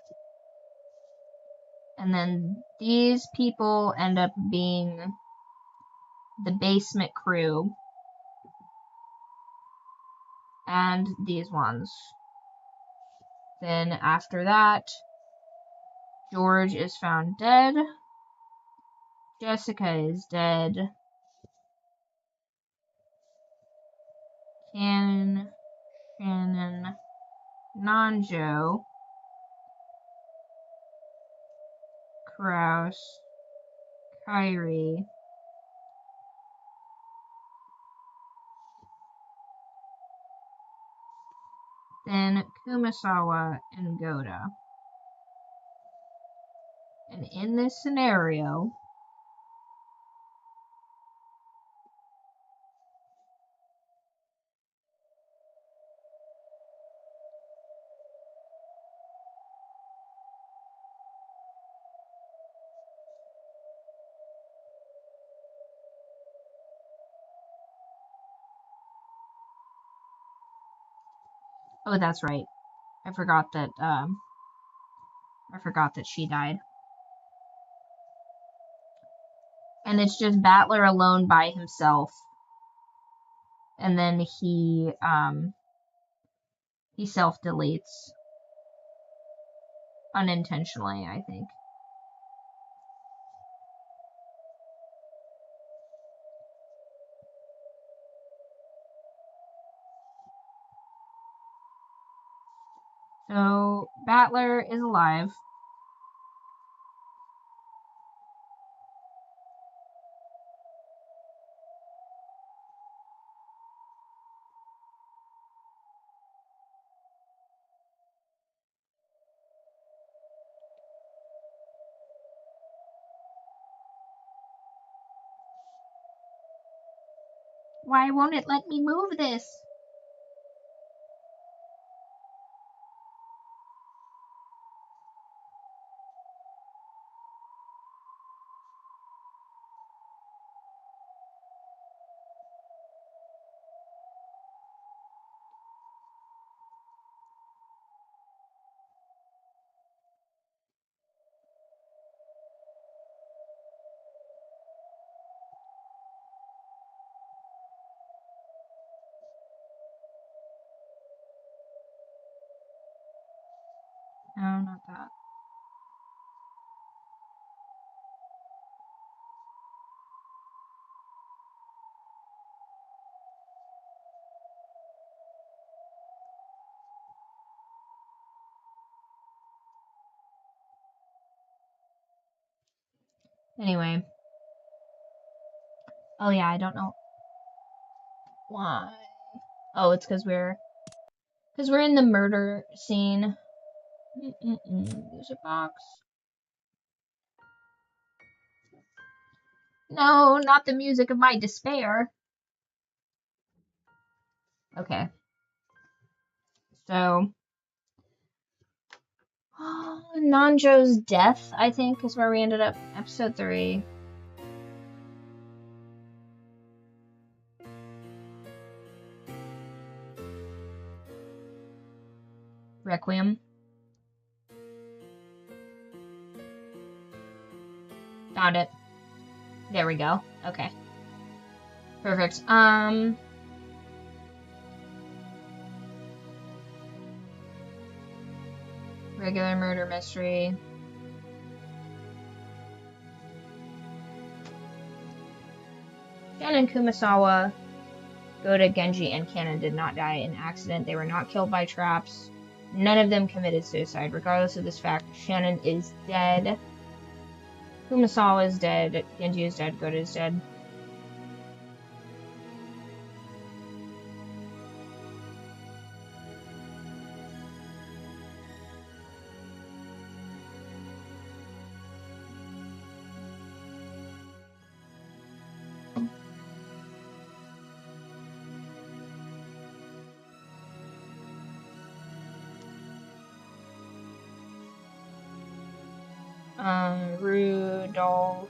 And then these people end up being the basement crew. And these ones. Then after that, George is found dead. Jessica is dead. Shannon, Nanjo, Kraus, Kyrie, then Kumasawa and Goda. And in this scenario, oh, that's right. I forgot that she died. And it's just Battler alone by himself. And then he self-deletes unintentionally, I think. So Battler is alive. Why won't it let me move this? No, not that. Anyway. Oh yeah, I don't know why. Oh, it's because we're in the murder scene. Music box. No, not the music of my despair. Okay. So, Nanjo's death, I think, is where we ended up. Episode 3. Requiem. Found it. There we go. Okay. Perfect. Regular murder mystery. Shannon Kumasawa, Goda, Genji, and Kanon did not die in accident. They were not killed by traps. None of them committed suicide. Regardless of this fact, Shannon is dead. Kumasawa is dead. Genji is dead. Goda is dead. Rudolph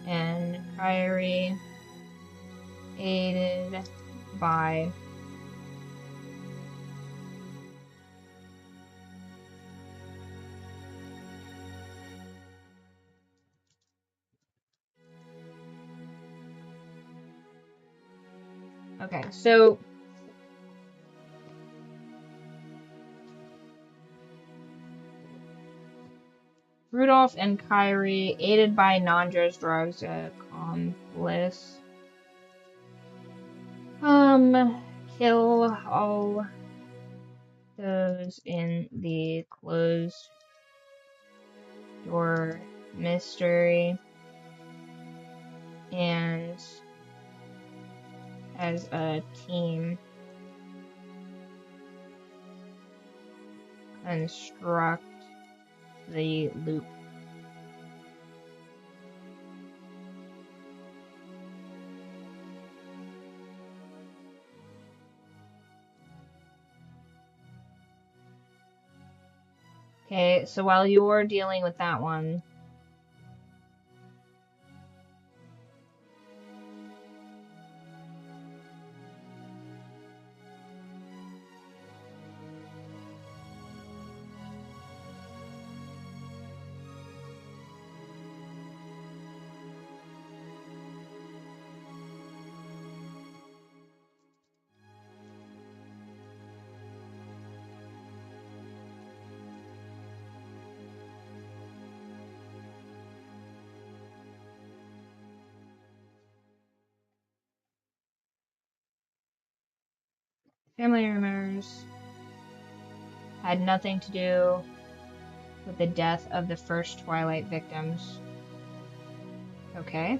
and Kyrie, aided by okay, so Rudolph and Kyrie, aided by Nanjo's drugs accomplice, kill all those in the closed door mystery, and as a team construct the loop. Okay, so while you're dealing with that one, family rumors had nothing to do with the death of the first Twilight victims. Okay.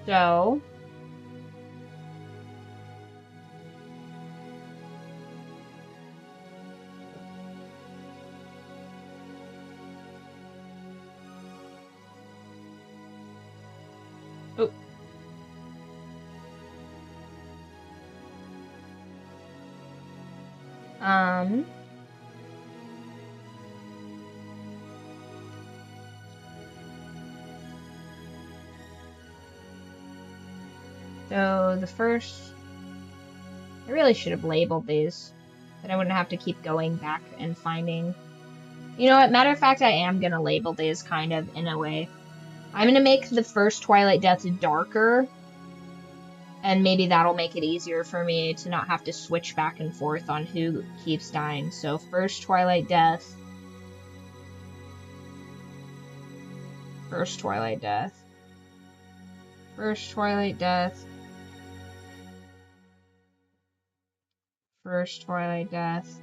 So, oh. So the first, I really should have labeled these, but I wouldn't have to keep going back and finding. You know what, matter of fact, I am going to label these kind of in a way. I'm going to make the first Twilight deaths darker, And maybe that'll make it easier for me to not have to switch back and forth on who keeps dying. So first Twilight Death. First Twilight Death. First Twilight Death. First Twilight Death.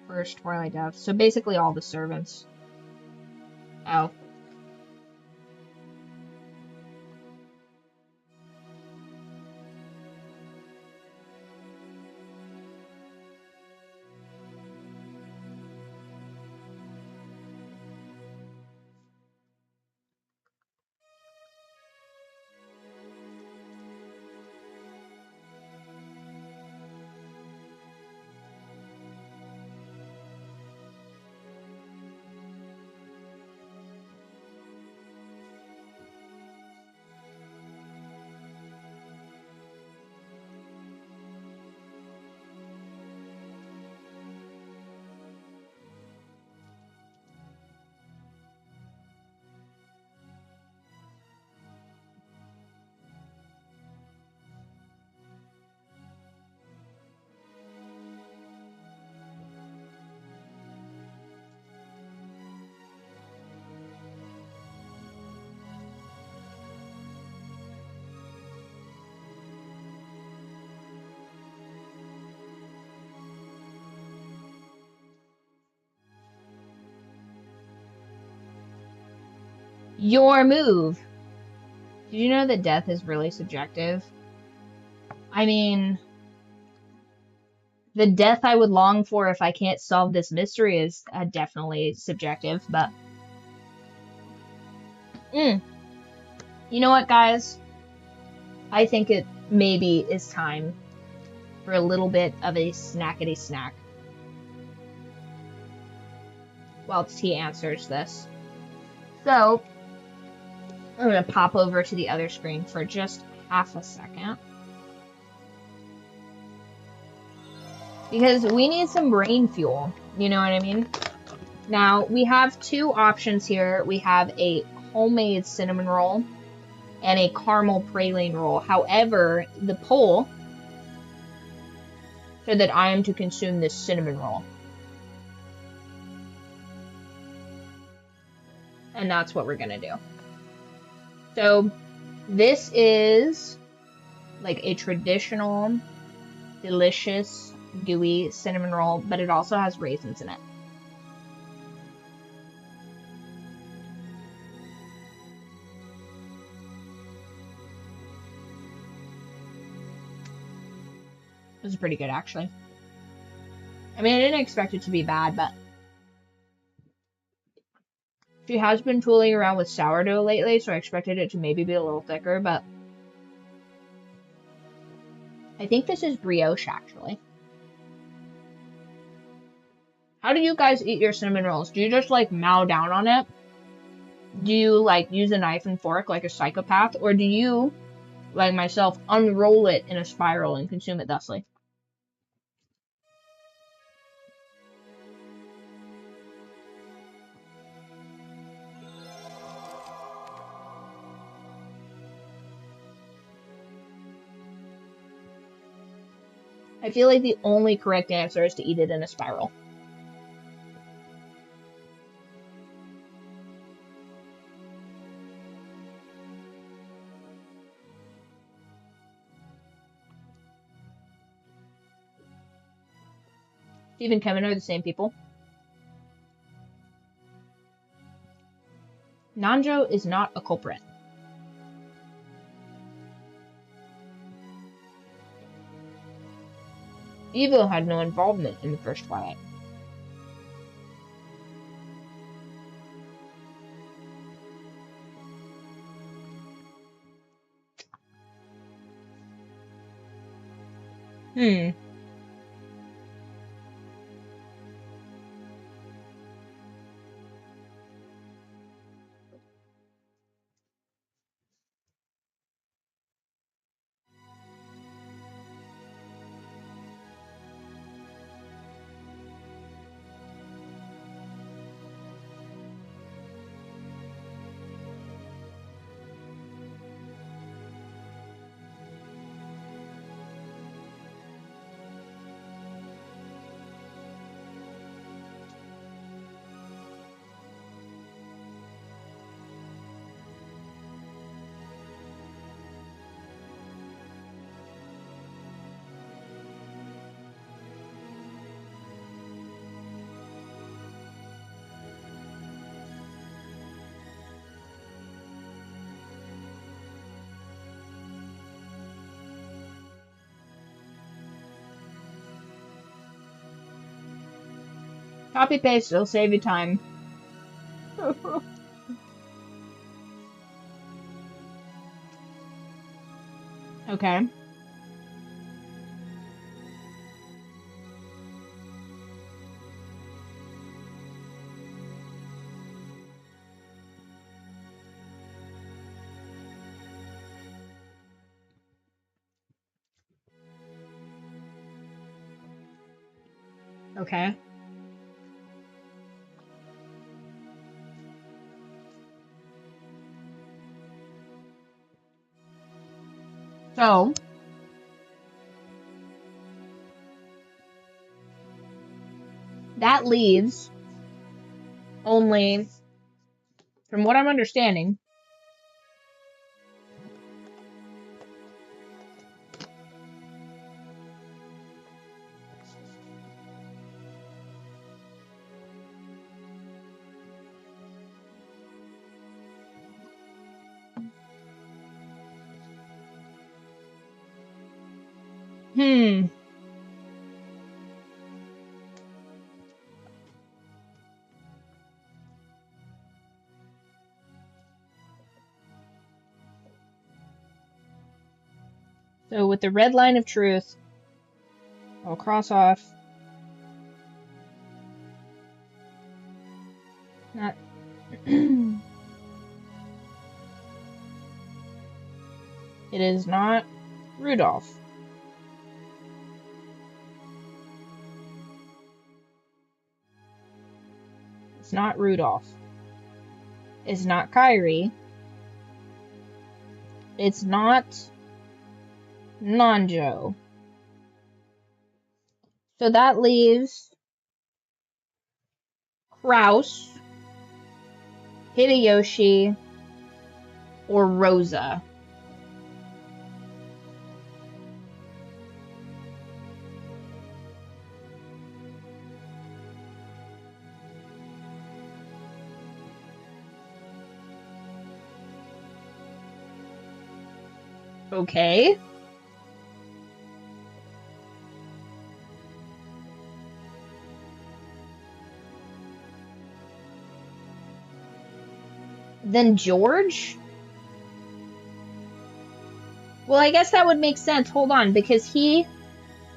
First Twilight Death. So basically all the servants. Oh. Your move. Did you know that death is really subjective? I mean, the death I would long for if I can't solve this mystery is definitely subjective, but... You know what, guys? I think it maybe is time for a little bit of a snackety snack. Whilst he answers this. So, I'm going to pop over to the other screen for just half a second. Because we need some brain fuel, you know what I mean? Now, we have two options here. We have a homemade cinnamon roll and a caramel praline roll. However, the poll said that I am to consume this cinnamon roll. And that's what we're going to do. So, this is like a traditional, delicious, gooey cinnamon roll, but it also has raisins in it. It was pretty good, actually. I mean, I didn't expect it to be bad, but she has been tooling around with sourdough lately, so I expected it to maybe be a little thicker, but I think this is brioche, actually. How do you guys eat your cinnamon rolls? Do you just, like, mow down on it? Do you, like, use a knife and fork like a psychopath? Or do you, like myself, unroll it in a spiral and consume it thusly? I feel like the only correct answer is to eat it in a spiral. Steve and Kevin are the same people. Nanjo is not a culprit. Evo had no involvement in the first Twilight. Copy paste, it'll save you time. Okay. Okay. So, that leaves only, from what I'm understanding, So with the red line of truth, I'll cross off. Not. It is not Rudolph. It's not Rudolph. It's not Kyrie. It's not Nanjo. So that leaves Kraus, Hideyoshi, or Rosa. Okay. Then George? Well, I guess that would make sense. Hold on, because he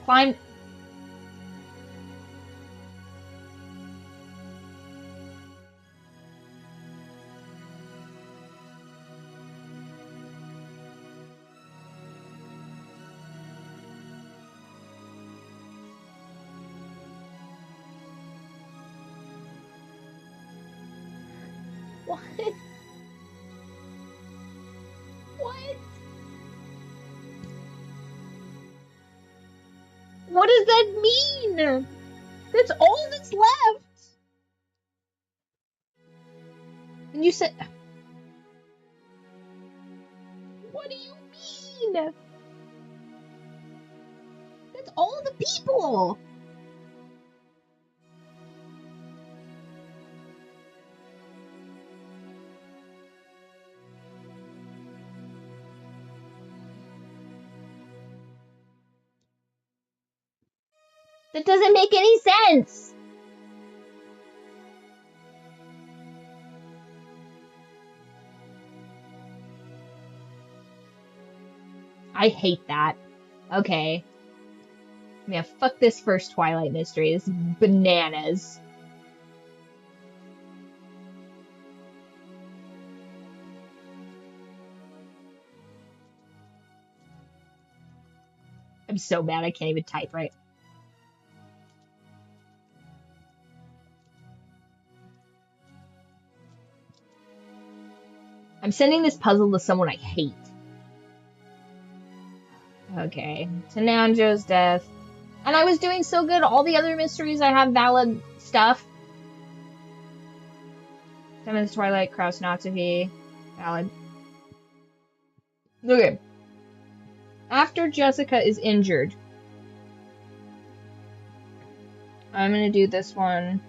climbed... What? What? What does that mean? That's all that's left. And you said... What do you mean? That's all the people. That doesn't make any sense. I hate that. Okay. Yeah, fuck this first Twilight mystery. This is bananas. I'm so mad I can't even type right. I'm sending this puzzle to someone I hate. Okay. To Nanjo's death. And I was doing so good. All the other mysteries, I have valid stuff. 7th Twilight, Kraus Natsuhi. Valid. Okay. After Jessica is injured, I'm gonna do this one.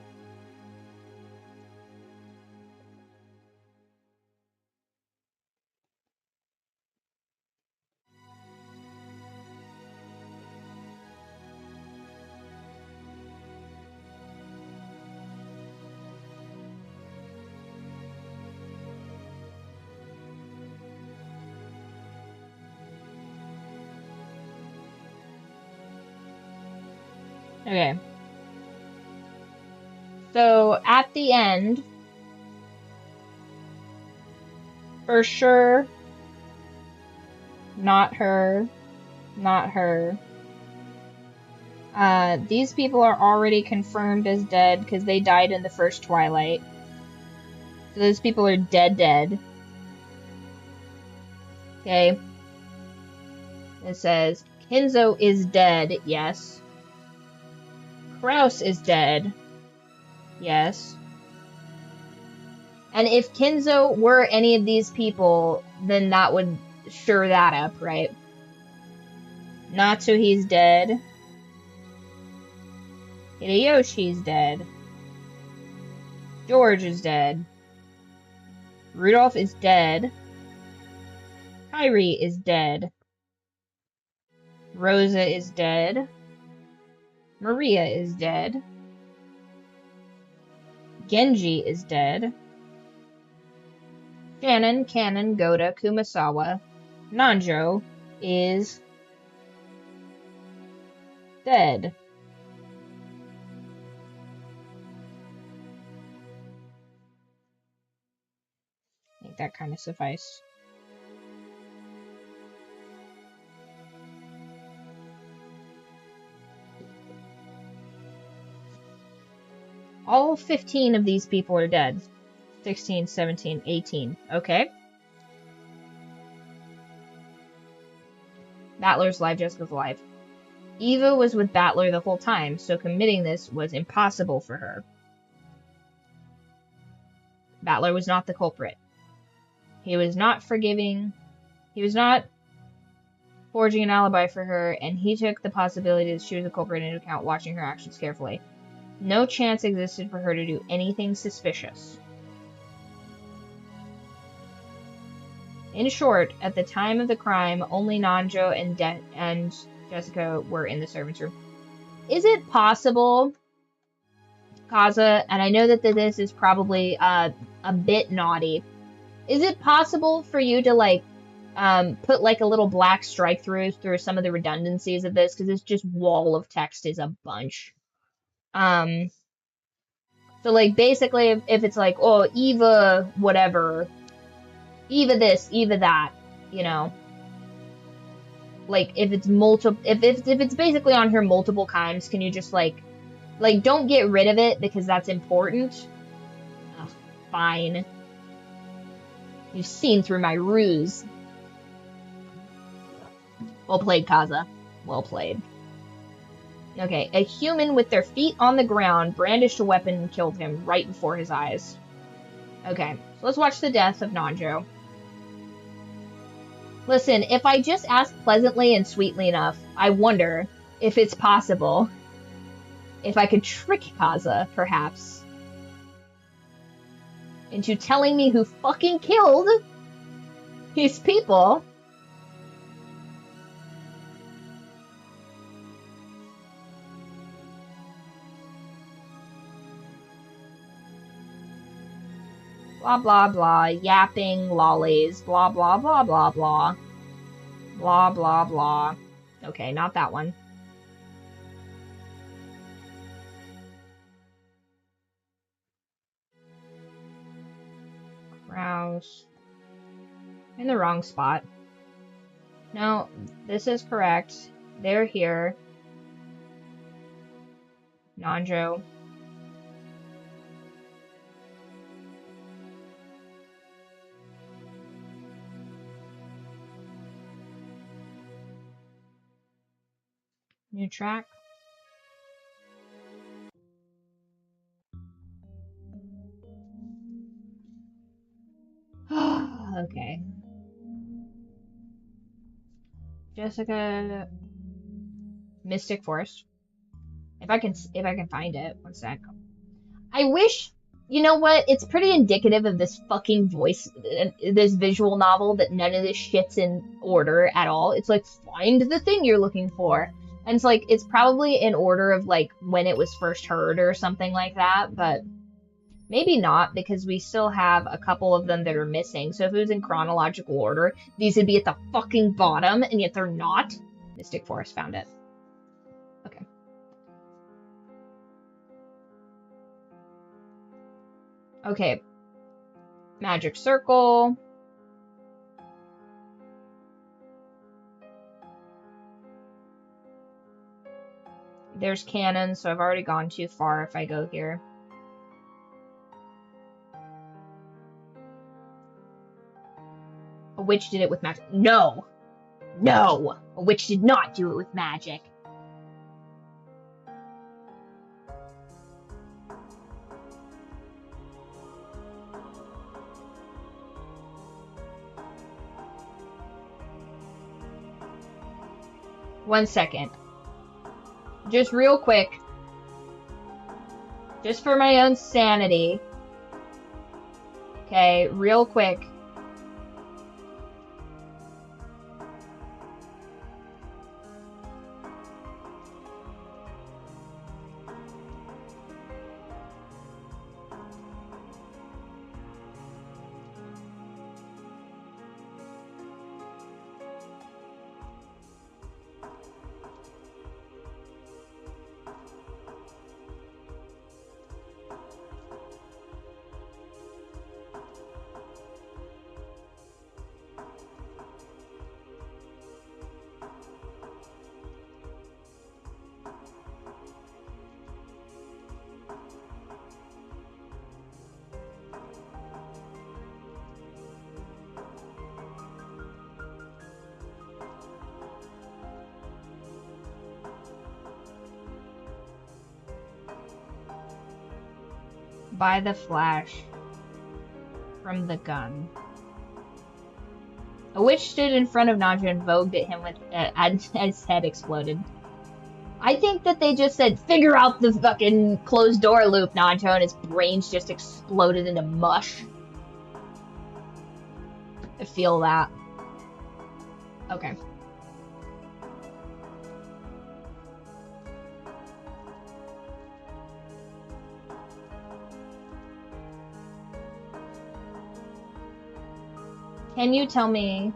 Okay. So, at the end, for sure, not her, not her. These people are already confirmed as dead because they died in the first Twilight. So those people are dead. Okay. It says, Kinzo is dead, yes. Kraus is dead, yes. And if Kinzo were any of these people, then that would sure that up, right? Natsuhi's dead. Hideyoshi's dead. George is dead. Rudolph is dead. Kyrie is dead. Rosa is dead. Maria is dead. Genji is dead. Shannon, Kanon, Goda, Kumasawa, Nanjo is dead. I think that kind of suffice. All 15 of these people are dead. 16, 17, 18. Okay. Battler's alive, Jessica's alive. Eva was with Battler the whole time, so committing this was impossible for her. Battler was not the culprit. He was not forgiving. He was not forging an alibi for her, and he took the possibility that she was the culprit into account, watching her actions carefully. No chance existed for her to do anything suspicious. In short, at the time of the crime, only Nanjo and Jessica were in the servants' room. Is it possible, Kaza, and I know that this is probably a bit naughty, is it possible for you to, like, put, like, a little black strike through some of the redundancies of this? Because it's just wall of text is a bunch. So, like, basically, if it's like, oh, Eva, whatever, Eva this, Eva that, you know, like, if it's if it's basically on here multiple times, can you just, like, don't get rid of it because that's important? Ugh, fine. You've seen through my ruse. Well played, Kaza. Well played. Okay, a human with their feet on the ground brandished a weapon and killed him right before his eyes. Okay, so let's watch the death of Nanjo. Listen, if I just ask pleasantly and sweetly enough, I wonder if it's possible. If I could trick Kaza, perhaps, into telling me who fucking killed his people. Blah, blah, blah. Yapping, lollies. Blah, blah, blah, blah, blah. Blah, blah, blah. Okay, not that one. Rouse. In the wrong spot. No, this is correct. They're here. Nanjo. New track. Okay. Jessica. Mystic Forest. If I can find it. One sec. I wish, you know what? It's pretty indicative of this fucking voice, this visual novel, that none of this shit's in order at all. It's like, find the thing you're looking for. And it's like, it's probably in order of, like, when it was first heard or something like that, but maybe not, because we still have a couple of them that are missing. So if it was in chronological order, these would be at the fucking bottom, and yet they're not. Mystic Forest, found it. Okay. Okay. Magic circle. There's cannon, so I've already gone too far if I go here. A witch did it with magic. No! No! A witch did not do it with magic. One second. Just real quick. Just for my own sanity. Okay, real quick. By the flash from the gun. A witch stood in front of Nadja and vogued at him with his head exploded. I think that they just said, figure out the fucking closed door loop, Nadja, and his brains just exploded into mush. I feel that. Okay. Can you tell me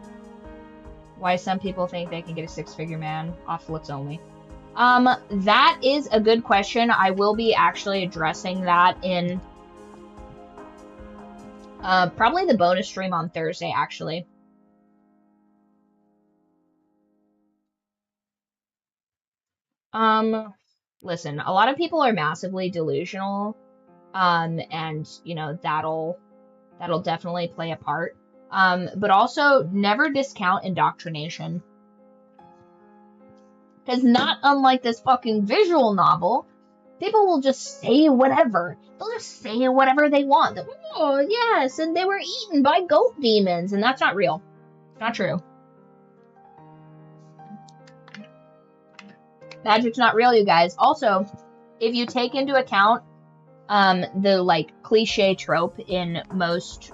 why some people think they can get a six-figure man off looks only? That is a good question. I will be actually addressing that in probably the bonus stream on Thursday, actually. Listen, a lot of people are massively delusional, and, you know, that'll definitely play a part. But also, never discount indoctrination. Because not unlike this fucking visual novel, people will just say whatever. They'll just say whatever they want. Oh, yes, and they were eaten by goat demons, and that's not real. It's not true. Magic's not real, you guys. Also, if you take into account the, like, cliche trope in most,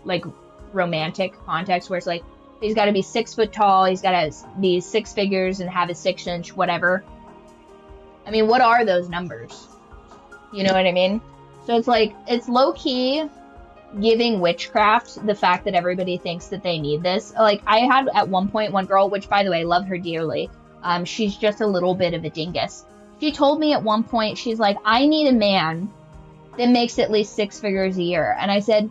like, romantic context where it's like, he's got to be 6 foot tall, he's got to be 6 figures and have a 6-inch whatever. I mean, what are those numbers? You know what I mean? So it's like, it's low-key giving witchcraft the fact that everybody thinks that they need this. Like, I had at one point one girl, which by the way, love her dearly. She's just a little bit of a dingus. She told me at one point, she's like, I need a man that makes at least 6 figures a year. And I said,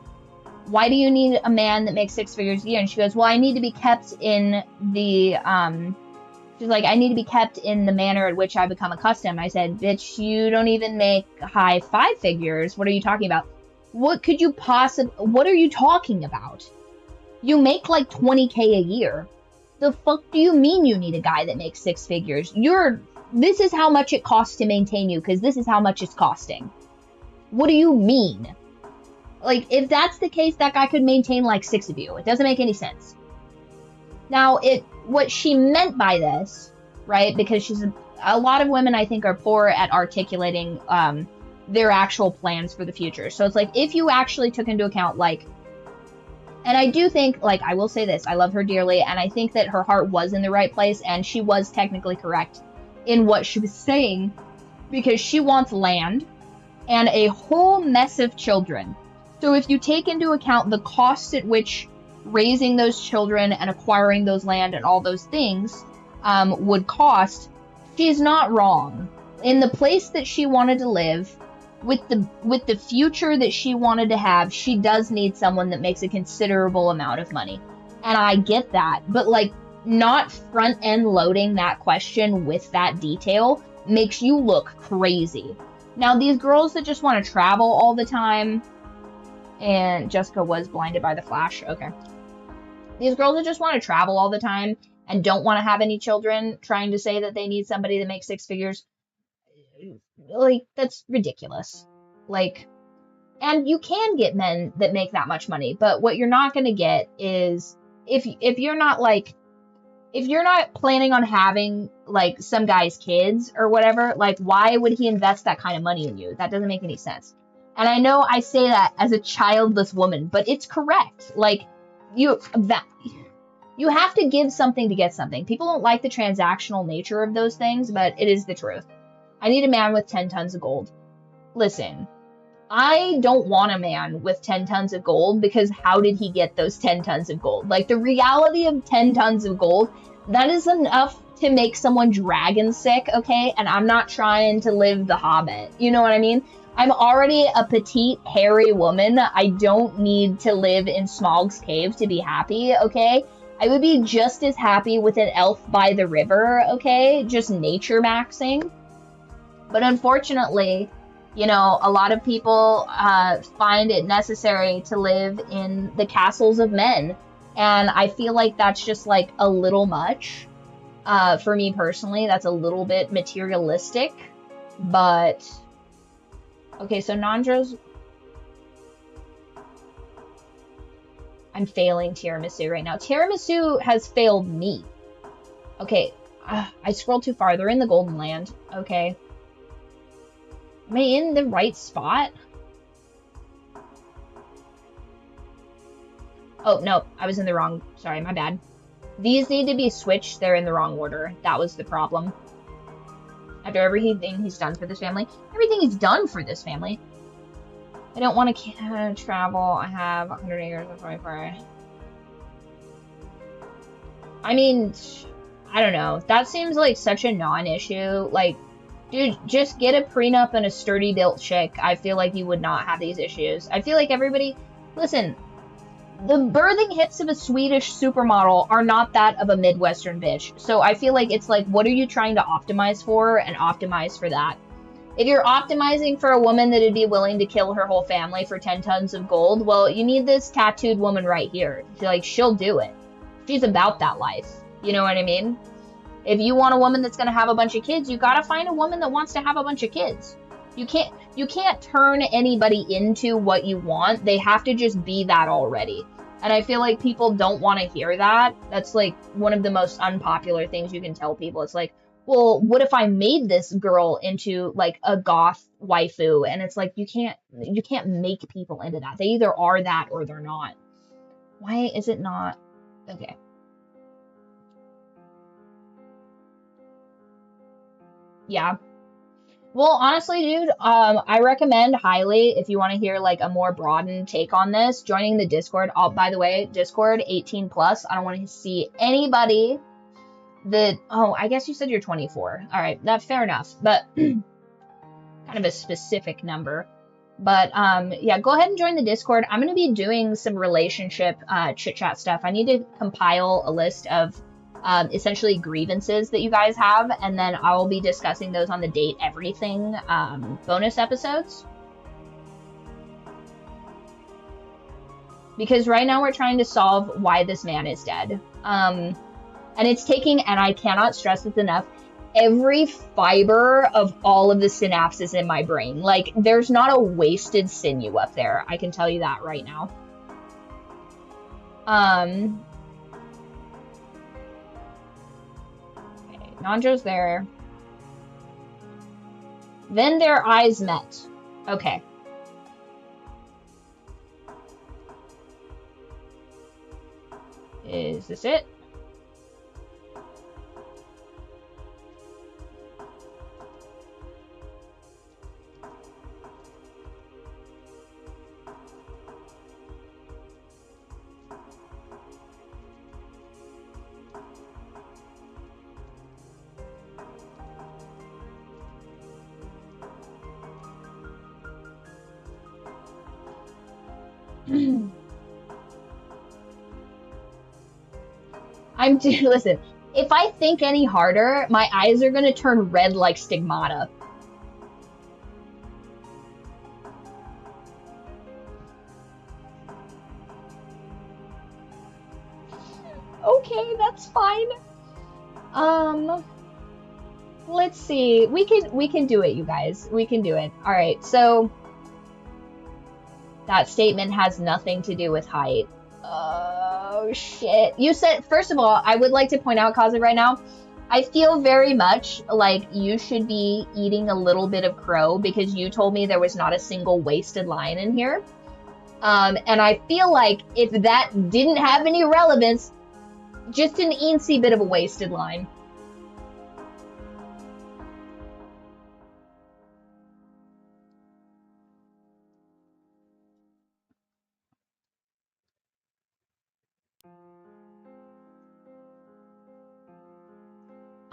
why do you need a man that makes 6 figures a year? And she goes, well, I need to be kept in the, she's like, I need to be kept in the manner at which I become accustomed. I said, bitch, you don't even make high 5 figures. What are you talking about? What could you what are you talking about? You make like 20K a year. The fuck do you mean you need a guy that makes 6 figures? This is how much it costs to maintain you, because this is how much it's costing. What do you mean? Like, if that's the case, that guy could maintain like 6 of you. It doesn't make any sense. Now, what she meant by this, right, because a lot of women, I think, are poor at articulating their actual plans for the future. So it's like, if you actually took into account, like, and I do think, like, I will say this, I love her dearly, and I think that her heart was in the right place, and she was technically correct in what she was saying, because she wants land and a whole mess of children. So if you take into account the cost at which raising those children and acquiring those land and all those things would cost, she's not wrong. In the place that she wanted to live, with the future that she wanted to have, she does need someone that makes a considerable amount of money. And I get that, but like not front end loading that question with that detail makes you look crazy. Now these girls that just want to travel all the time, and Jessica was blinded by the flash, okay. These girls that just want to travel all the time and don't want to have any children, trying to say that they need somebody that makes 6 figures, like, that's ridiculous. Like, and you can get men that make that much money, but what you're not going to get is, if you're not, like, if you're not planning on having, like, some guy's kids or whatever, like, why would he invest that kind of money in you? That doesn't make any sense. And I know I say that as a childless woman, but it's correct. Like, you have to give something to get something. People don't like the transactional nature of those things, but it is the truth. I need a man with 10 tons of gold. Listen, I don't want a man with 10 tons of gold, because how did he get those 10 tons of gold? Like, the reality of 10 tons of gold, that is enough to make someone dragon sick, okay? And I'm not trying to live the Hobbit. You know what I mean? I'm already a petite, hairy woman. I don't need to live in Smaug's cave to be happy, okay? I would be just as happy with an elf by the river, okay? Just nature maxing. But unfortunately, you know, a lot of people find it necessary to live in the castles of men. And I feel like that's just like a little much. For me personally, that's a little bit materialistic. But, okay, so Nandra's... I'm failing tiramisu right now. Tiramisu has failed me. Okay, I scrolled too far. They're in the Golden Land. Okay. Am I in the right spot? Oh, no, I was in the wrong... Sorry, my bad. These need to be switched. They're in the wrong order. That was the problem. After everything he's done for this family. Everything he's done for this family. I don't want to travel. I have 100 acres of 24. I mean, I don't know. That seems like such a non-issue. Like, dude, just get a prenup and a sturdy built chick. I feel like you would not have these issues. I feel like everybody... Listen, the birthing hips of a Swedish supermodel are not that of a Midwestern bitch. So I feel like it's like, what are you trying to optimize for? And optimize for that. If you're optimizing for a woman that'd be willing to kill her whole family for 10 tons of gold, well, you need this tattooed woman right here. Like, she'll do it. She's about that life. You know what I mean? If you want a woman that's going to have a bunch of kids, you got to find a woman that wants to have a bunch of kids. You can't turn anybody into what you want. They have to just be that already. And I feel like people don't want to hear that. That's like one of the most unpopular things you can tell people. It's like, well, what if I made this girl into like a goth waifu? And it's like, you can't make people into that. They either are that or they're not. Why is it not? Okay. Yeah. Well, honestly, dude, I recommend highly, if you want to hear like a more broadened take on this, joining the Discord. By the way, Discord 18 plus. I don't want to see anybody that, oh, I guess you said you're 24. All right, that's fair enough, but kind of a specific number. But yeah, go ahead and join the Discord. I'm going to be doing some relationship chit chat stuff. I need to compile a list of essentially grievances that you guys have, and then I will be discussing those on the Date Everything bonus episodes. Because right now we're trying to solve why this man is dead. And it's taking, and I cannot stress this enough, every fiber of all of the synapses in my brain. Like, there's not a wasted sinew up there. I can tell you that right now. Okay, Nanjo's there. Then their eyes met. Okay. Is this it? Listen, if I think any harder, my eyes are gonna turn red like stigmata. Okay, that's fine. Let's see. We can do it, you guys. We can do it. All right. So that statement has nothing to do with height. Oh shit. You said, first of all, I would like to point out, Kaza, right now, I feel very much like you should be eating a little bit of crow because you told me there was not a single wasted line in here. And I feel like if that didn't have any relevance, just an eensy bit of a wasted line.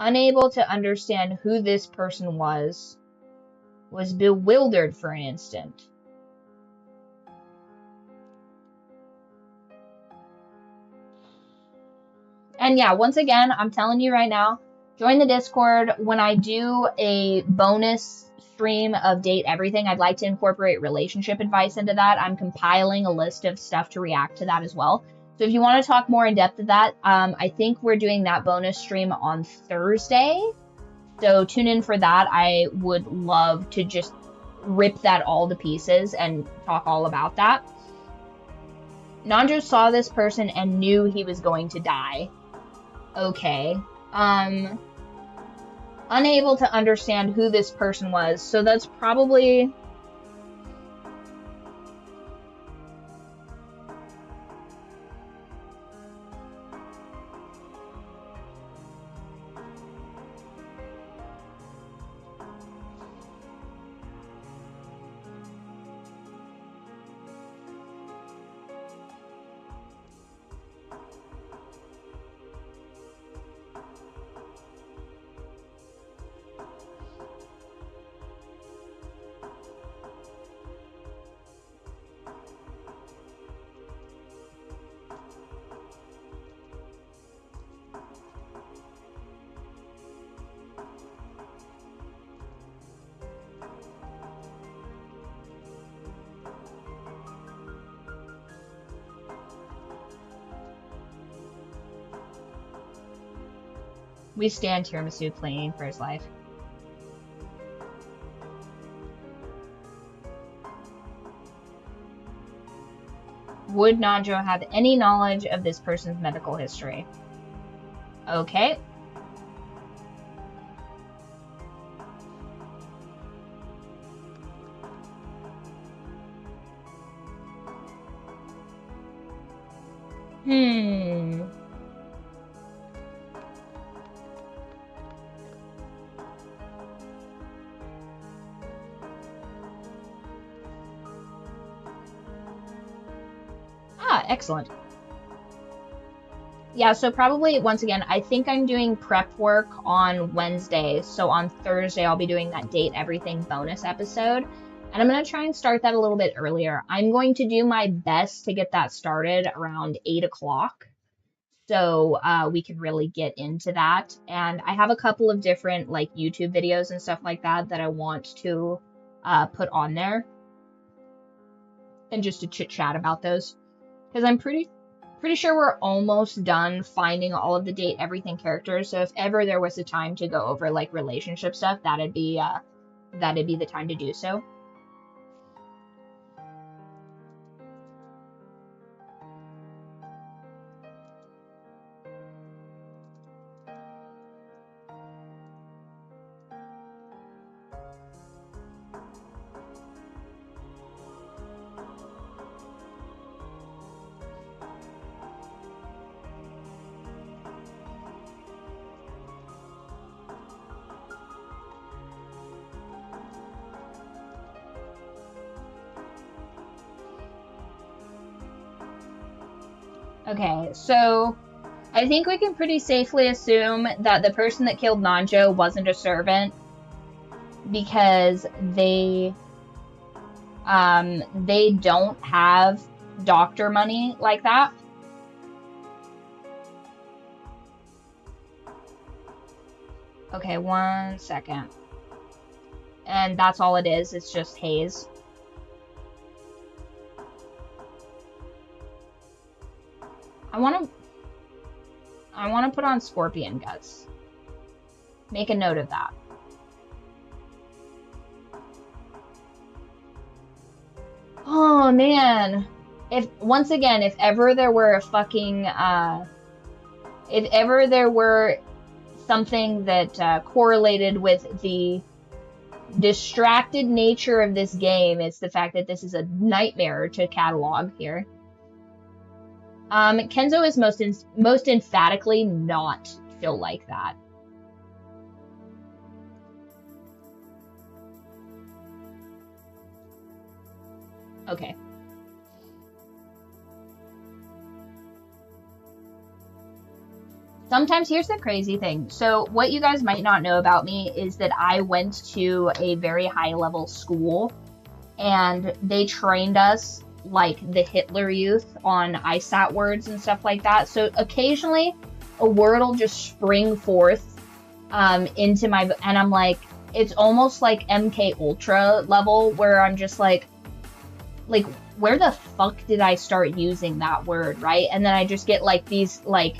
Unable to understand who this person was bewildered for an instant. And yeah, once again, I'm telling you right now, join the Discord. When I do a bonus stream of Date Everything, I'd like to incorporate relationship advice into that. I'm compiling a list of stuff to react to that as well. So if you want to talk more in depth of that, I think we're doing that bonus stream on Thursday. So tune in for that. I would love to just rip that all to pieces and talk all about that. Nanjo saw this person and knew he was going to die. Okay. Unable to understand who this person was. So that's probably... We stand Tiramisu clinging for his life. Would Nanjo have any knowledge of this person's medical history? Okay. Excellent. Yeah, so probably, once again, I think I'm doing prep work on Wednesday. So on Thursday, I'll be doing that Date Everything bonus episode. And I'm going to try and start that a little bit earlier. I'm going to do my best to get that started around 8 o'clock. So we can really get into that. And I have a couple of different like YouTube videos and stuff like that that I want to put on there. And just to chit chat about those. Because I'm pretty sure we're almost done finding all of the Date Everything characters. So if ever there was a time to go over like relationship stuff, that'd be the time to do so. Okay, so I think we can pretty safely assume that the person that killed Nanjo wasn't a servant because they don't have doctor money like that. Okay, 1 second. And that's all it is. It's just haze. I want to put on scorpion guts. Make a note of that. Oh man. Once again, if ever there were a fucking if ever there were something that correlated with the distracted nature of this game, it's the fact that this is a nightmare to catalog here. Kenzo is most emphatically not chill like that. Okay. Sometimes, here's the crazy thing. So what you guys might not know about me is that I went to a very high level school and they trained us like the Hitler Youth on ISAT words and stuff like that. So occasionally a word will just spring forth into my, and I'm like, it's almost like MK Ultra level where I'm just like, where the fuck did I start using that word, right? And then I just get like these like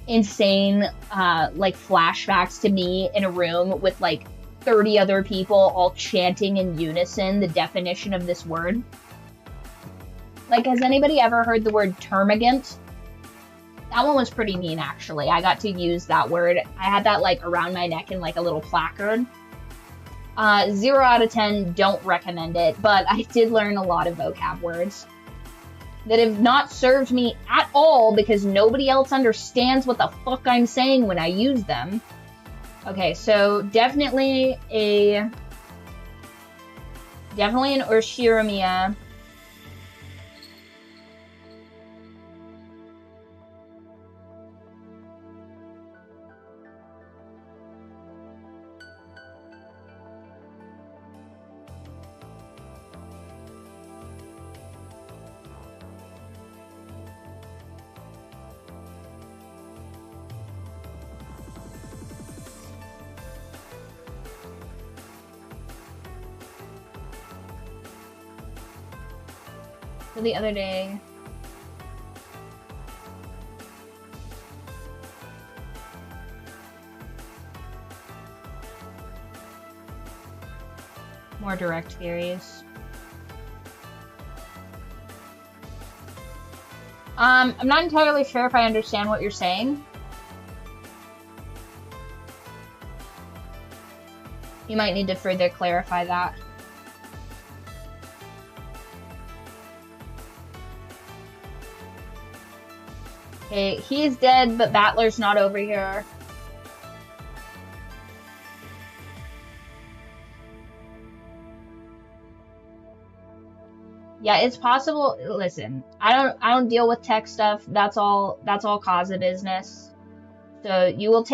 insane like flashbacks to me in a room with like 30 other people all chanting in unison the definition of this word. Like, has anybody ever heard the word termagant? That one was pretty mean, actually. I got to use that word. I had that like around my neck in like a little placard. 0 out of 10, don't recommend it, but I did learn a lot of vocab words that have not served me at all because nobody else understands what the fuck I'm saying when I use them. Okay, so definitely an Urshiramiya. The other day, more direct theories. I'm not entirely sure if I understand what you're saying. You might need to further clarify that. Okay, he's dead, but Battler's not over here. Yeah, it's possible. Listen, I don't deal with tech stuff. That's all Kaza business. So you will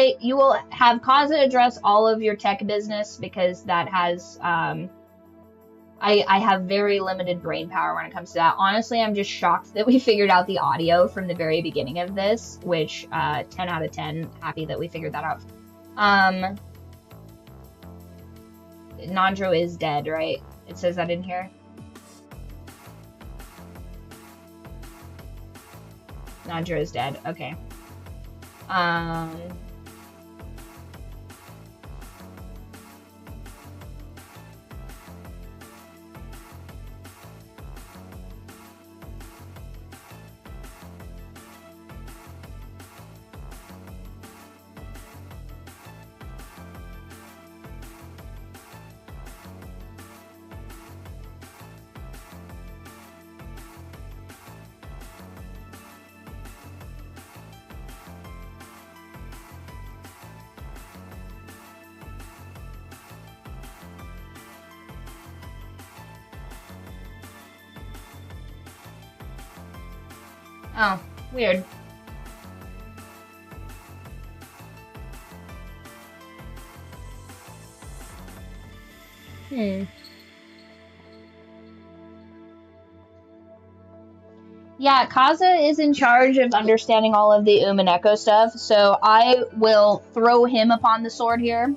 have Kaza address all of your tech business because that has I have very limited brain power when it comes to that. Honestly, I'm just shocked that we figured out the audio from the very beginning of this, which 10 out of 10, happy that we figured that out. Nandro is dead, right? It says that in here. Nandro is dead, okay. Oh, weird. Yeah, Kaza is in charge of understanding all of the Umineko stuff, so I will throw him upon the sword here.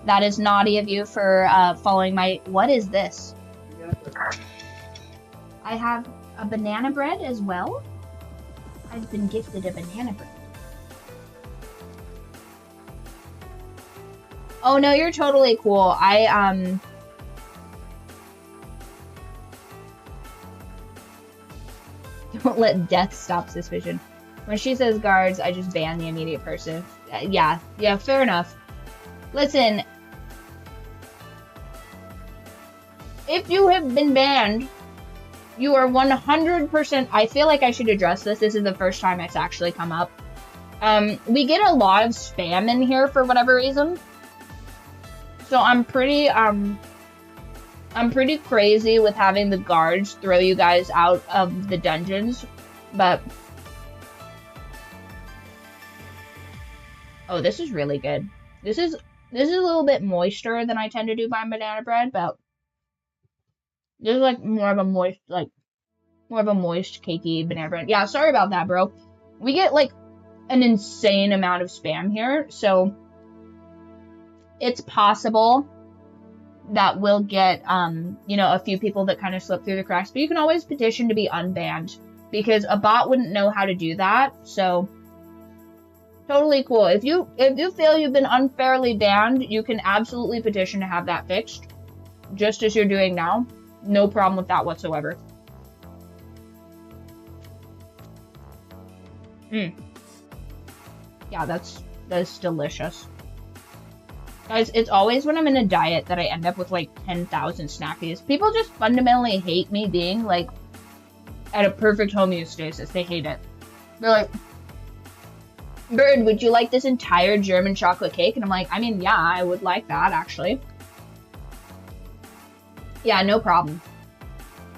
That is naughty of you for following my... What is this? I have a banana bread as well. I've been gifted a banana bread. Oh no, you're totally cool. Don't let death stop suspicion. When she says guards, I just ban the immediate person. Yeah, fair enough. Listen, if you have been banned, you are 100%... I feel like I should address this. This is the first time it's actually come up. We get a lot of spam in here for whatever reason. So I'm pretty crazy with having the guards throw you guys out of the dungeons, but... Oh, this is really good. This is a little bit moister than I tend to do by banana bread, but this is like more of a moist, cakey banana bread. Yeah, sorry about that, bro. We get like an insane amount of spam here, so it's possible that we'll get, you know, a few people that kind of slip through the cracks, but you can always petition to be unbanned, because a bot wouldn't know how to do that, so totally cool. If you feel you've been unfairly banned, you can absolutely petition to have that fixed, just as you're doing now. No problem with that whatsoever. Yeah, that's delicious. Guys, it's always when I'm in a diet that I end up with like 10,000 snackies. People just fundamentally hate me being like at a perfect homeostasis. They hate it. They're like, Byrd, would you like this entire German chocolate cake? And I'm like, I mean, yeah, I would like that actually. Yeah, no problem.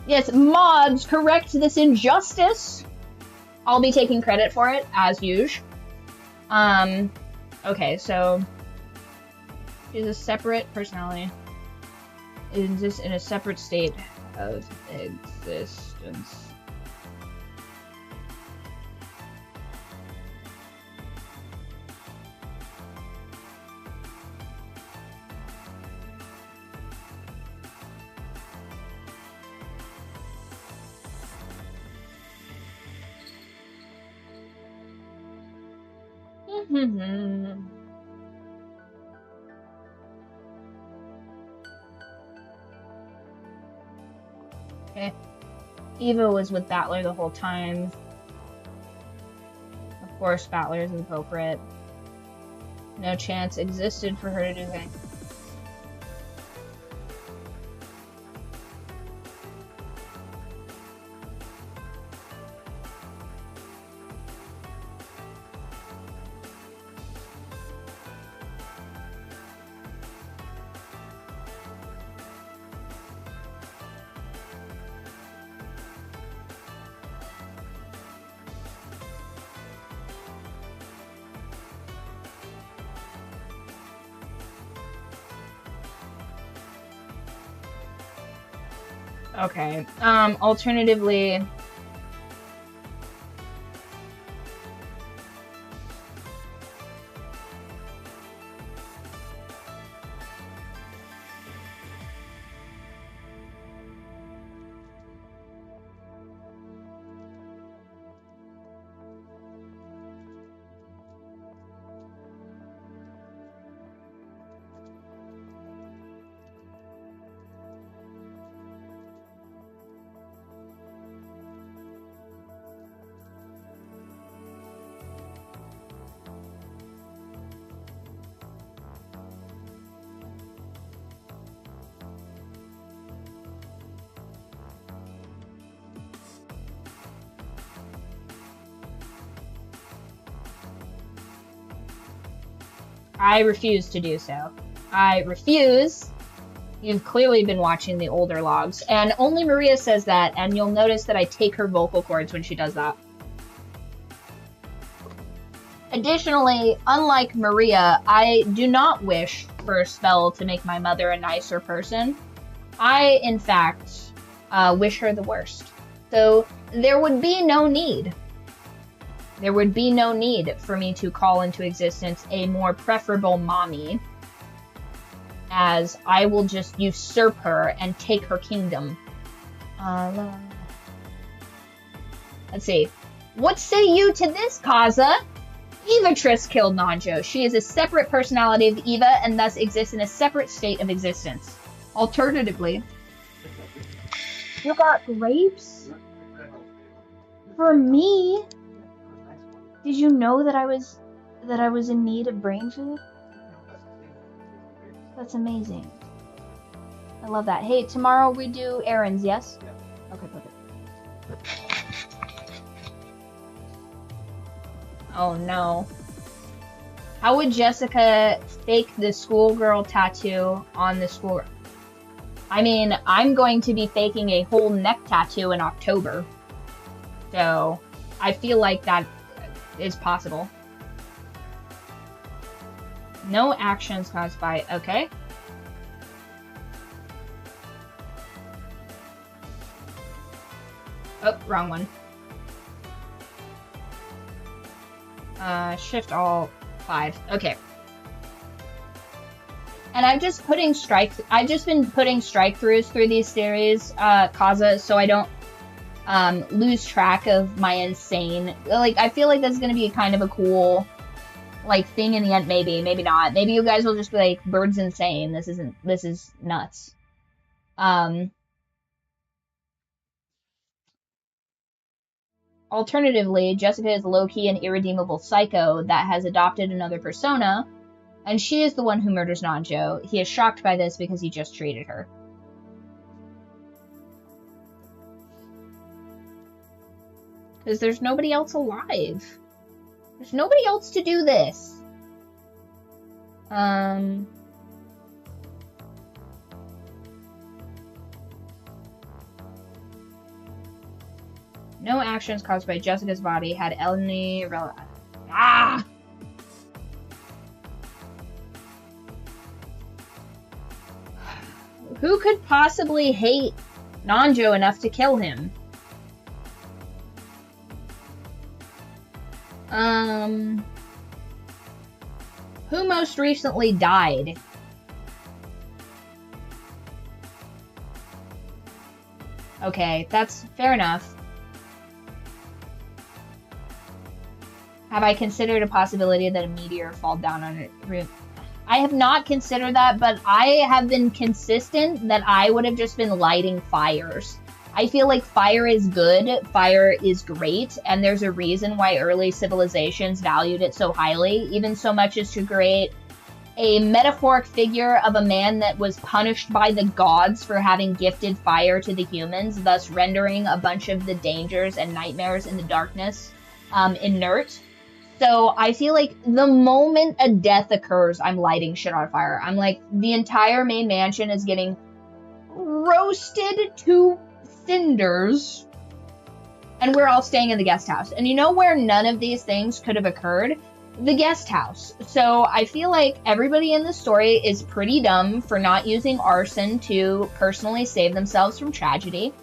Yes, mods, correct this injustice. I'll be taking credit for it, as usual. Okay, so... She's a separate personality. Exists in a separate state of existence. Okay. Eva was with Battler the whole time. Of course, Battler is the culprit. No chance existed for her to do that. Okay, alternatively... I refuse to do so. I refuse. You've clearly been watching the older logs, and only Maria says that, and you'll notice that I take her vocal cords when she does that. Additionally, unlike Maria, I do not wish for a spell to make my mother a nicer person. I, in fact, wish her the worst. So there would be no need. There would be no need for me to call into existence a more preferable mommy, as I will just usurp her and take her kingdom. Let's see. What say you to this, Kaza? Evatrice killed Nanjo. She is a separate personality of Eva and thus exists in a separate state of existence. Alternatively, you got grapes? For me? Did you know that I was in need of brain food? That's amazing. I love that. Hey, tomorrow we do errands, yes? Okay, perfect. Oh no. How would Jessica fake the schoolgirl tattoo on the school? I mean, I'm going to be faking a whole neck tattoo in October. So, I feel like that is possible. No actions caused by... Okay. Oh, wrong one. Shift all 5. Okay. And I've just been putting strike throughs through these series, Kaza, so I don't lose track of my insane. Like, I feel like that's gonna be kind of a cool, like, thing in the end. Maybe, maybe not. Maybe you guys will just be like, Byrd's insane. This is nuts. Alternatively, Jessica is low-key an irredeemable psycho that has adopted another persona, and she is the one who murders Nanjo. He is shocked by this because he just treated her. Because there's nobody else alive. There's nobody else to do this. No actions caused by Jessica's body had any Who could possibly hate Nanjo enough to kill him? Who most recently died? Okay, that's fair enough. Have I considered a possibility that a meteor fall down on it? I have not considered that, but I have been consistent that I would have just been lighting fires. I feel like fire is good, fire is great, and there's a reason why early civilizations valued it so highly, even so much as to create a metaphoric figure of a man that was punished by the gods for having gifted fire to the humans, thus rendering a bunch of the dangers and nightmares in the darkness inert. So I feel like the moment a death occurs, I'm lighting shit on fire. I'm like, the entire main mansion is getting roasted to cinders, and we're all staying in the guest house. And you know where none of these things could have occurred? The guest house. So I feel like everybody in the story is pretty dumb for not using arson to personally save themselves from tragedy.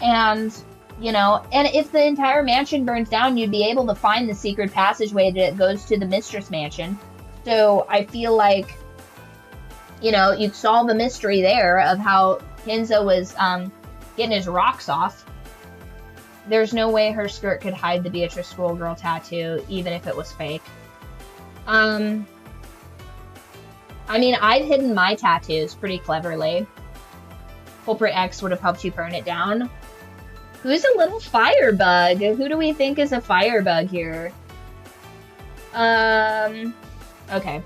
And, you know, and if the entire mansion burns down, you'd be able to find the secret passageway that goes to the mistress mansion. So I feel like, you know, you'd solve the mystery there of how Hinza was getting his rocks off. There's no way her skirt could hide the Beatrice schoolgirl tattoo, even if it was fake. I mean, I've hidden my tattoos pretty cleverly. Culprit X would have helped you burn it down. Who's a little firebug? Who do we think is a firebug here? Okay.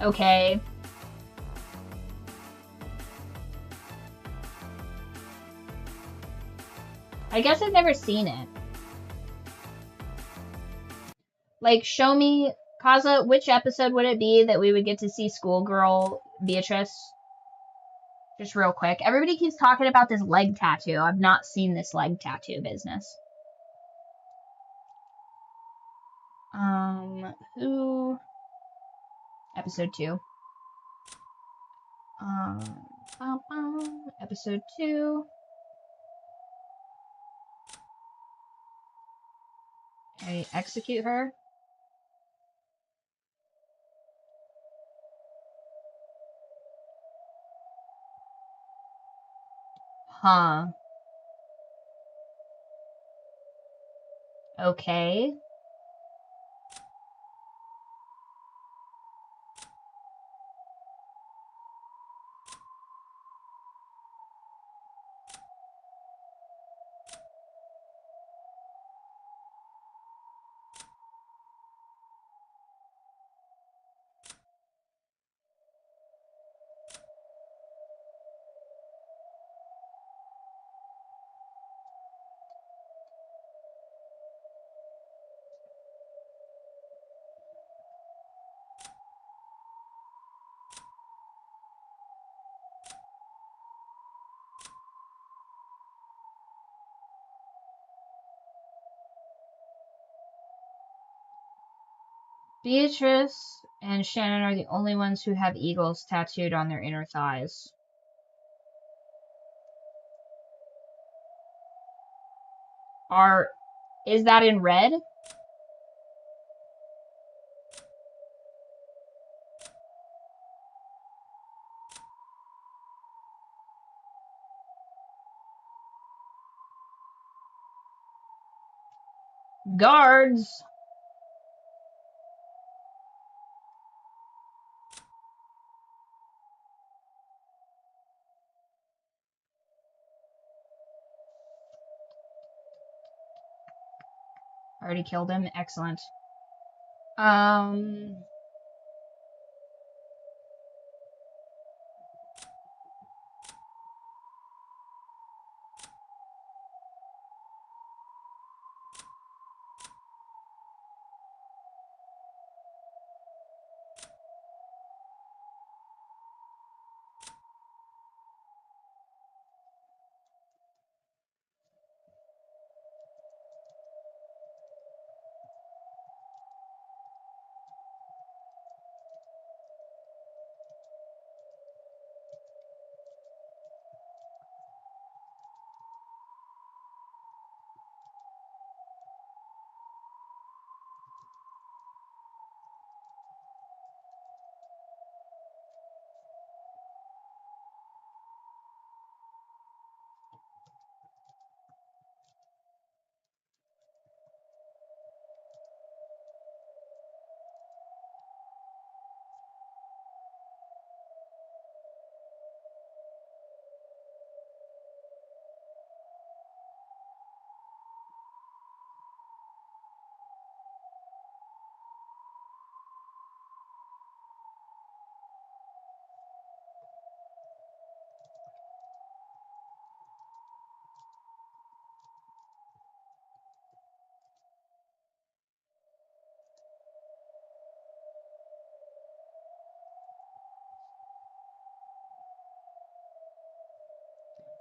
Okay. I guess I've never seen it. Like, show me, Kaza, which episode would it be that we would get to see schoolgirl Beatrice? Just real quick. Everybody keeps talking about this leg tattoo. I've not seen this leg tattoo business. Who? Episode 2. Episode 2. I execute her. Huh. Okay. Beatrice and Shannon are the only ones who have eagles tattooed on their inner thighs. Is that in red? Guards! Already killed him. Excellent.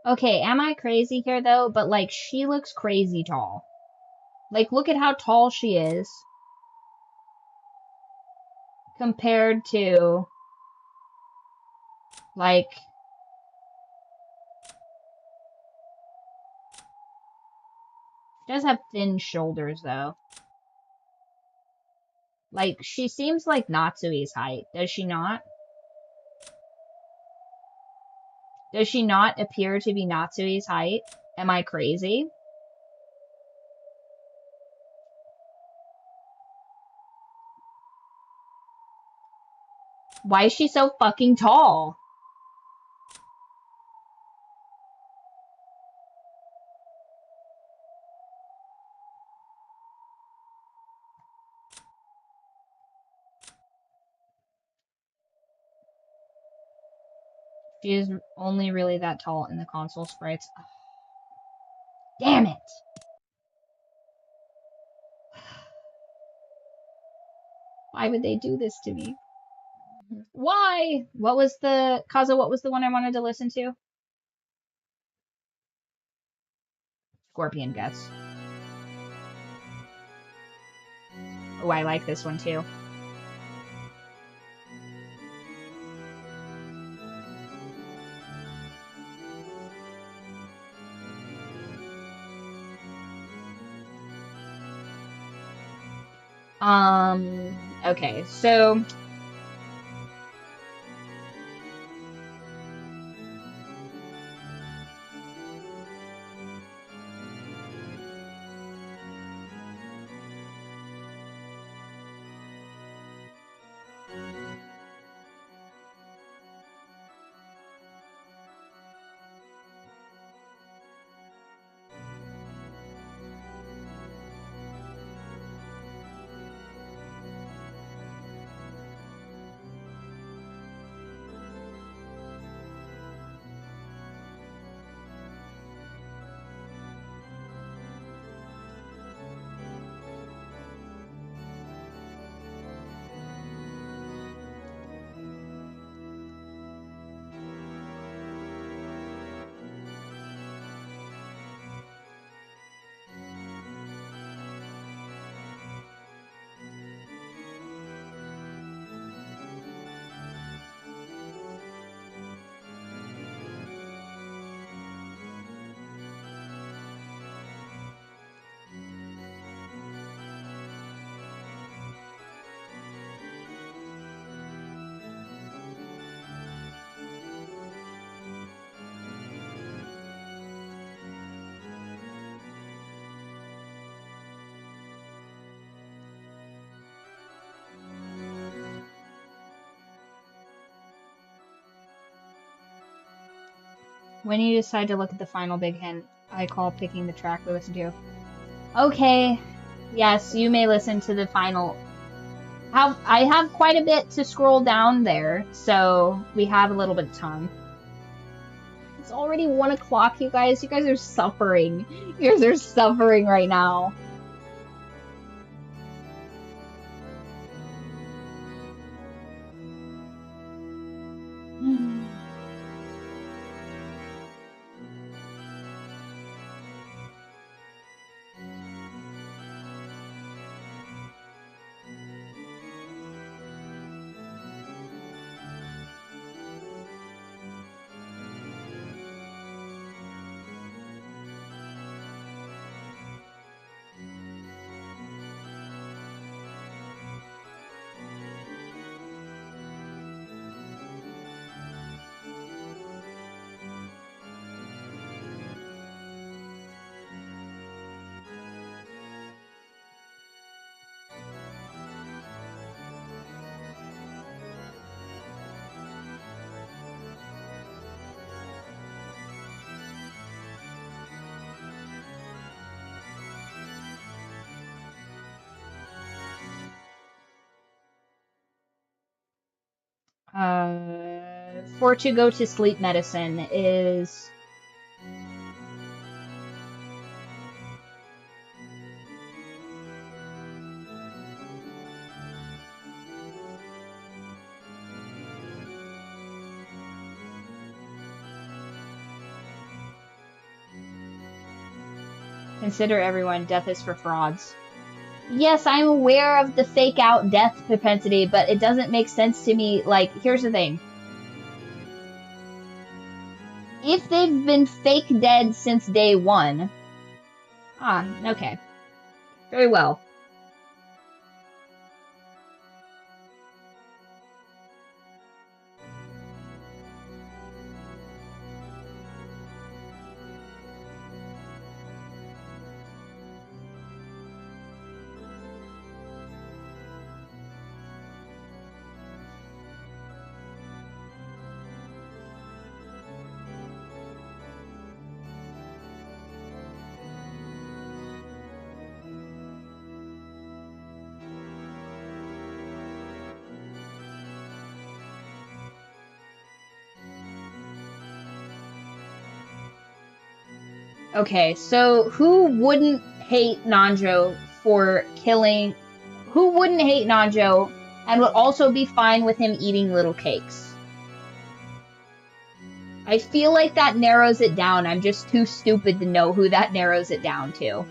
Okay, am I crazy here though? But like, she looks crazy tall. Like, look at how tall she is compared to, like, she does have thin shoulders though. Like, she seems like Natsui's height, does she not? Does she not appear to be Natsui's height? Am I crazy? Why is she so fucking tall? She is only really that tall in the console sprites. Oh, damn it! Why would they do this to me? Why? What was the... Kaza, what was the one I wanted to listen to? Scorpion Guts. Oh, I like this one too. Okay, so... When you decide to look at the final big hint, I call picking the track we listen to. Okay, yes, you may listen to the final. I have quite a bit to scroll down there, so we have a little bit of time. It's already 1 o'clock, you guys. You guys are suffering. You guys are suffering right now. For to go to sleep medicine is... Consider everyone, death is for frauds. Yes, I'm aware of the fake out death propensity, but it doesn't make sense to me. Like, here's the thing. If they've been fake dead since day 1... Ah, okay. Very well. Okay, so who wouldn't hate Nanjo for killing... Who wouldn't hate Nanjo and would also be fine with him eating little cakes? I feel like that narrows it down. I'm just too stupid to know who that narrows it down to.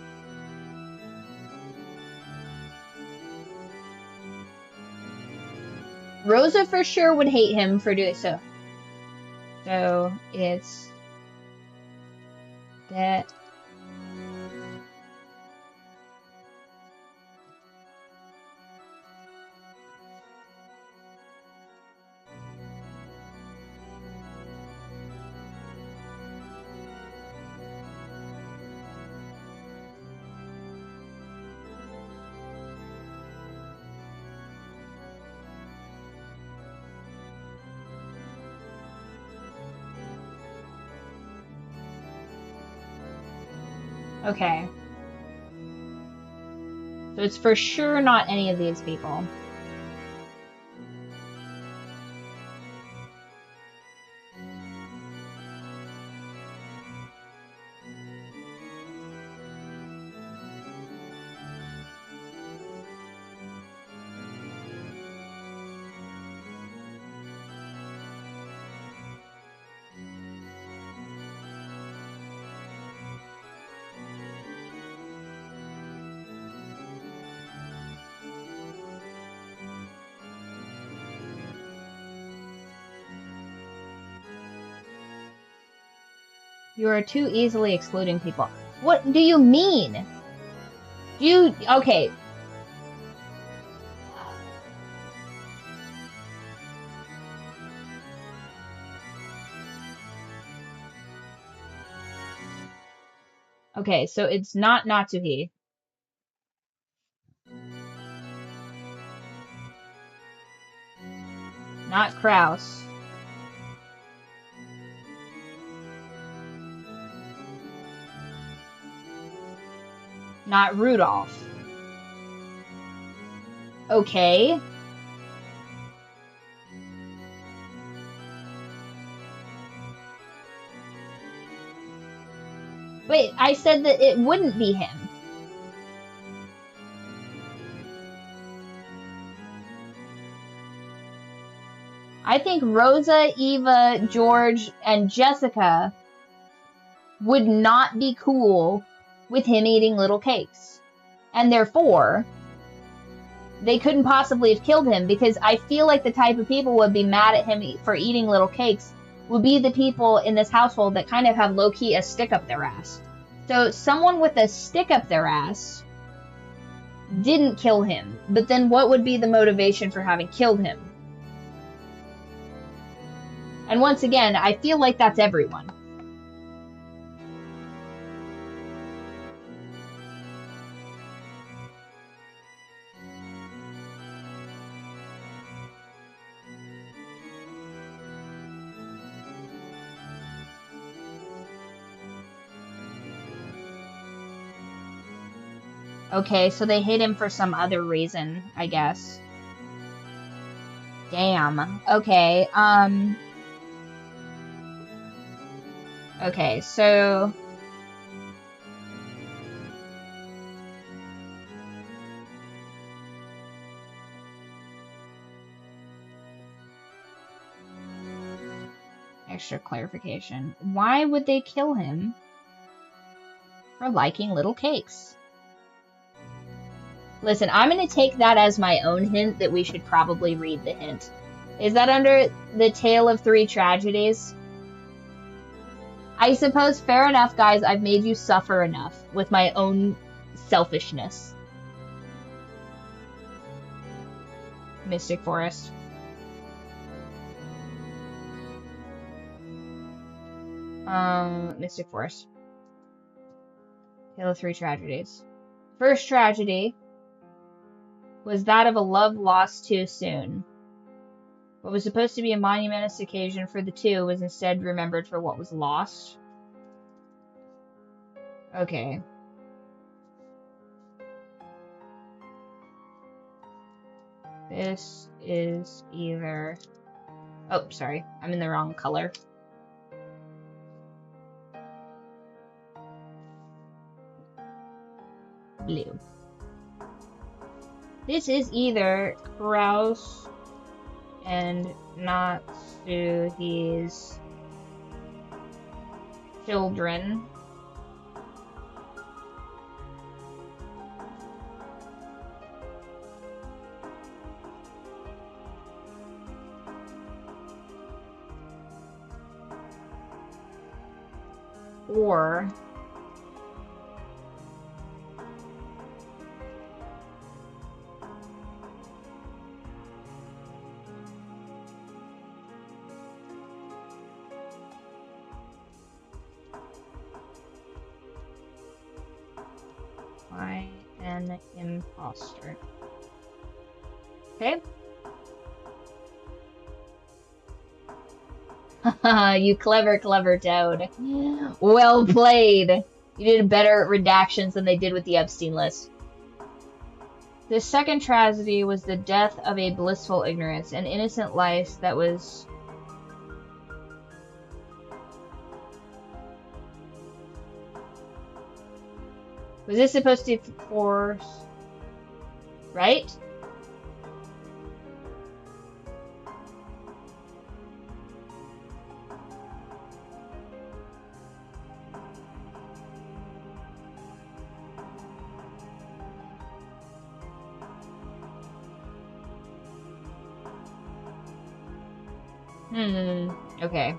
Rosa for sure would hate him for doing so. So it's that. Okay. So it's for sure not any of these people. You are too easily excluding people. What do you mean? Okay. Okay, so it's not Natsuhi. Not Kraus. Not Rudolph. Okay. Wait, I said that it wouldn't be him. I think Rosa, Eva, George, and Jessica would not be cool with him eating little cakes. And therefore, they couldn't possibly have killed him, because I feel like the type of people would be mad at him for eating little cakes would be the people in this household that kind of have low-key a stick up their ass. So someone with a stick up their ass didn't kill him, but then what would be the motivation for having killed him? And once again, I feel like that's everyone. Okay, so they hate him for some other reason, I guess. Damn. Okay, okay, so... Extra clarification. Why would they kill him for liking little cakes? Listen, I'm going to take that as my own hint that we should probably read the hint. Is that under the Tale of Three Tragedies? I suppose, fair enough, guys. I've made you suffer enough with my own selfishness. Mystic Forest. Mystic Forest. Tale of Three Tragedies. First tragedy was that of a love lost too soon. What was supposed to be a monumentous occasion for the two was instead remembered for what was lost. Okay. This is either... Oh, sorry. I'm in the wrong color. blue. This is either Kraus and Natsuhi's children. Or by an imposter. Okay. You clever, clever toad. Well played. You did better at redactions than they did with the Epstein list. The second tragedy was the death of a blissful ignorance, an innocent life that was... Was this supposed to force... Right? Okay.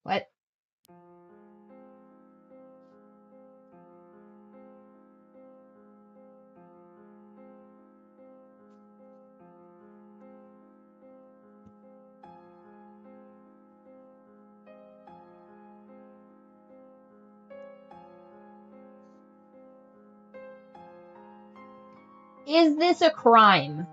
What? Is this a crime?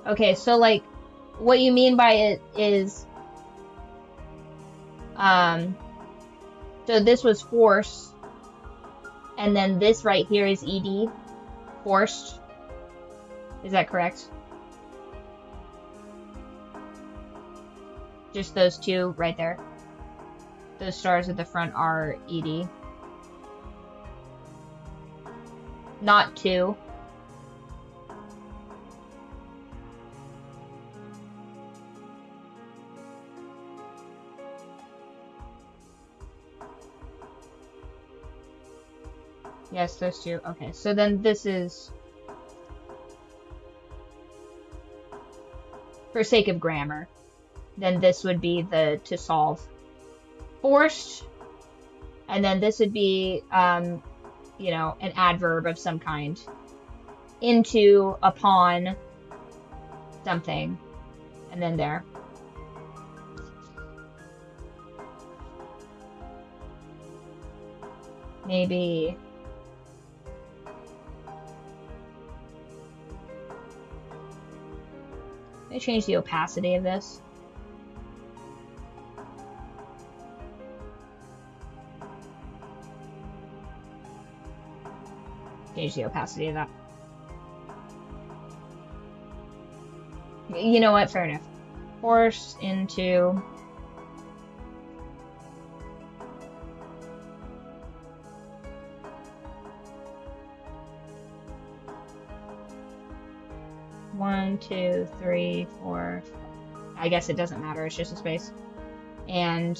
Okay, so like, what you mean by it is, so this was force, and then this right here is ED, forced. Is that correct? Just those two right there. Those stars at the front are ED. Not two. Yes, those two. Okay, so then this is, for sake of grammar, then this would be the to solve. Forced, and then this would be, you know, an adverb of some kind. Into, upon, something, and then there. Maybe... Let me change the opacity of this. Change the opacity of that. You know what? Fair enough. Force into... One, two, three, four. I guess it doesn't matter. It's just a space. And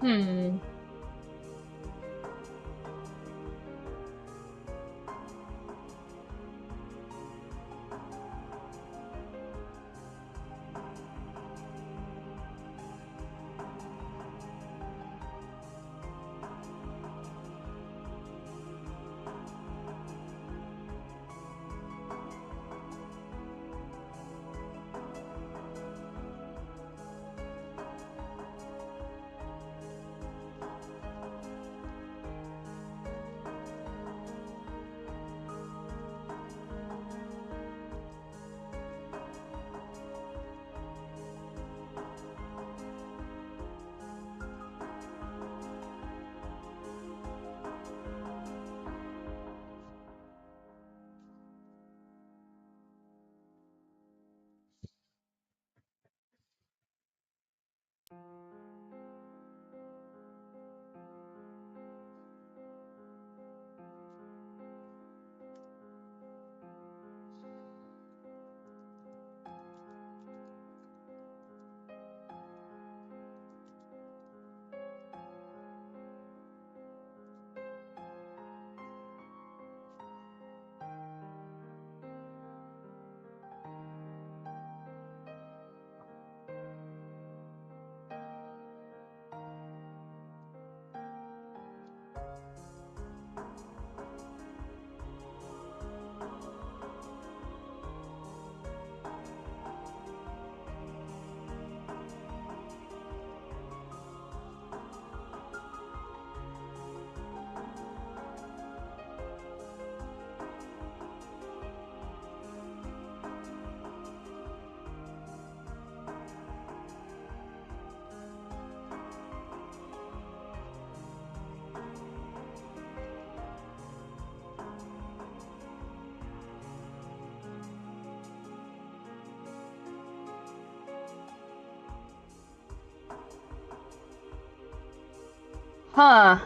Hmm. Huh.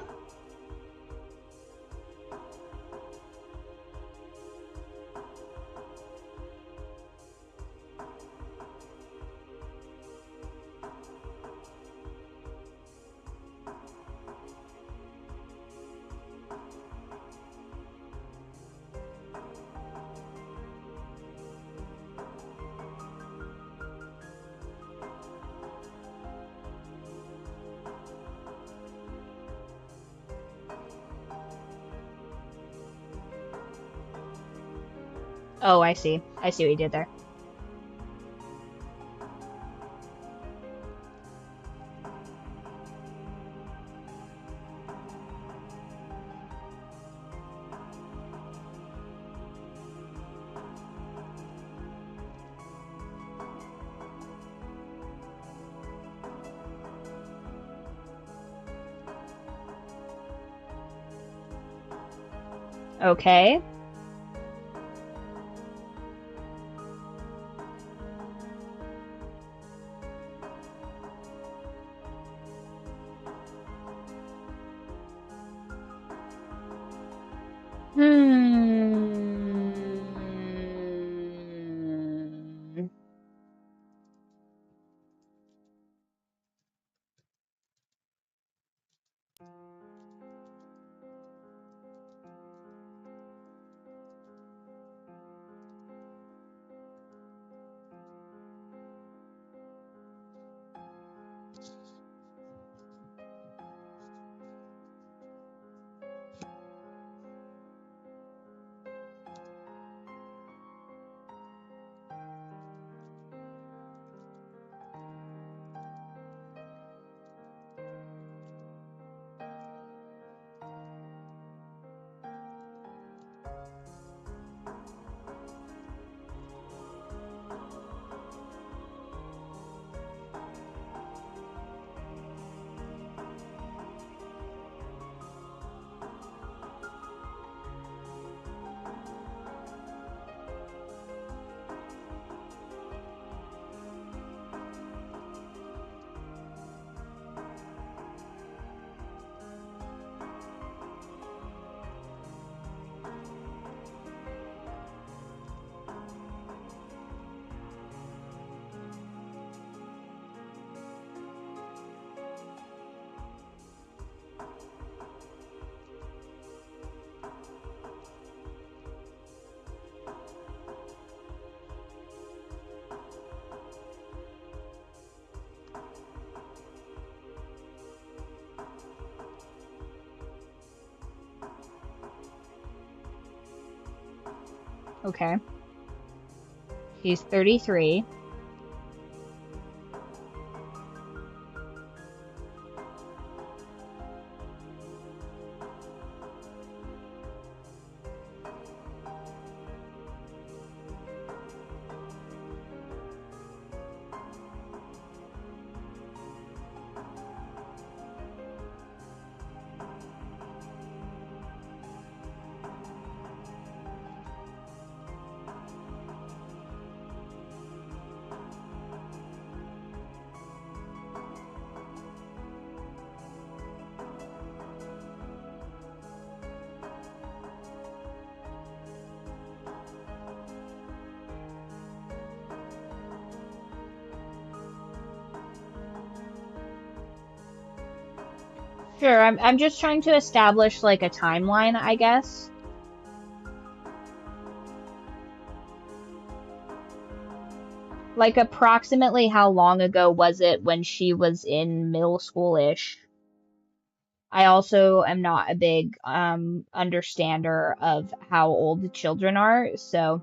Oh, I see. I see what you did there. Okay. Hmm. Okay. He's 33. Sure, I'm just trying to establish like a timeline, I guess. Like approximately how long ago was it when she was in middle school-ish? I also am not a big understander of how old the children are, so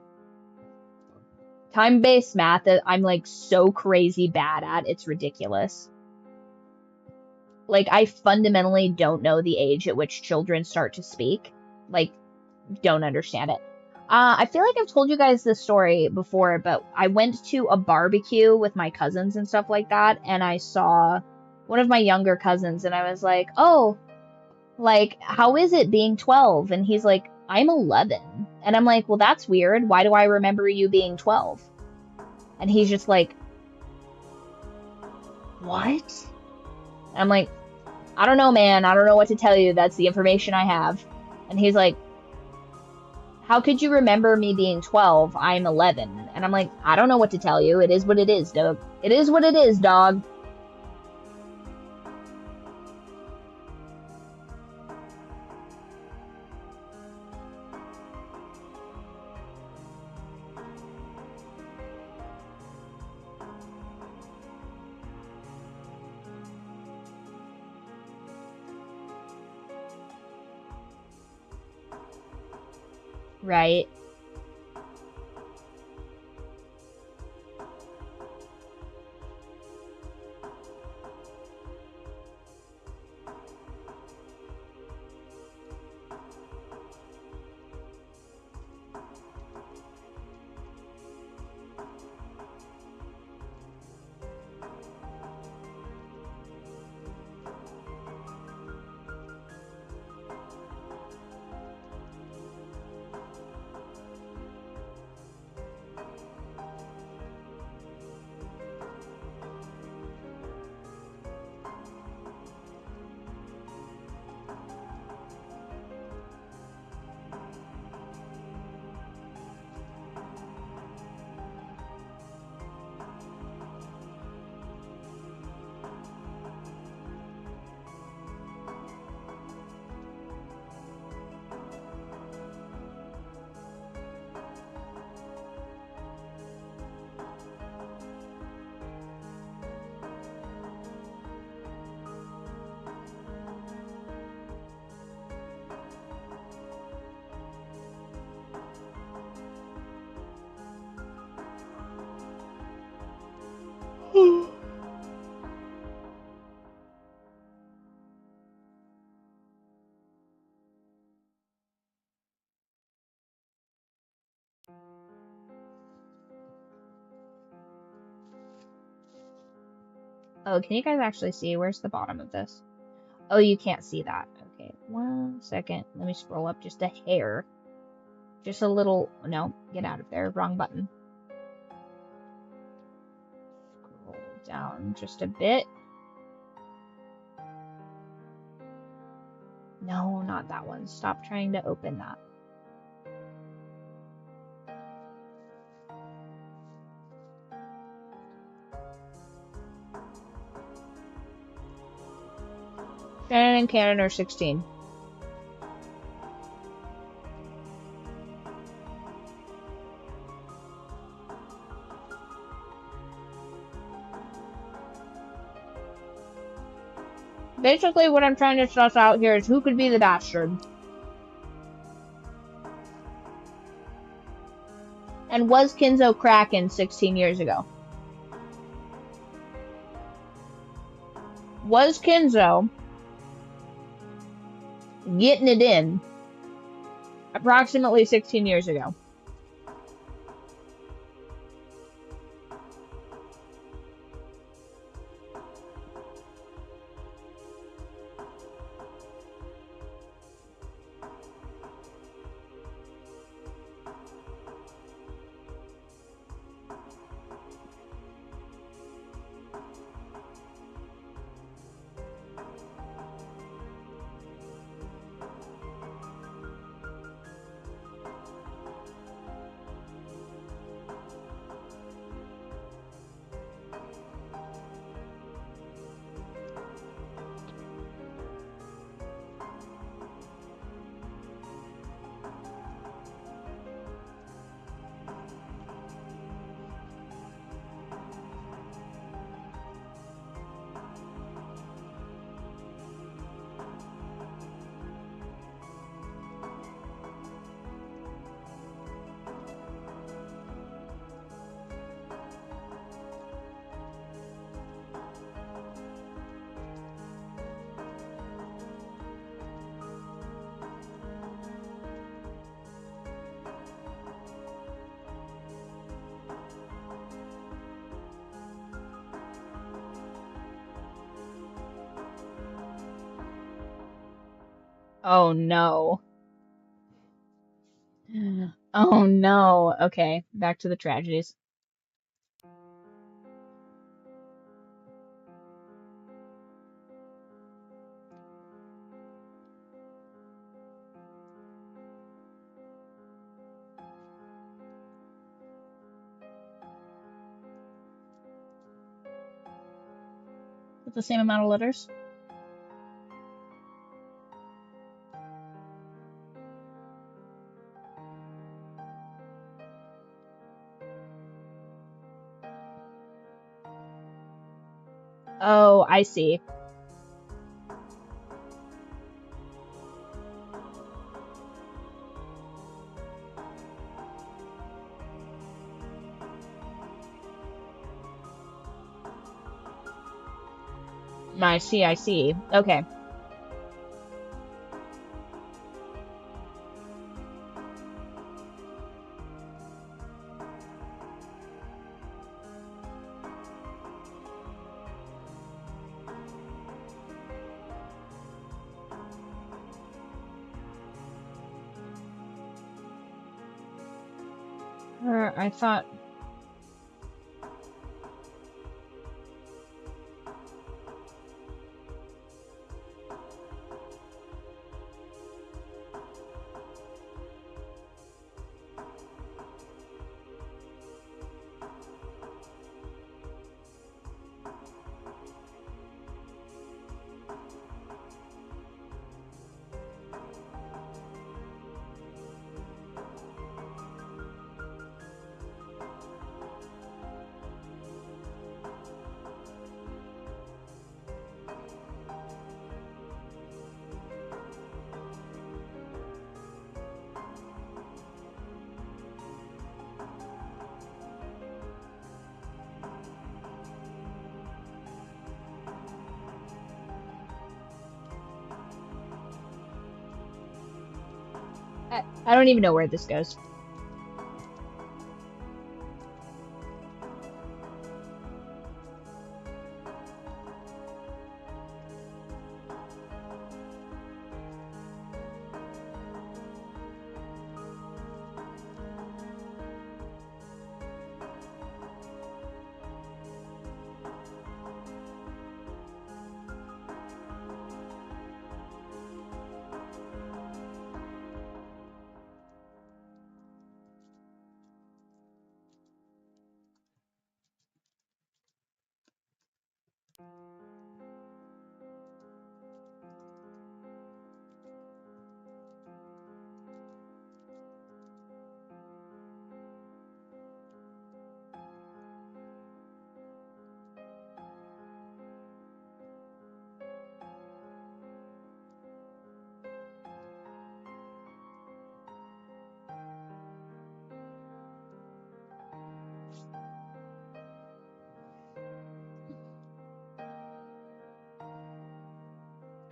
time-based math that I'm like so crazy bad at, it's ridiculous. Like I fundamentally don't know the age at which children start to speak. Like don't understand it. I feel like I've told you guys this story before, but I went to a barbecue with my cousins and stuff like that, and I saw one of my younger cousins, and I was like, oh, like, how is it being 12? And he's like, I'm 11. And I'm like, well, that's weird. Why do I remember you being 12? And he's just like, what? And I'm like, I don't know, man. I don't know what to tell you. That's the information I have. And he's like, how could you remember me being 12? I'm 11. And I'm like, I don't know what to tell you. It is what it is, dog. It is what it is, dog. Right. Oh, can you guys actually see? Where's the bottom of this? Oh, you can't see that. Okay, 1 second. Let me scroll up just a hair. Just a little. No, get out of there. Wrong button. Scroll down just a bit. No, not that one. Stop trying to open that. Shannon and Cannon are 16. Basically, what I'm trying to suss out here is who could be the bastard. And was Kinzo Kraken 16 years ago? Was Kinzo getting it in approximately 16 years ago? Oh no. Oh no. Okay, back to the tragedies. with the same amount of letters. Oh, I see. I see, I see. Okay. I thought... I don't even know where this goes.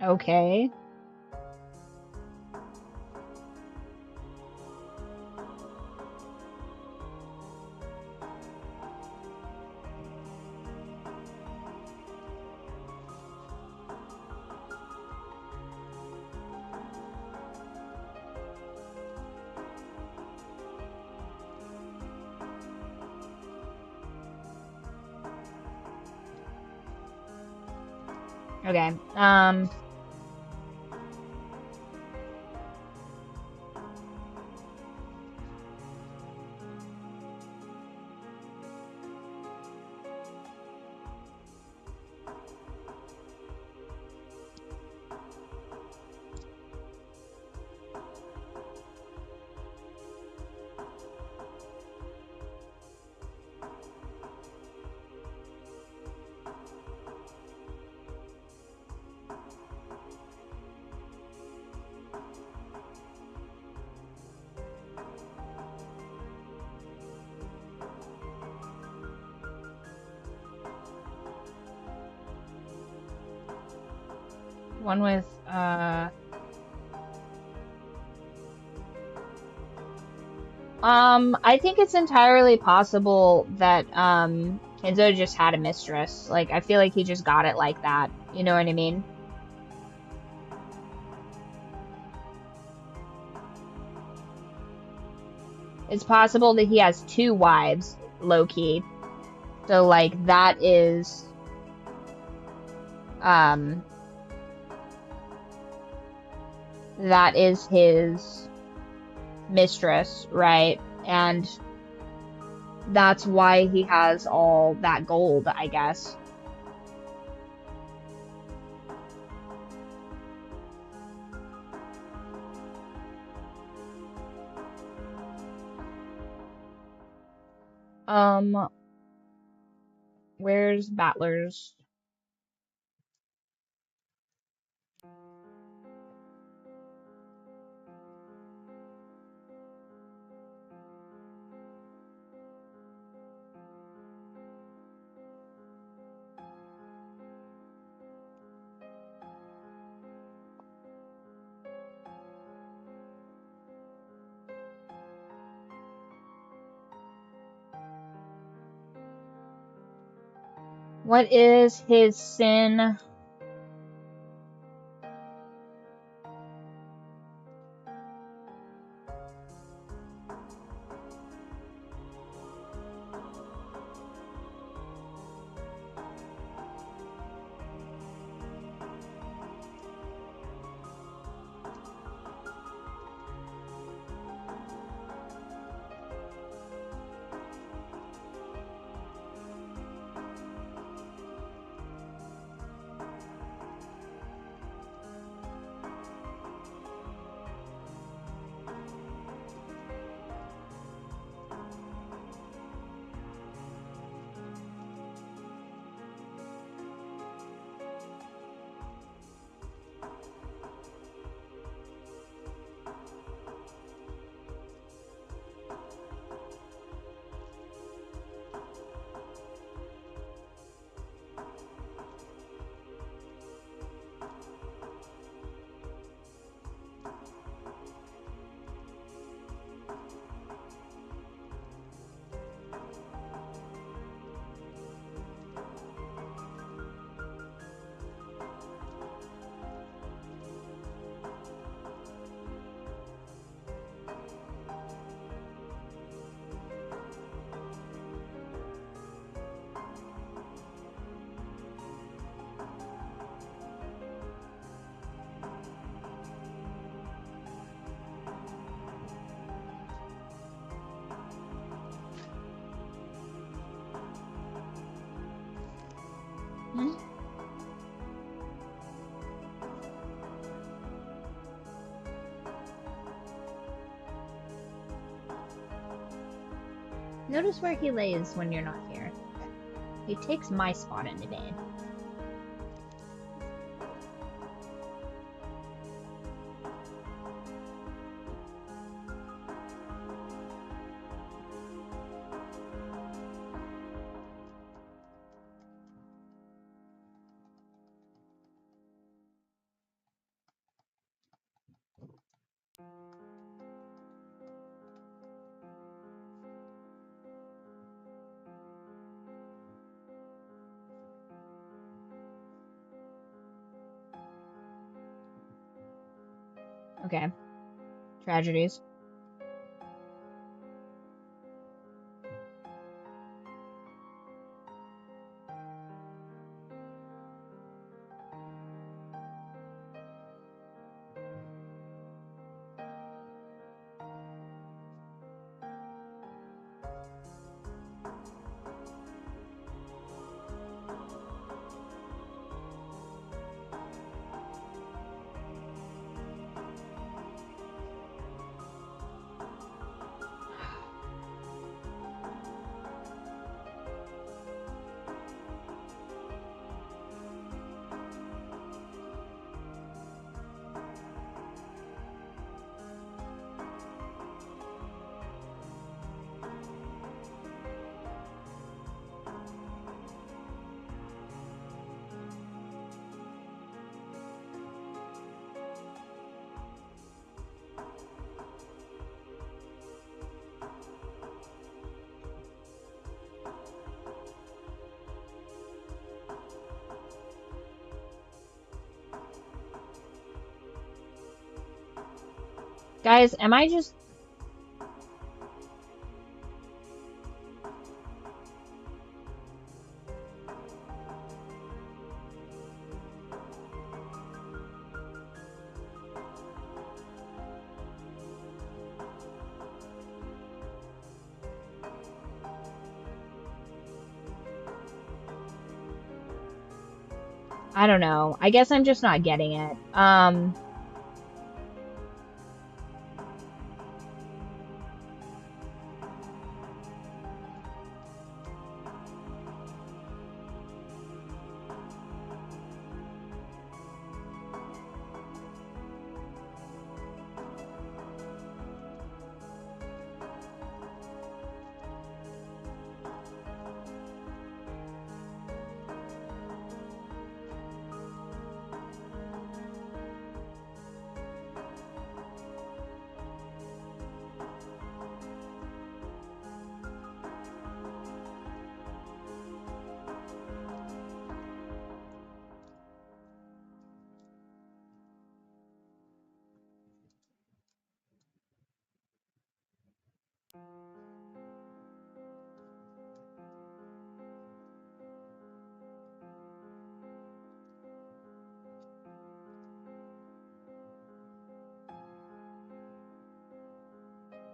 Okay. Okay. One with, I think it's entirely possible that, Kenzo just had a mistress. Like, I feel like he just got it like that. You know what I mean? It's possible that he has two wives, low-key. So, like, that is, that is his mistress, right? And that's why he has all that gold, I guess. Where's Battler's? What is his sin? Notice where he lays when you're not here. He takes my spot in the bed. Okay. Tragedies. Guys, am I just... I don't know. I guess I'm just not getting it.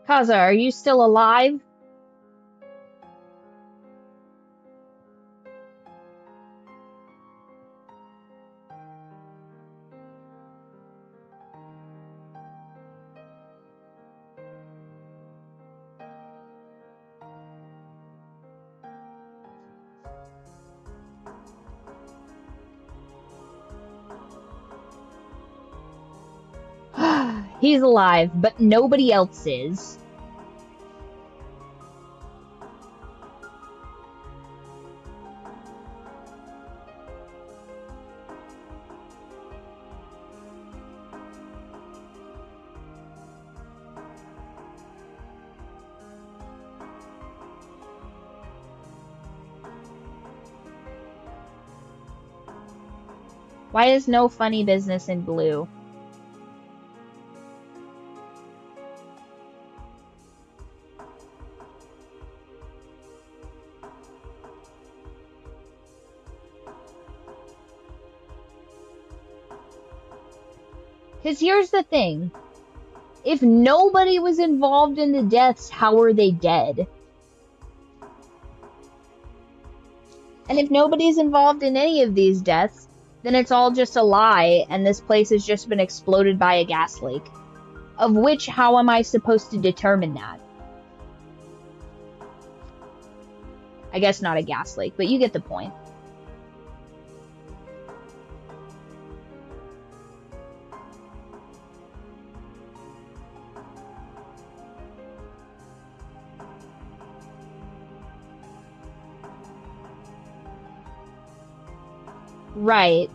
Kaza, are you still alive? He's alive, but nobody else is. Why is no funny business in blue? Because here's the thing. If nobody was involved in the deaths, how are they dead? And if nobody's involved in any of these deaths, then it's all just a lie, and this place has just been exploded by a gas leak. Of which, how am I supposed to determine that? I guess not a gas leak, but you get the point. Right.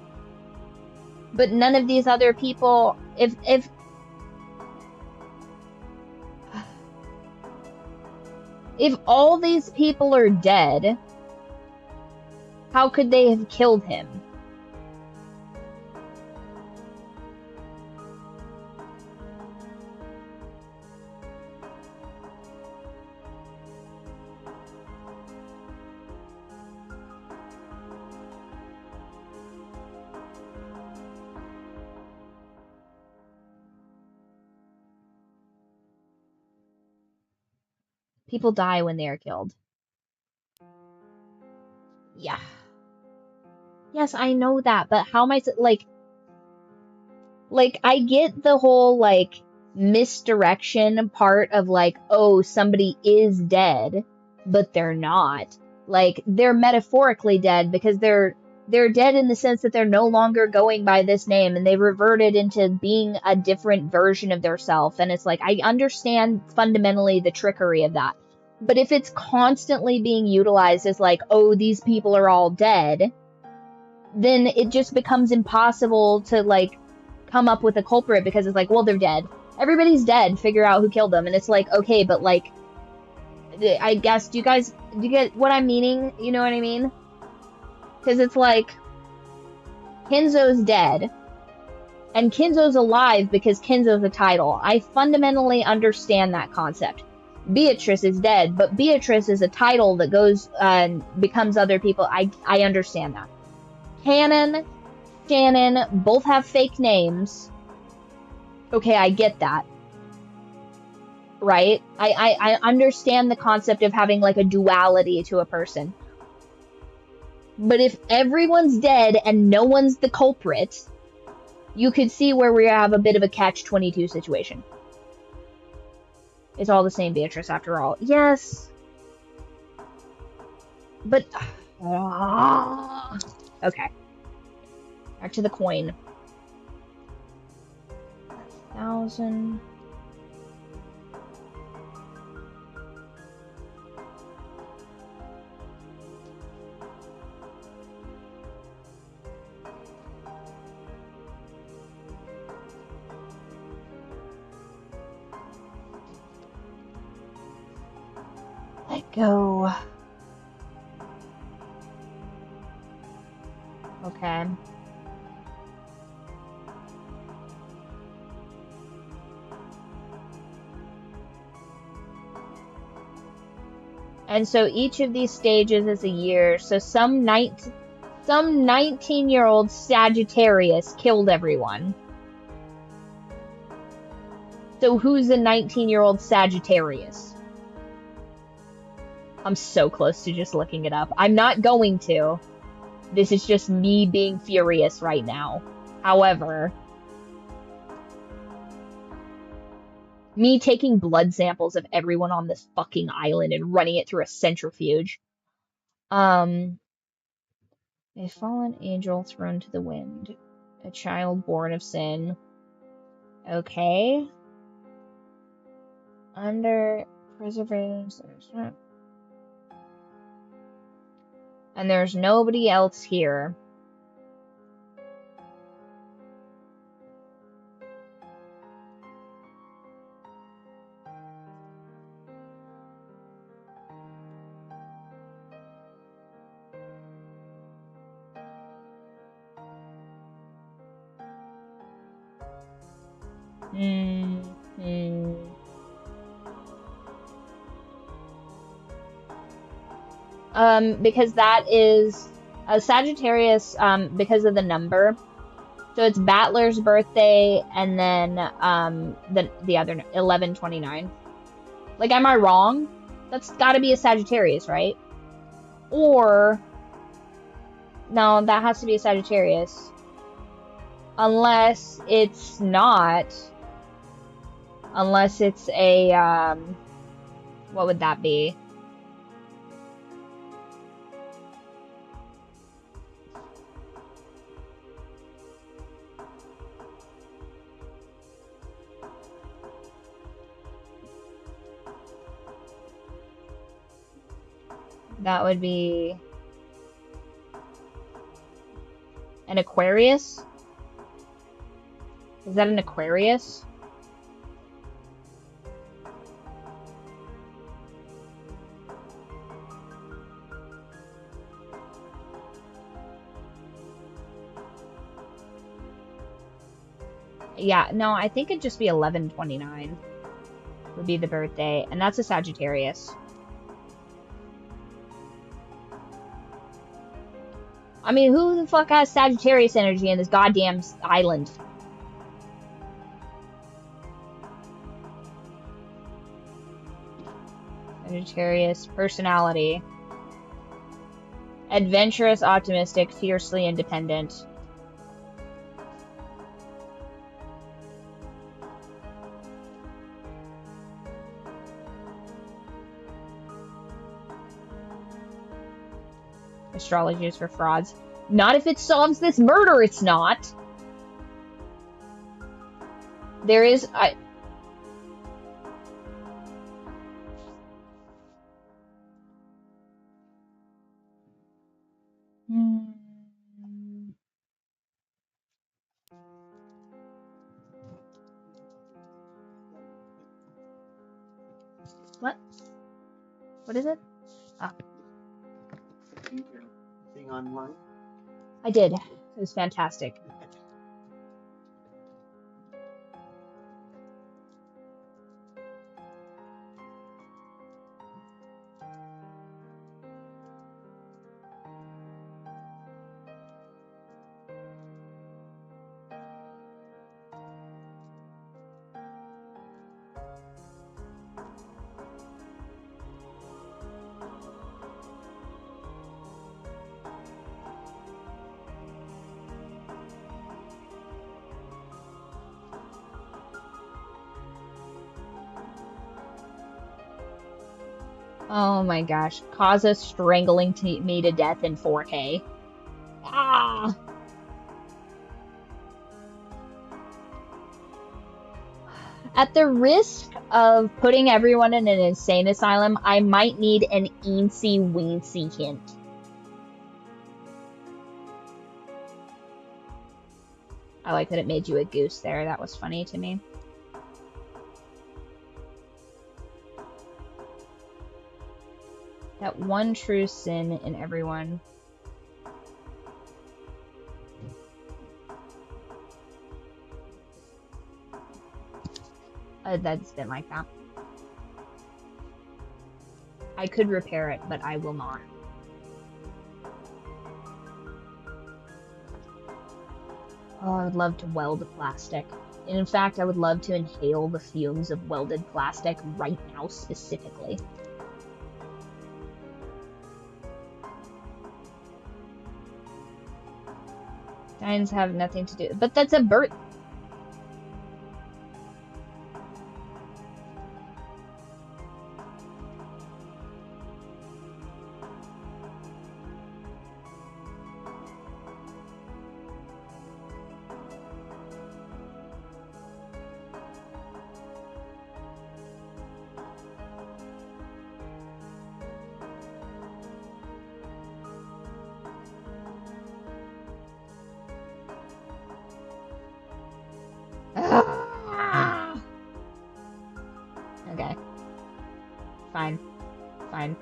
But none of these other people, if all these people are dead, how could they have killed him? People die when they are killed. Yeah. Yes, I know that, but how am I, like, I get the whole, like, misdirection part of, like, oh, somebody is dead, but they're not. Like, they're metaphorically dead because they're dead in the sense that they're no longer going by this name and they reverted into being a different version of their self. And it's like, I understand fundamentally the trickery of that. But if it's constantly being utilized as like, oh, these people are all dead, then it just becomes impossible to like come up with a culprit because it's like, well, they're dead. Everybody's dead. Figure out who killed them. And it's like, okay, but like, I guess, do you get what I'm meaning? You know what I mean? Because it's like, Kinzo's dead, and Kinzo's alive because Kinzo's a title. I fundamentally understand that concept. Beatrice is dead, but Beatrice is a title that goes and becomes other people. I understand that. Canon, Shannon, both have fake names. Okay, I get that. Right? I understand the concept of having like a duality to a person. But if everyone's dead and no one's the culprit, you could see where we have a bit of a catch-22 situation. It's all the same Beatrice after all. Yes. But... okay. Back to the coin. 1,000... Let go. Okay. And so each of these stages is a year. So some 19-year-old Sagittarius killed everyone. So who's the 19-year-old Sagittarius? I'm so close to just looking it up. I'm not going to. This is just me being furious right now. However, me taking blood samples of everyone on this fucking island and running it through a centrifuge. A fallen angel thrown to the wind. A child born of sin. Okay. Under preservation. And there's nobody else here. Because that is a Sagittarius, because of the number. So it's Battler's birthday, and then the other 1129. Like, am I wrong? That's got to be a Sagittarius, right? Or no, that has to be a Sagittarius, unless it's not. Unless it's a what would that be? That would be an Aquarius? Is that an Aquarius? Yeah, no, I think it'd just be 1129 would be the birthday, and that's a Sagittarius. I mean, who the fuck has Sagittarius energy in this goddamn island? Sagittarius personality. Adventurous, optimistic, fiercely independent. Astrology is for frauds. Not if it solves this murder, it's not. There is... What? What is it? Ah. Thing online? I did. It was fantastic. Oh my gosh. Kaza strangling me to death in 4K. Ah! At the risk of putting everyone in an insane asylum, I might need an eensy-weensy hint. I like that it made you a goose there. That was funny to me. That one true sin in everyone. That's been like that. I could repair it, but I will not. Oh, I would love to weld plastic And in fact, I would love to inhale the fumes of welded plastic right now, specifically. Giants have nothing to do, but that's a bird. Okay. Fine. Fine.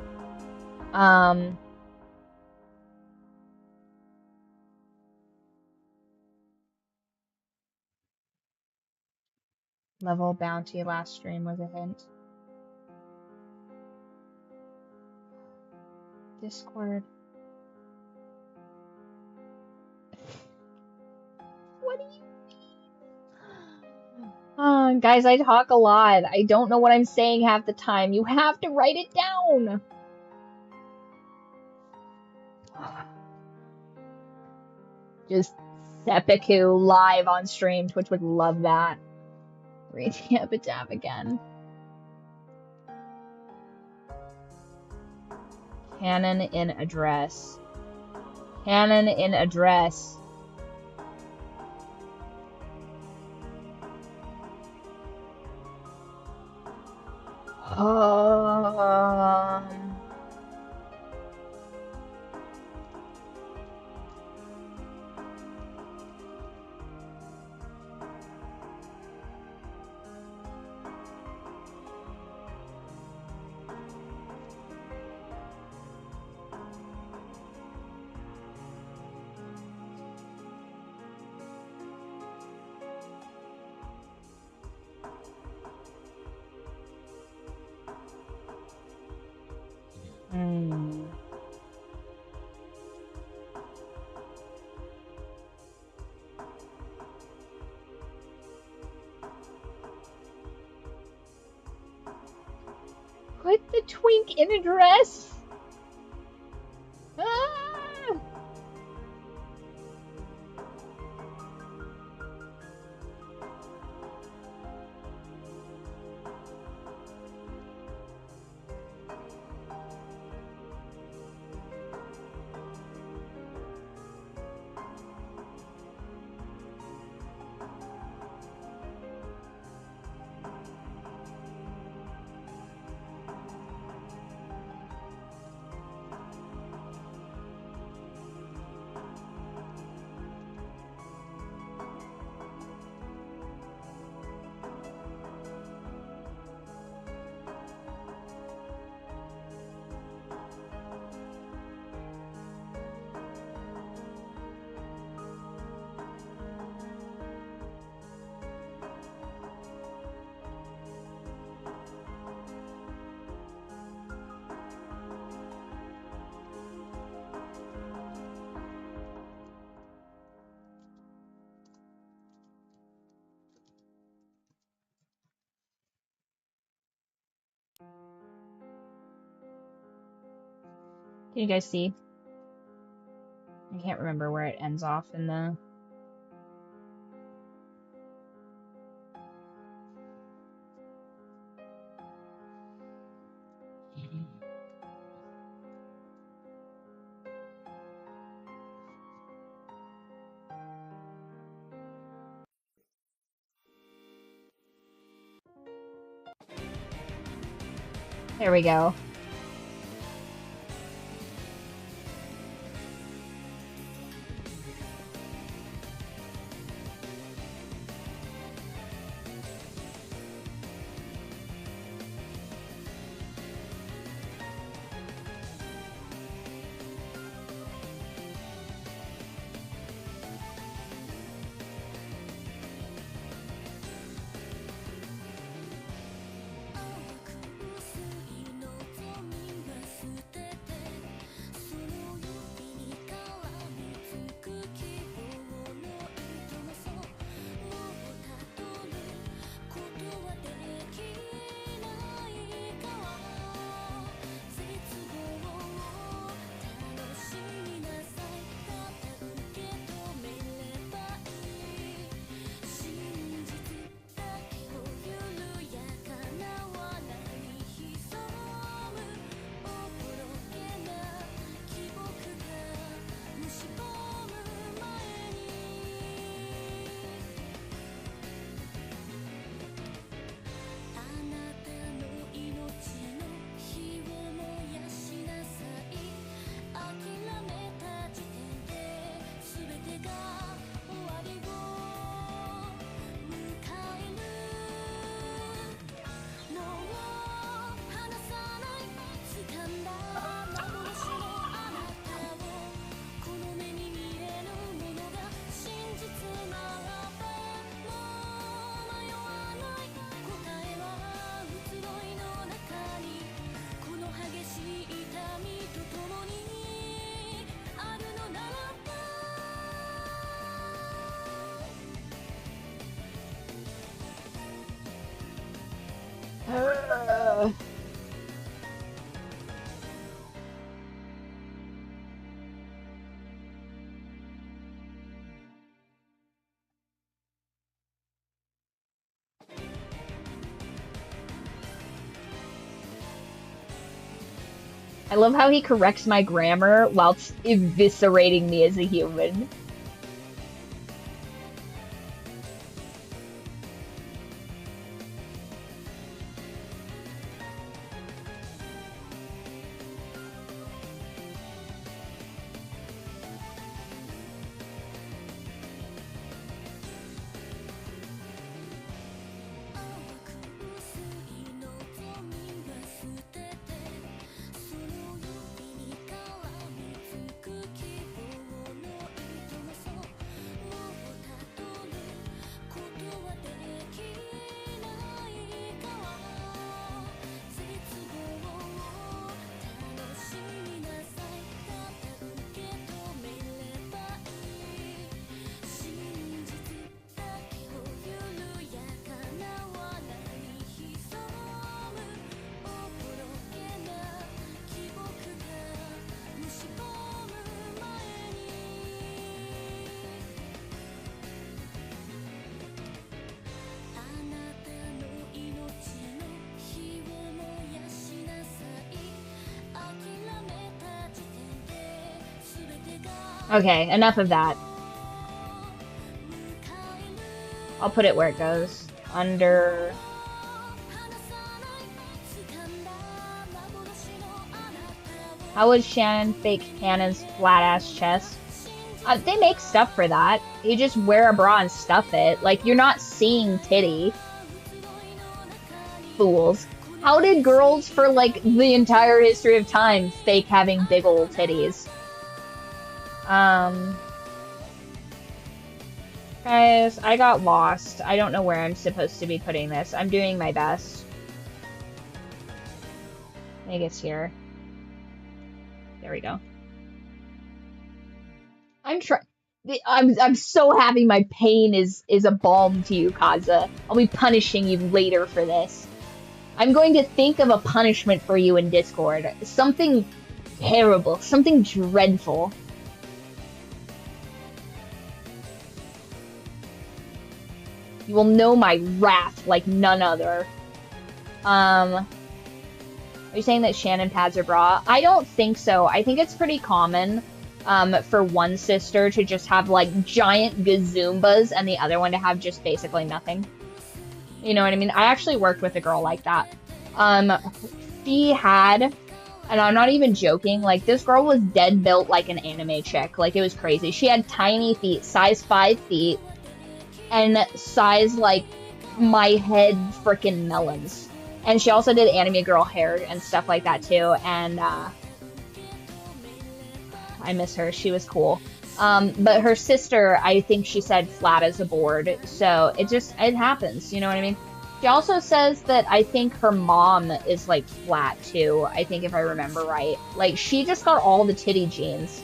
Level bounty last stream was a hint. Discord. What do you mean? Guys, I talk a lot. I don't know what I'm saying half the time. You have to write it down. Just seppuku live on stream. Twitch would love that. Read the epitaph again. Canon in address. Canon in address. Put the twink in a dress. Ah! Can you guys see? I can't remember where it ends off in the... There we go. I love how he corrects my grammar whilst eviscerating me as a human. Okay, enough of that. I'll put it where it goes. Under... How would Shannon fake Cannon's flat-ass chest? They make stuff for that. You just wear a bra and stuff it. Like, you're not seeing titty. Fools. How did girls for, like, the entire history of time fake having big old titties? Guys, I got lost. I don't know where I'm supposed to be putting this. I'm doing my best. I think it's here. There we go. I'm so happy my pain is a balm to you, Kaza. I'll be punishing you later for this. I'm going to think of a punishment for you in Discord. Something terrible, something dreadful. You will know my wrath like none other. Are you saying that Shannon pads her bra? I don't think so. I think it's pretty common for one sister to just have like giant gazoombas and the other one to have just basically nothing. You know what I mean? I actually worked with a girl like that. She had, and I'm not even joking, like this girl was dead built like an anime chick. Like it was crazy. She had tiny feet, size 5 feet. And size, like, my head frickin' melons. And she also did anime girl hair and stuff like that, too. And, I miss her. She was cool. But her sister, I think she said flat as a board. So, it happens. You know what I mean? She also says that I think her mom is, like, flat, too. I think if I remember right. Like, she just got all the titty genes.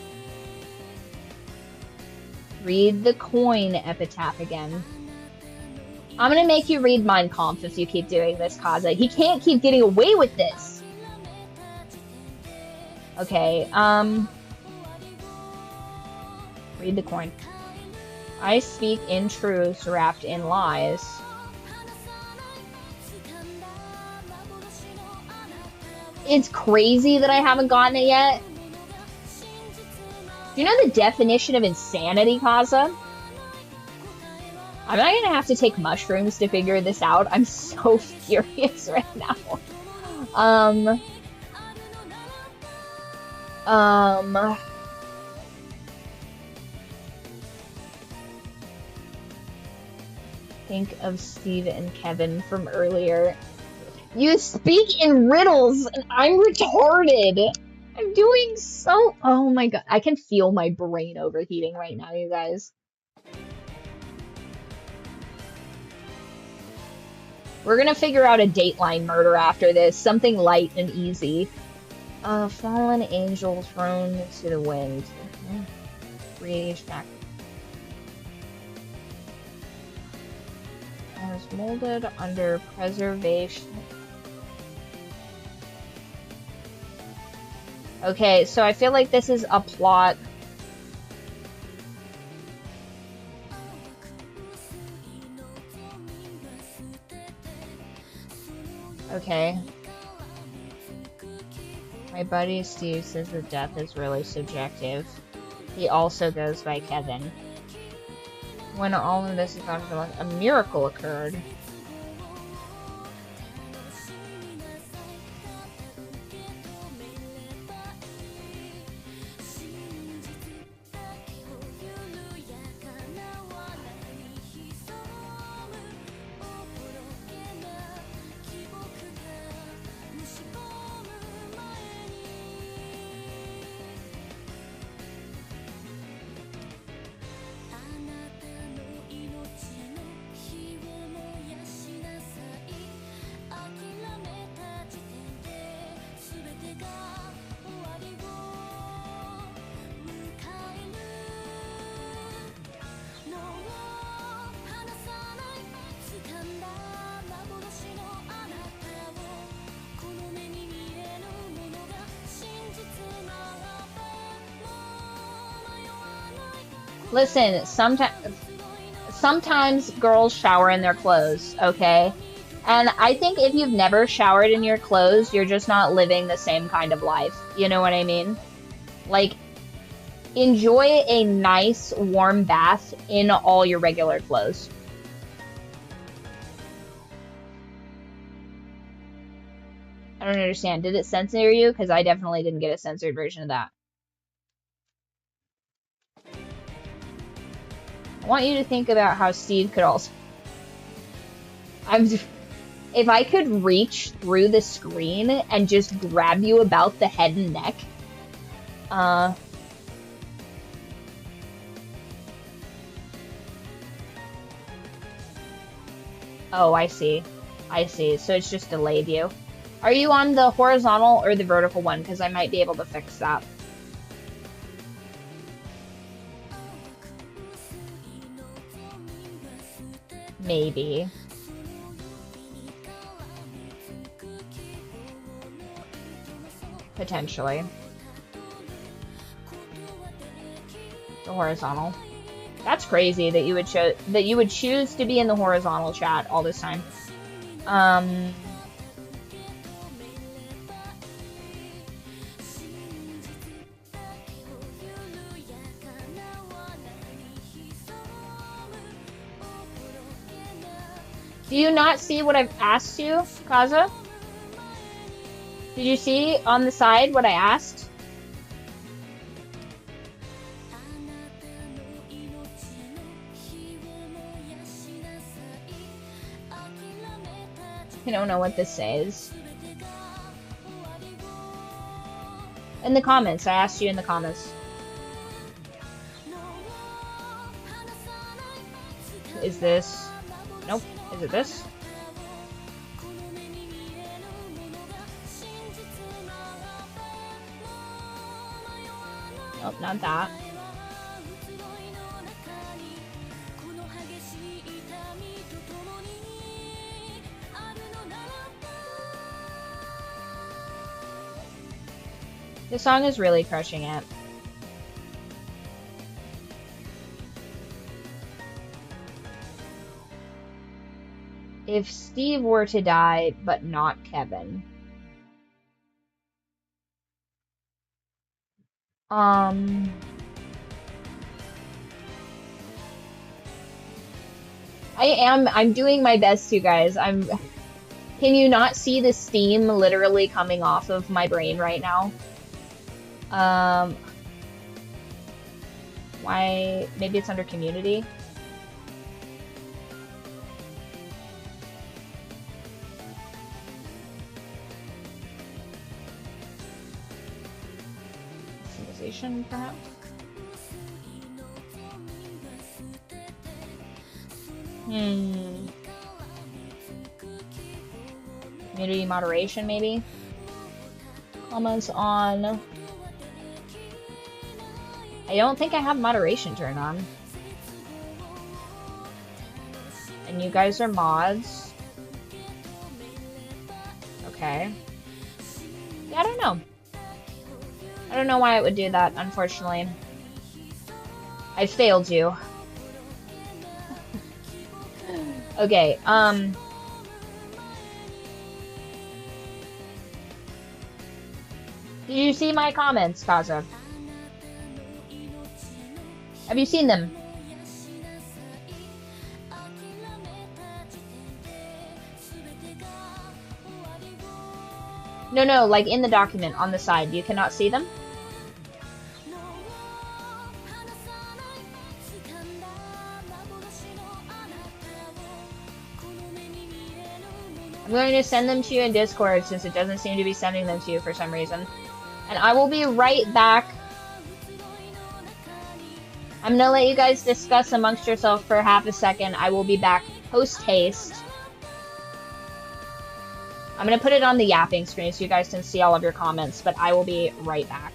Read the coin epitaph again. I'm gonna make you read Mein Kampf if you keep doing this, Kaza. He can't keep getting away with this! Okay, read the coin. I speak in truths wrapped in lies. It's crazy that I haven't gotten it yet. Do you know the definition of insanity, Kaza? I'm not gonna have to take mushrooms to figure this out. I'm so furious right now. Think of Steve and Kevin from earlier. You speak in riddles, and I'm retarded. I'm doing so... Oh my god. I can feel my brain overheating right now, you guys. We're gonna figure out a Dateline murder after this. Something light and easy. Fallen angel thrown to the wind. Rage back. Was molded under preservation. Okay, so I feel like this is a plot. Okay. My buddy Steve says that death is really subjective. He also goes by Kevin. When all of this is about to a miracle occurred. Listen, sometimes girls shower in their clothes, okay? And I think if you've never showered in your clothes, you're just not living the same kind of life. You know what I mean? Like, enjoy a nice warm bath in all your regular clothes. I don't understand. Did it censor you? Because I definitely didn't get a censored version of that. I want you to think about how Steve could also... If I could reach through the screen and just grab you about the head and neck... Oh, I see. I see. So it's just delayed you. Are you on the horizontal or the vertical one? Because I might be able to fix that. Maybe. Potentially. The horizontal. That's crazy that you would choose to be in the horizontal chat all this time. Do you not see what I've asked you, Kaza? Did you see on the side what I asked? I don't know what this says. In the comments, I asked you in the comments. Is this? Nope. Is it this? Nope, not that. This song is really crushing it. If Steve were to die, but not Kevin. I'm doing my best, you guys. Can you not see the steam literally coming off of my brain right now? Why? Maybe it's under community. Customization, perhaps. Community moderation, maybe. Comments on. I don't think I have moderation turned on. And you guys are mods. Okay. Yeah, I don't know. I don't know why it would do that, unfortunately. I failed you. Okay, I Did you see my comments, Kaza? Have you seen them? No, like in the document on the side. You cannot see them? I'm going to send them to you in Discord since it doesn't seem to be sending them to you for some reason. And I will be right back. I'm going to let you guys discuss amongst yourselves for half a second. I will be back post-haste. I'm going to put it on the yapping screen so you guys can see all of your comments, but I will be right back.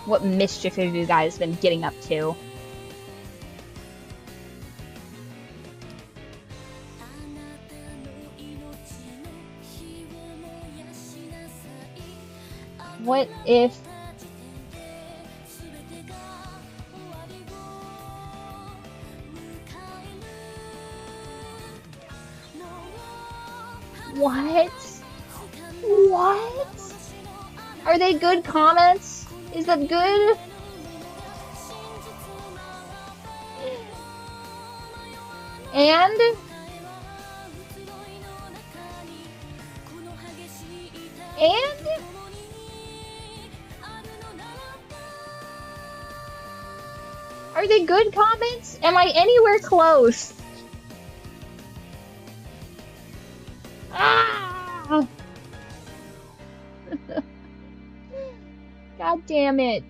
What mischief have you guys been getting up to? What if... What? What? Are they good comments? Is that good? And And are they good comments? Am I anywhere close? Ah! God damn it.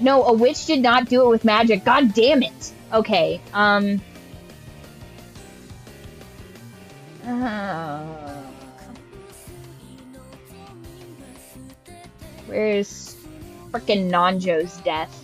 No, a witch did not do it with magic. God damn it. Okay, where's frickin' Nanjo's death?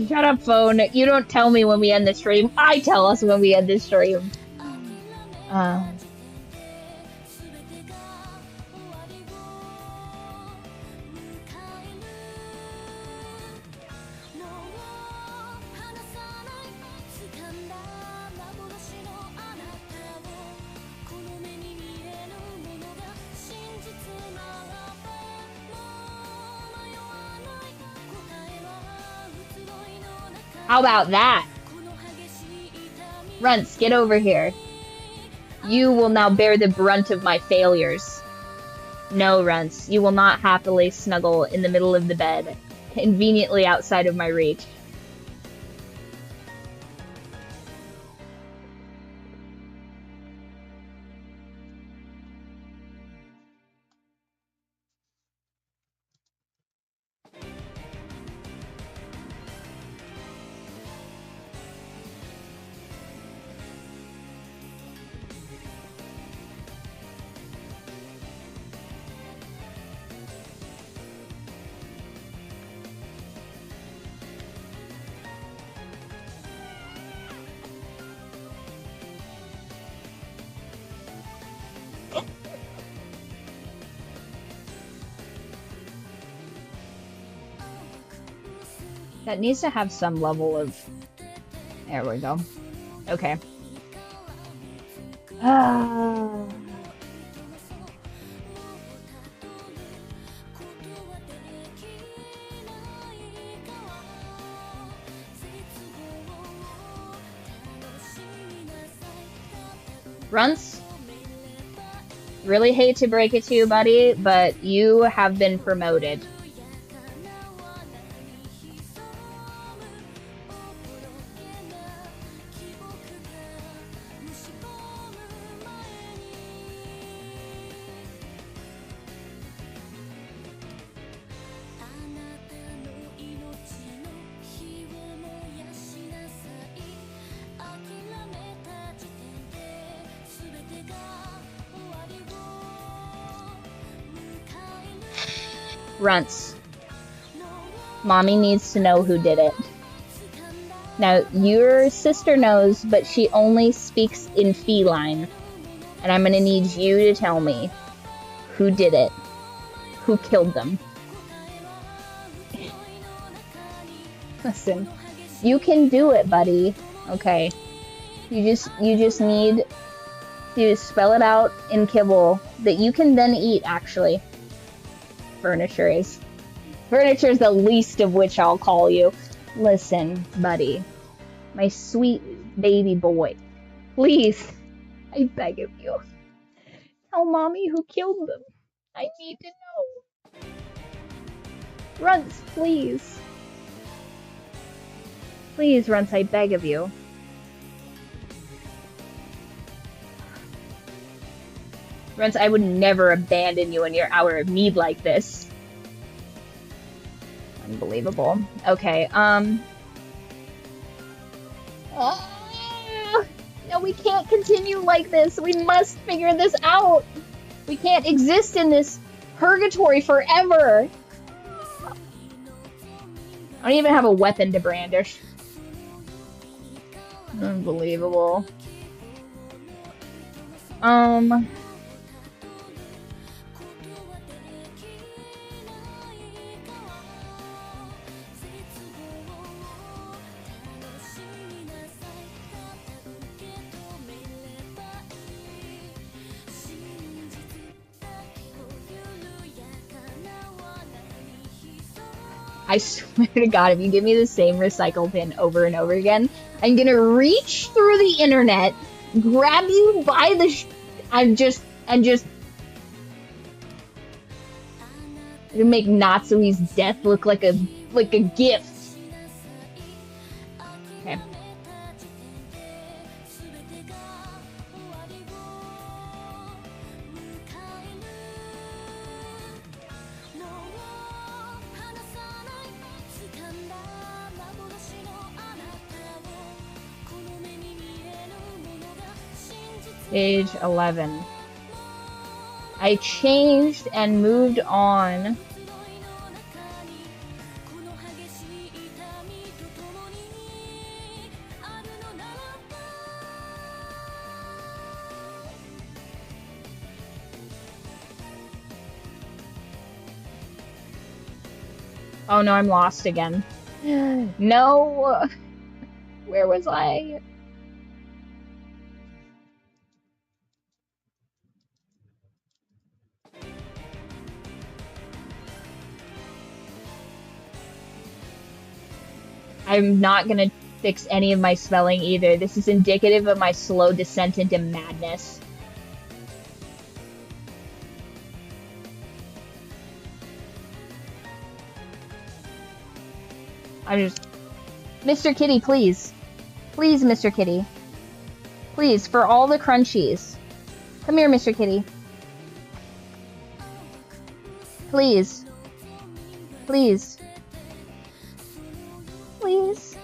Shut up, phone. You don't tell me when we end the stream. I tell us when we end the stream. How about that? Runts, get over here. You will now bear the brunt of my failures. No, Runts, you will not happily snuggle in the middle of the bed, conveniently outside of my reach. That needs to have some level of... There we go. Okay. Runts? Really hate to break it to you, buddy, but you have been promoted. Runts. Mommy needs to know who did it. Now, your sister knows, but she only speaks in feline. And I'm gonna need you to tell me who did it. Who killed them. Listen, you can do it, buddy. Okay. You just need to spell it out in kibble that you can then eat, actually. Furniture is the least of which I'll call you. Listen, buddy. My sweet baby boy. Please, I beg of you. Tell mommy who killed them. I need to know. Runts, please. Please, Runts, I beg of you. Runs, I would never abandon you in your hour of need like this. Unbelievable. Okay, no, we can't continue like this. We must figure this out. We can't exist in this purgatory forever. I don't even have a weapon to brandish. Unbelievable. I swear to God, if you give me the same recycle pin over and over again, I'm gonna reach through the internet, grab you by the I'm just gonna make Natsui's death look like a gift. Okay. Page 11. I changed and moved on. Oh no, I'm lost again. No! Where was I? I'm not gonna fix any of my spelling either. This is indicative of my slow descent into madness. I'm just... Mr. Kitty, please. Please, Mr. Kitty. Please, for all the crunchies. Come here, Mr. Kitty. Please. Please. Please.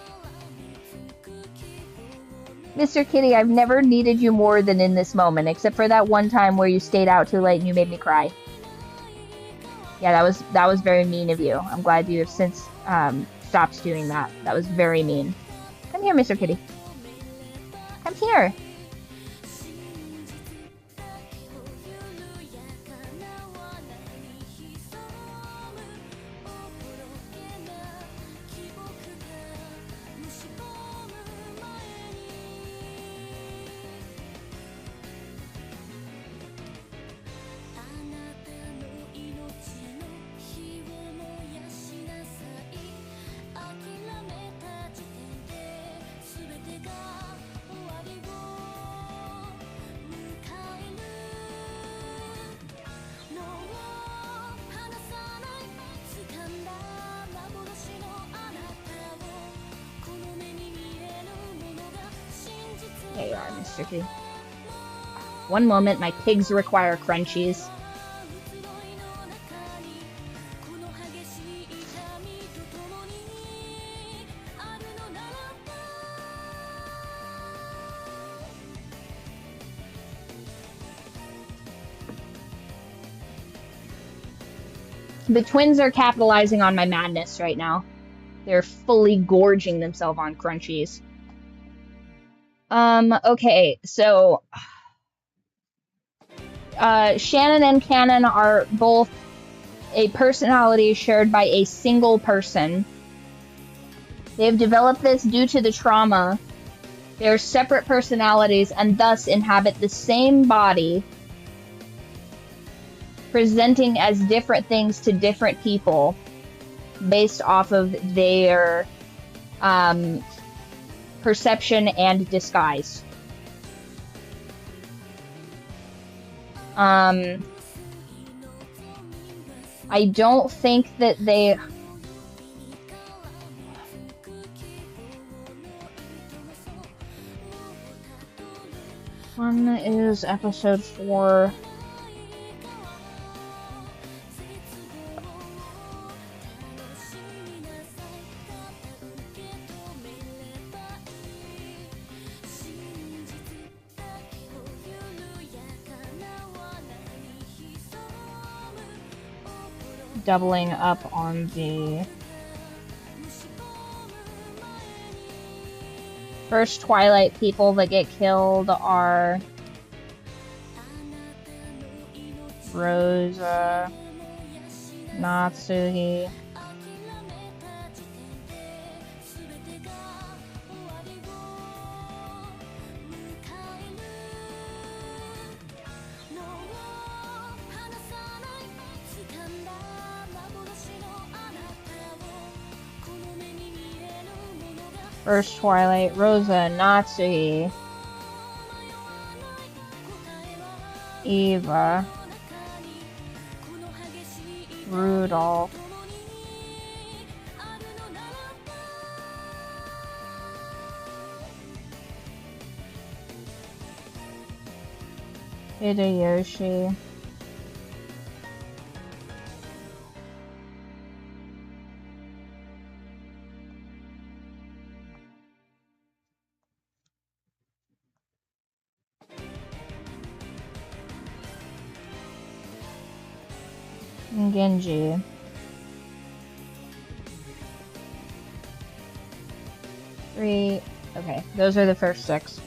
Mr. Kitty, I've never needed you more than in this moment, except for that one time where you stayed out too late and you made me cry. Yeah, that was very mean of you. I'm glad you have since stopped doing that. That was very mean. Come here, Mr. Kitty. Come here. There you are, Mr. Kitty. One moment, my pigs require crunchies. The twins are capitalizing on my madness right now. They're fully gorging themselves on crunchies. Okay, so Shannon and Cannon are both a personality shared by a single person. They have developed this due to the trauma. They are separate personalities and thus inhabit the same body, presenting as different things to different people based off of their perception and disguise. I don't think that they... One is episode 4. doubling up on the first Twilight people that get killed are Rosa, Natsuhi, first Twilight, Rosa, Natsuhi, Eva, Rudolph, Hideyoshi, and Genji. Three. Okay, those are the first 6.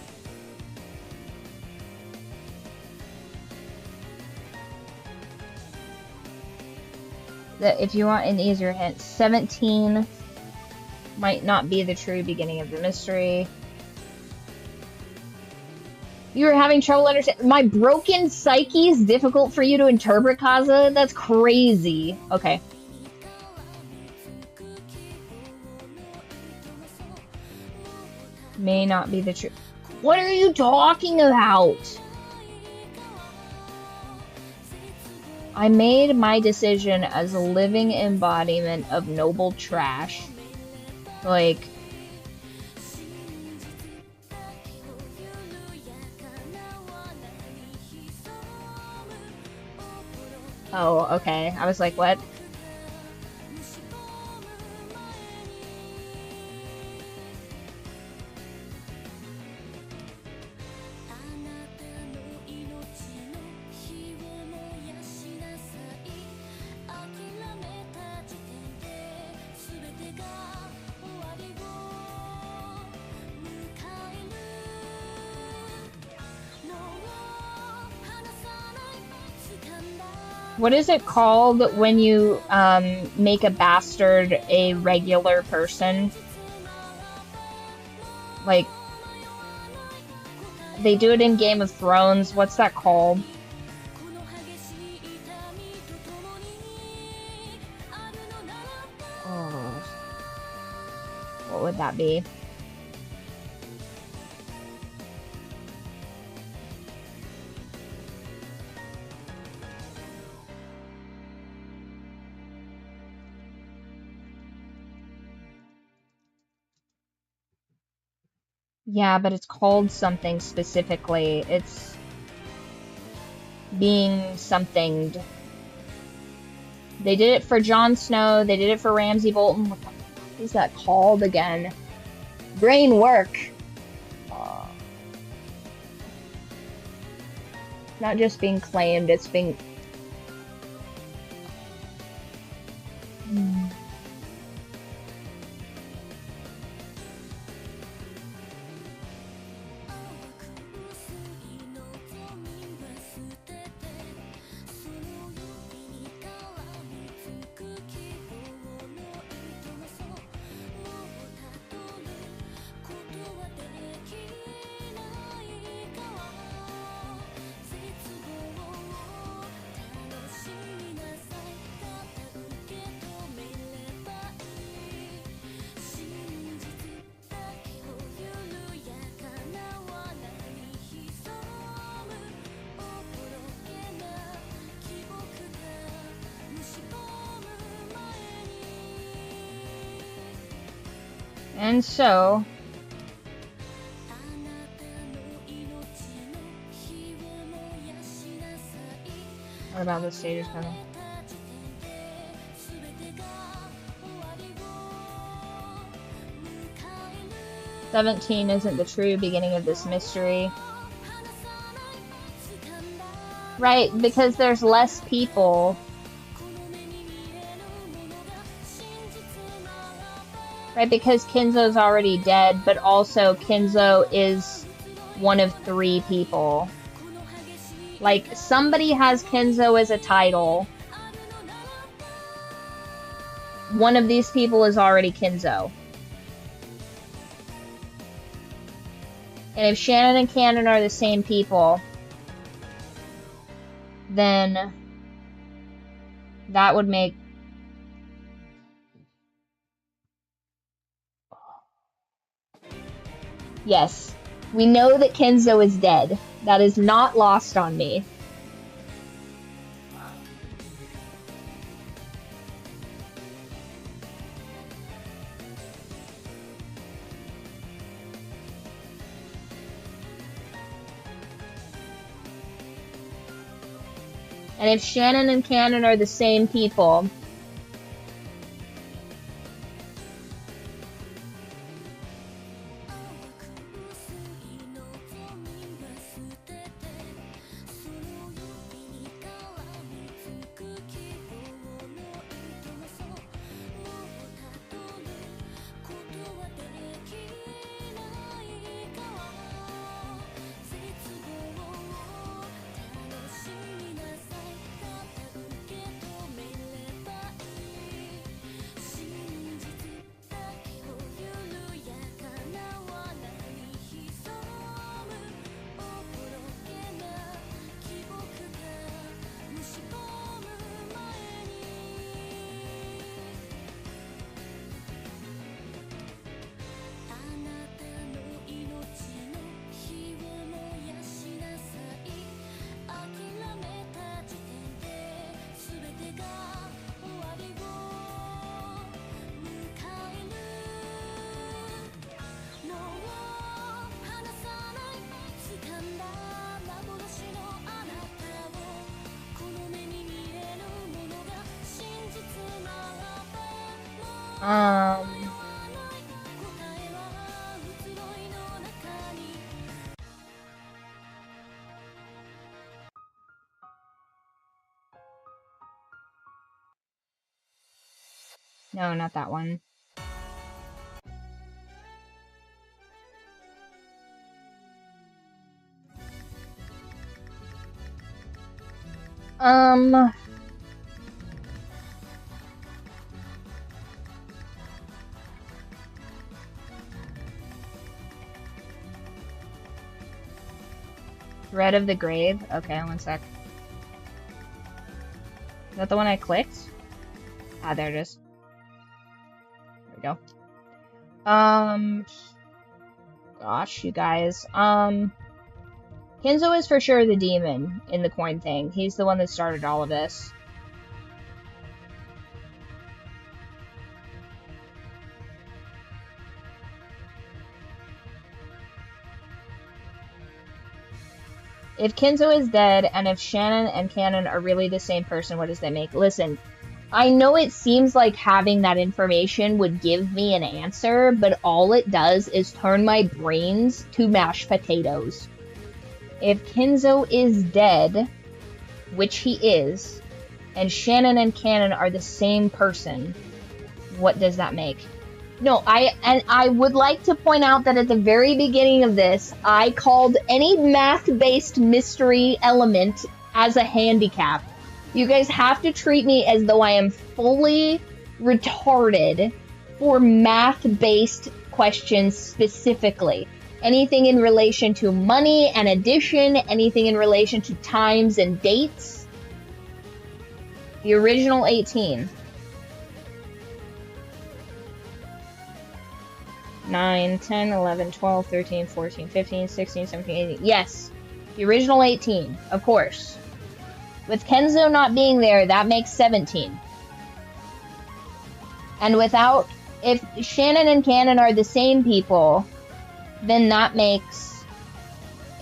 If you want an easier hint, 17 might not be the true beginning of the mystery. You're having trouble understanding. My broken psyche is difficult for you to interpret, Kaza? That's crazy. Okay. May not be the truth. What are you talking about? I made my decision as a living embodiment of noble trash. Like... Oh, okay. I was like, what? What is it called when you make a bastard a regular person? Like, they do it in Game of Thrones. What's that called? Oh. What would that be? Yeah, but it's called something specifically. It's being somethinged. They did it for Jon Snow. They did it for Ramsay Bolton. What the fuck is that called again? Brain work. Not just being claimed, it's being... And so, what about the stages coming? "17 isn't the true beginning of this mystery." Right, because there's less people. Right, because Kinzo's already dead, but also Kinzo is one of 3 people. Like, somebody has Kinzo as a title. One of these people is already Kinzo. And if Shannon and Cannon are the same people, then that would make... Yes, we know that Kinzo is dead. That is not lost on me. And if Shannon and Cannon are the same people, no, not that one. Thread of the Grave? Okay, one sec. Is that the one I clicked? Ah, there it is. There we go. Gosh, you guys. Kinzo is for sure the demon in the coin thing. He's the one that started all of this. If Kinzo is dead, and if Shannon and Cannon are really the same person, what does that make? Listen, I know it seems like having that information would give me an answer, but all it does is turn my brains to mashed potatoes. If Kinzo is dead, which he is, and Shannon and Cannon are the same person, what does that make? No, I would like to point out that at the very beginning of this, I called any math-based mystery element as a handicap. You guys have to treat me as though I am fully retarded for math-based questions specifically. Anything in relation to money and addition, anything in relation to times and dates. The original 18. 9, 10, 11, 12, 13, 14, 15, 16, 17, 18. Yes, the original 18, of course. With Kinzo not being there, that makes 17. And without, if Shannon and Cannon are the same people, then that makes,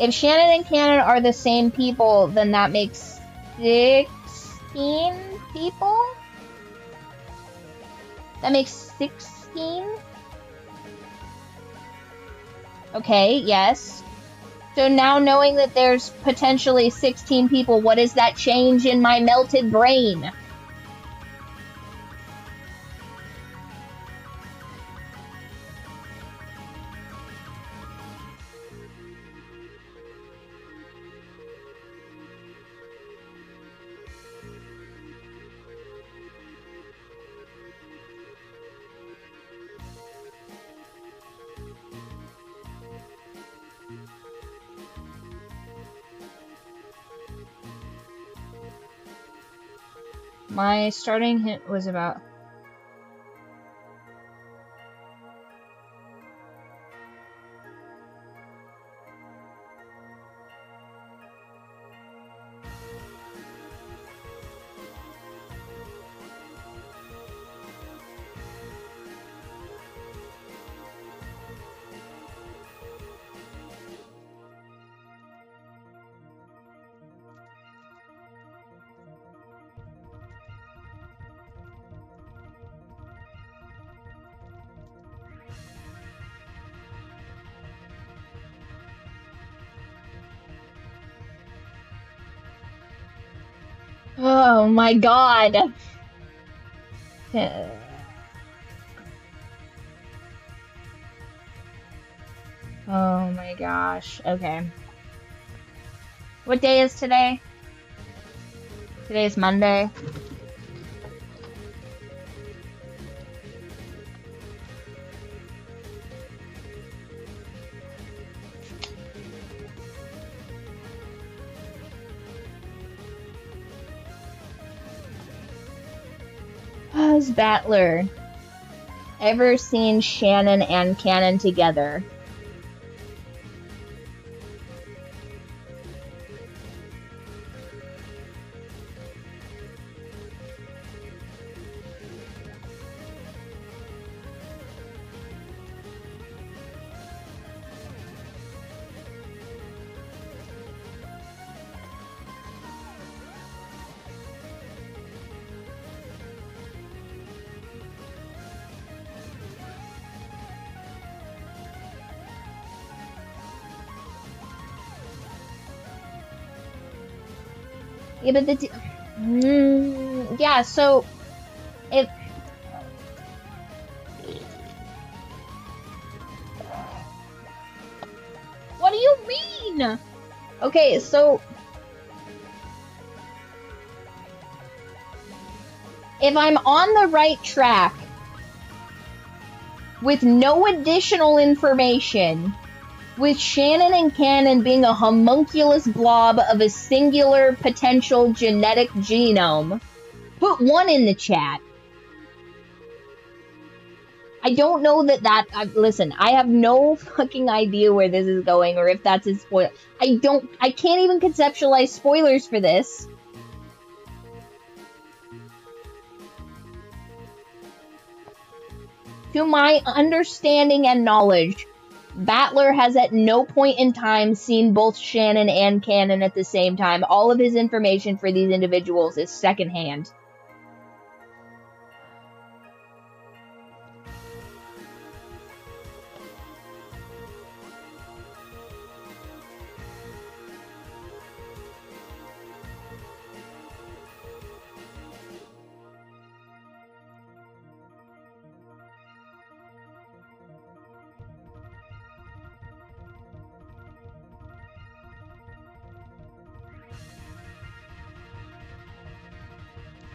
if Shannon and Cannon are the same people, then that makes 16 people? That makes 16? Okay, yes. So now knowing that there's potentially 16 people, what does that change in my melted brain? My starting hint was about... Oh my god! Oh my gosh. Okay. What day is today? Today is Monday. Has Battler ever seen Shannon and Cannon together? Yeah, but yeah, so if what do you mean? Okay, so if I'm on the right track with no additional information, with Shannon and Cannon being a homunculus blob of a singular potential genetic genome, put 1 in the chat. I don't know listen, I have no fucking idea where this is going or if that's a spoiler. I can't even conceptualize spoilers for this. To my understanding and knowledge, Battler has at no point in time seen both Shannon and Cannon at the same time. All of his information for these individuals is secondhand.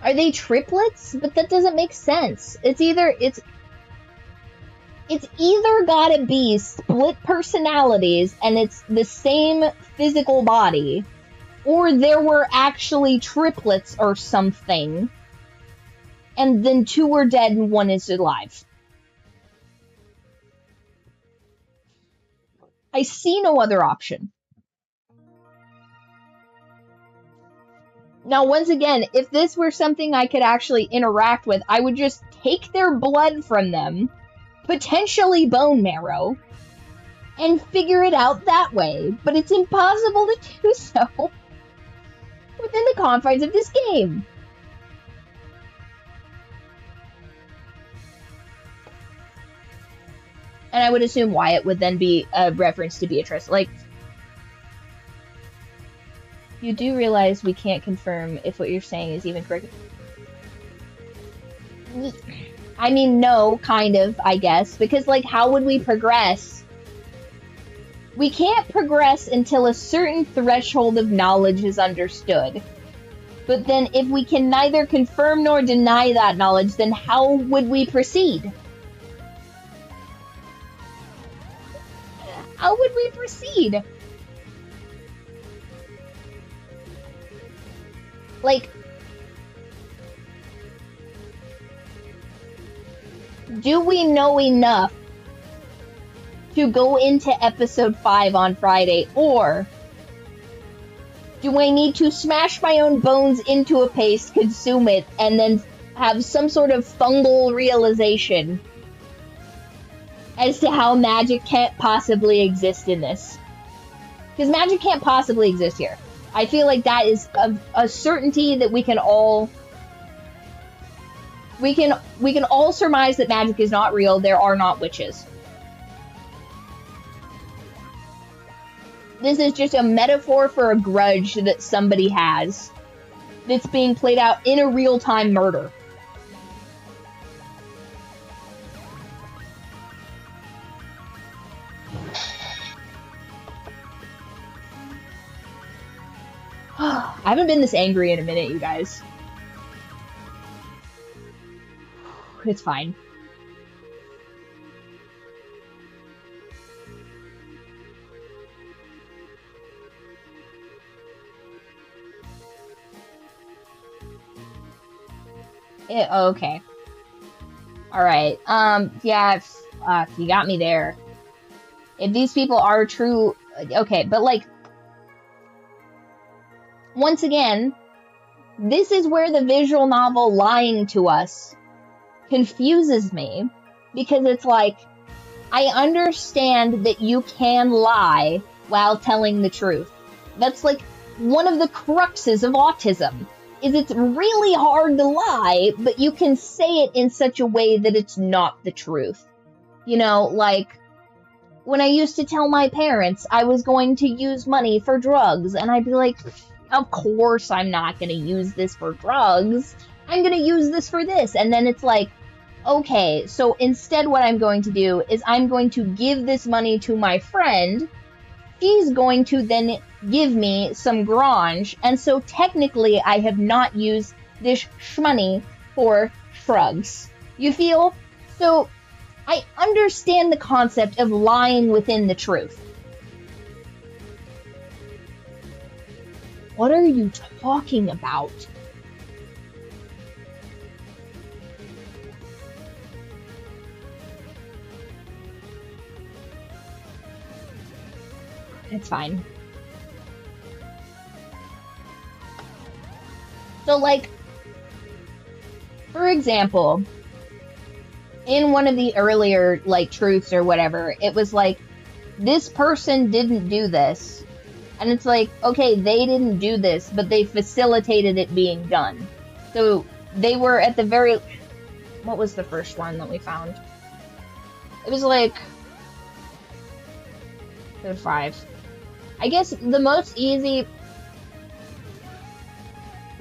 Are they triplets? But that doesn't make sense. It's either gotta be split personalities and it's the same physical body, or there were actually triplets or something, and then 2 are dead and 1 is alive. I see no other option. Now, once again, if this were something I could actually interact with, I would just take their blood from them, potentially bone marrow, and figure it out that way. But it's impossible to do so within the confines of this game. And I would assume Wyatt would then be a reference to Beatrice. Like, you do realize we can't confirm if what you're saying is even correct. I mean, no, kind of, I guess. Because, like, how would we progress? We can't progress until a certain threshold of knowledge is understood. But then, if we can neither confirm nor deny that knowledge, then how would we proceed? How would we proceed? Like, do we know enough to go into episode 5 on Friday, or do I need to smash my own bones into a paste, consume it, and then have some sort of fungal realization as to how magic can't possibly exist in this? Because magic can't possibly exist here. I feel like that is a certainty that we can all surmise that magic is not real. There are not witches. This is just a metaphor for a grudge that somebody has that's being played out in a real-time murder. I haven't been this angry in a minute, you guys. It's fine. Okay. Alright, yeah, you got me there. If these people are true, okay, but like, once again, this is where the visual novel lying to us confuses me, because it's like, I understand that you can lie while telling the truth. That's like one of the cruxes of autism, is it's really hard to lie, but you can say it in such a way that it's not the truth. You know, like, when I used to tell my parents I was going to use money for drugs, and I'd be like, of course I'm not going to use this for drugs. I'm going to use this for this. And then it's like, okay, so instead what I'm going to do is I'm going to give this money to my friend. She's going to then give me some grange. And so technically I have not used this shmoney for shrugs. You feel? So I understand the concept of lying within the truth. What are you talking about? It's fine. So, like, for example, in one of the earlier, like, truths or whatever, it was like, this person didn't do this. And it's like, okay, they didn't do this, but they facilitated it being done. So they were at the very... What was the first one that we found? It was like... There were 5. I guess the most easy...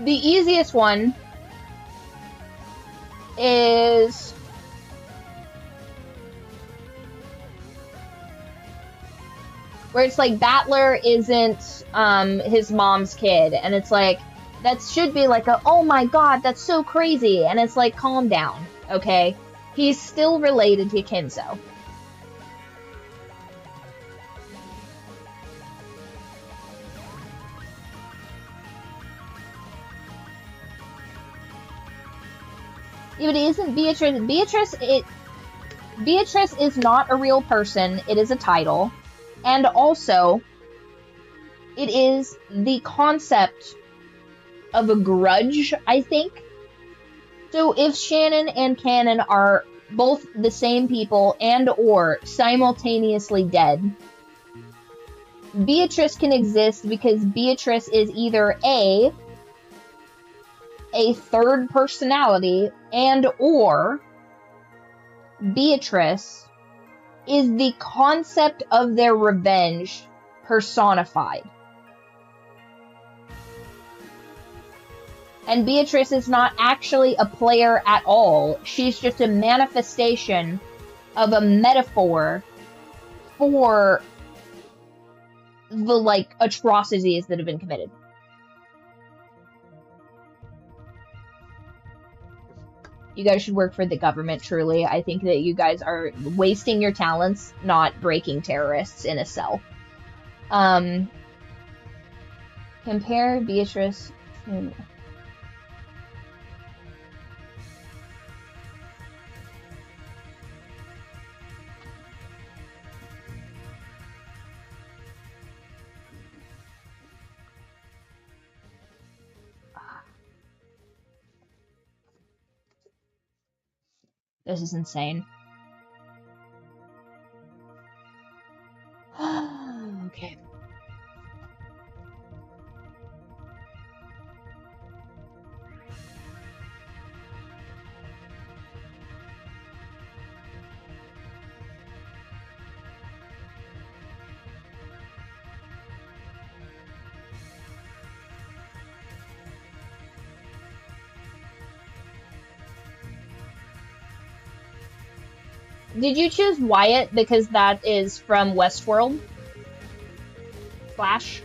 The easiest one is... where it's like, Battler isn't his mom's kid, and it's like, that should be like a, oh my god, that's so crazy, and it's like, calm down, okay? He's still related to Kinzo. Yeah, but it isn't Beatrice. Beatrice is not a real person, it is a title. And also, it is the concept of a grudge, I think. So if Shannon and Cannon are both the same people and or simultaneously dead, Beatrice can exist because Beatrice is either a third personality, and or Beatrice is the concept of their revenge personified. And Beatrice is not actually a player at all. She's just a manifestation of a metaphor for the, like, atrocities that have been committed. You guys should work for the government, truly. I think that you guys are wasting your talents, not breaking terrorists in a cell. Compare Beatrice to... This is insane. Okay. Did you choose Wyatt because that is from Westworld? Flash?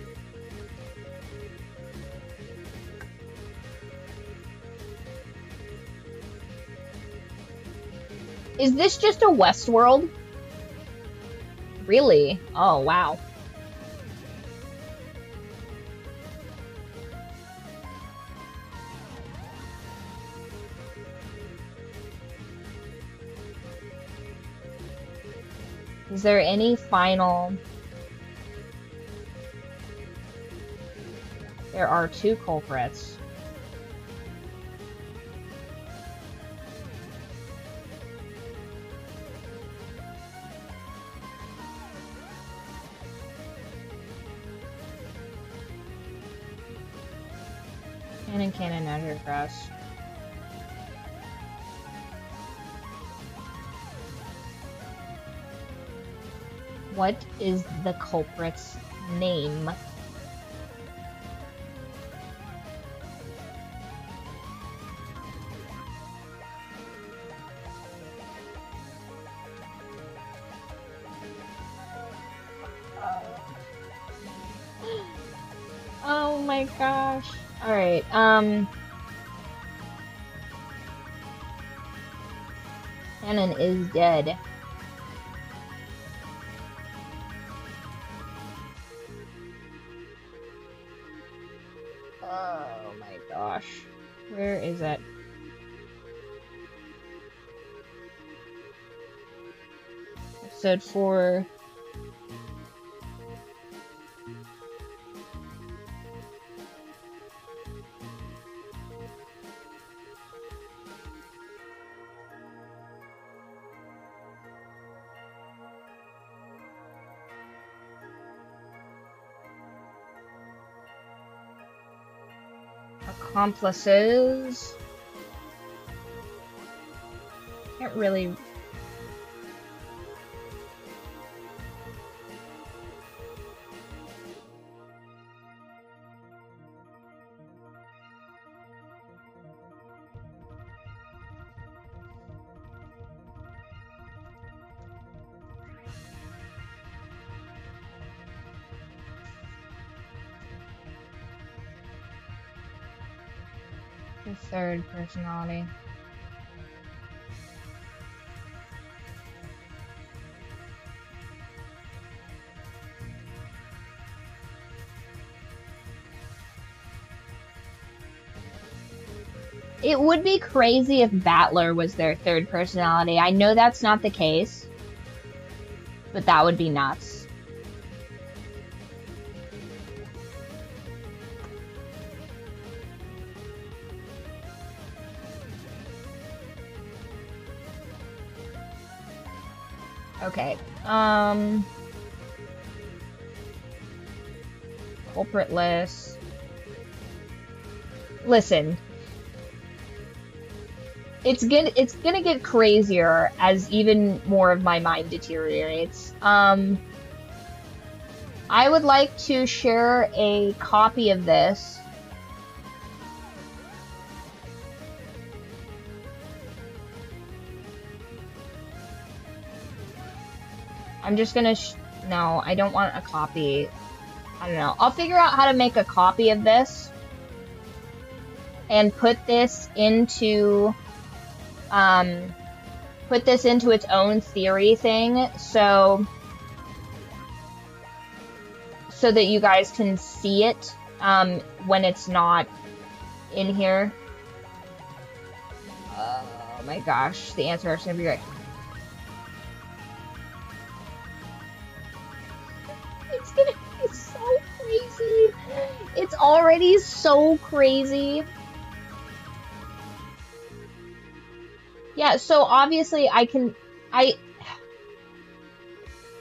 Is this just a Westworld? Really? Oh, wow. Is there any final... There are 2 culprits. Cannon, Azure Grass. What is the culprit's name? Oh my gosh. Alright, Cannon is dead. Oh my gosh. Where is it? Episode 4. Accomplices. Can't really. The third personality. It would be crazy if Battler was their third personality. I know that's not the case, but that would be nuts. Okay, culprit list. Listen, it's gonna get crazier as even more of my mind deteriorates. I would like to share a copy of this. I'm just gonna, no, I don't want a copy. I don't know. I'll figure out how to make a copy of this and put this into its own theory thing, so that you guys can see it when it's not in here. Oh my gosh, the answer is gonna be right. It's gonna be so crazy. It's already so crazy. Yeah, so obviously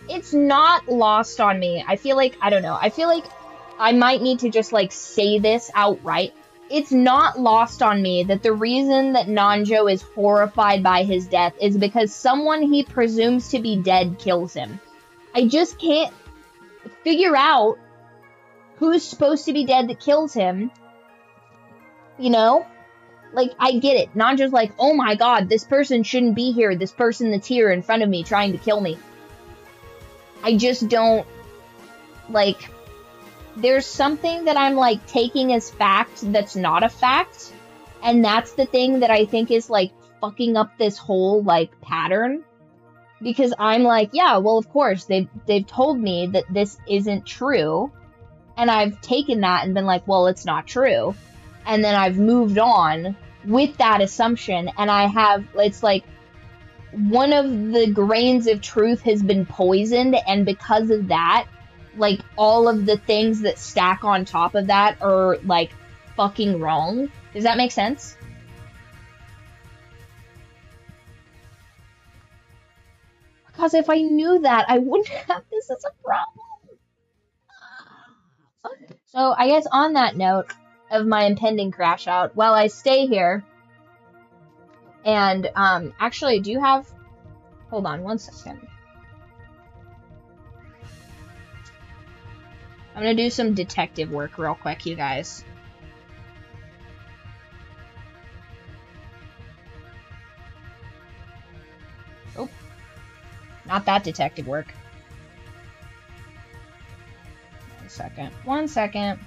it's not lost on me. I feel like, I don't know, I feel like I might need to just, like, say this outright. It's not lost on me that the reason that Nanjo is horrified by his death is because someone he presumes to be dead kills him. I just can't figure out who's supposed to be dead that kills him, you know? Like, I get it. Nanjo's like, oh my god, this person shouldn't be here. This person that's here in front of me trying to kill me. I just don't, like, there's something that I'm, like, taking as fact that's not a fact. And that's the thing that I think is, like, fucking up this whole, like, pattern. Because I'm like, yeah, well, of course, they've told me that this isn't true. And I've taken that and been like, well, it's not true. And then I've moved on with that assumption. And it's like, one of the grains of truth has been poisoned. And because of that, like, all of the things that stack on top of that are, like, fucking wrong. Does that make sense? Because if I knew that, I wouldn't have this as a problem. So I guess on that note of my impending crash out, while I stay here, and actually I do have, hold on one second. I'm gonna do some detective work real quick, you guys. Oh, not that detective work. One second.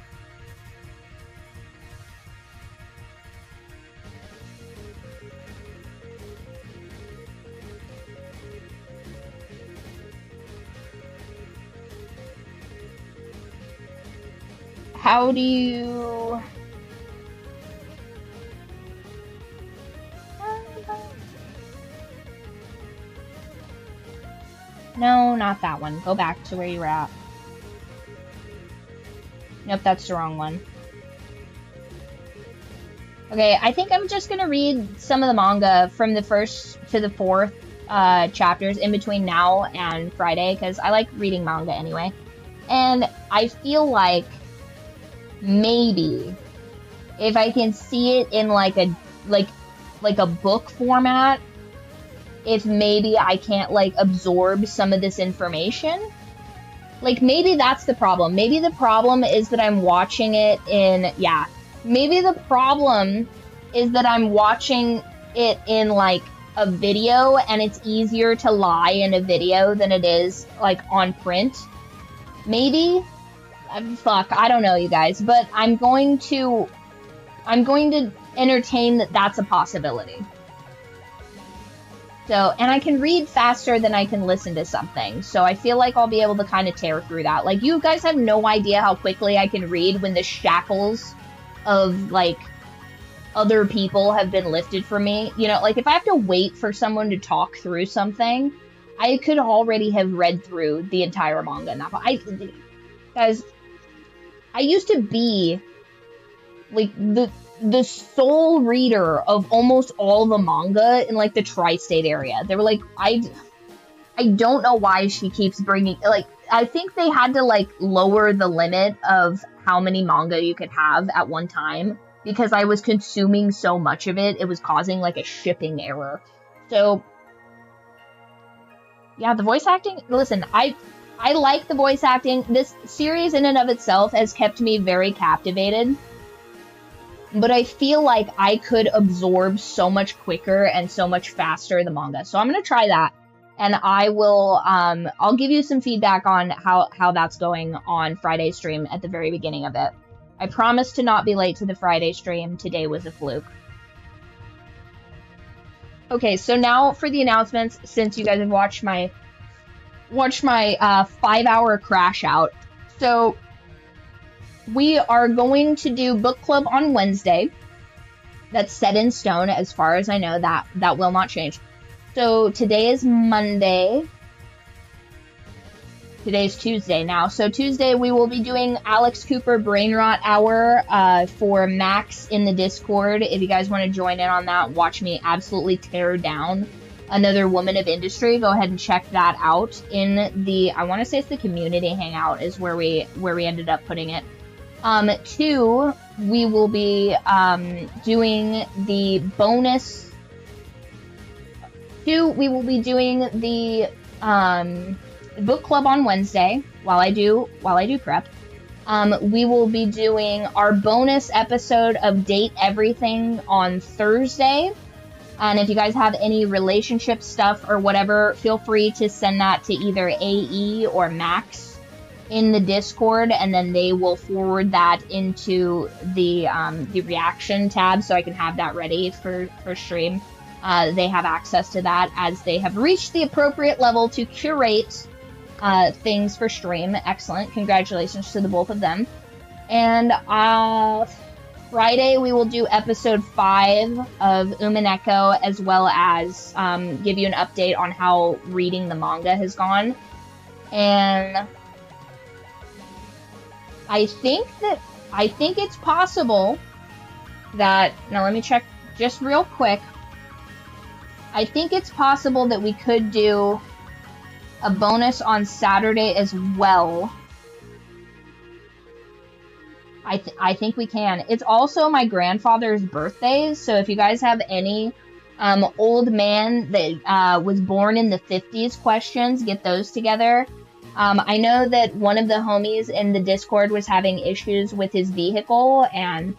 How do you... No, not that one. Go back to where you were at. Nope, that's the wrong one. Okay, I think I'm just gonna read some of the manga from the first to the fourth chapters in between now and Friday, because I like reading manga anyway. And I feel like maybe if I can see it in like a book format, if maybe I can't like absorb some of this information. Like, maybe that's the problem. Maybe the problem is that I'm watching it in, yeah. Maybe the problem is that I'm watching it in, like, a video, and it's easier to lie in a video than it is, like, on print. Maybe? Fuck, I don't know, you guys. But I'm going to entertain that that's a possibility. So, and I can read faster than I can listen to something. So I feel like I'll be able to kind of tear through that. Like, you guys have no idea how quickly I can read when the shackles of, like, other people have been lifted from me. You know, like, if I have to wait for someone to talk through something, I could already have read through the entire manga. Guys, I used to be, like, the sole reader of almost all the manga in, like, the tri-state area. They were like, I don't know why she keeps bringing, like, I think they had to, like, lower the limit of how many manga you could have at one time, because I was consuming so much of it, it was causing, like, a shipping error. So, yeah, the voice acting, listen, I like the voice acting. This series in and of itself has kept me very captivated. But I feel like I could absorb so much quicker and so much faster the manga. So I'm going to try that. And I will, I'll give you some feedback on how that's going on Friday's stream at the very beginning of it. I promise to not be late to the Friday stream. Today was a fluke. Okay, so now for the announcements, since you guys have watched my 5-hour crash out. So we are going to do book club on Wednesday. That's set in stone, as far as I know. That will not change. So today is Monday. Today's Tuesday now. So Tuesday we will be doing Alex Cooper Brain Rot Hour for Max in the Discord. If you guys want to join in on that, watch me absolutely tear down another woman of industry, go ahead and check that out in the, I want to say it's the community hangout is where we ended up putting it. 2, we will be doing the bonus. 2, we will be doing the book club on Wednesday while I do prep. We will be doing our bonus episode of Date Everything on Thursday. And if you guys have any relationship stuff or whatever, feel free to send that to either AE or Max in the Discord, and then they will forward that into the reaction tab so I can have that ready for stream. They have access to that as they have reached the appropriate level to curate things for stream. Excellent. Congratulations to the both of them. And Friday, we will do episode 5 of Umineko, as well as give you an update on how reading the manga has gone. And I think it's possible that, now let me check just real quick. I think it's possible that we could do a bonus on Saturday as well. I think we can. It's also my grandfather's birthday, so if you guys have any old man that was born in the 50s questions, get those together. I know that one of the homies in the Discord was having issues with his vehicle, and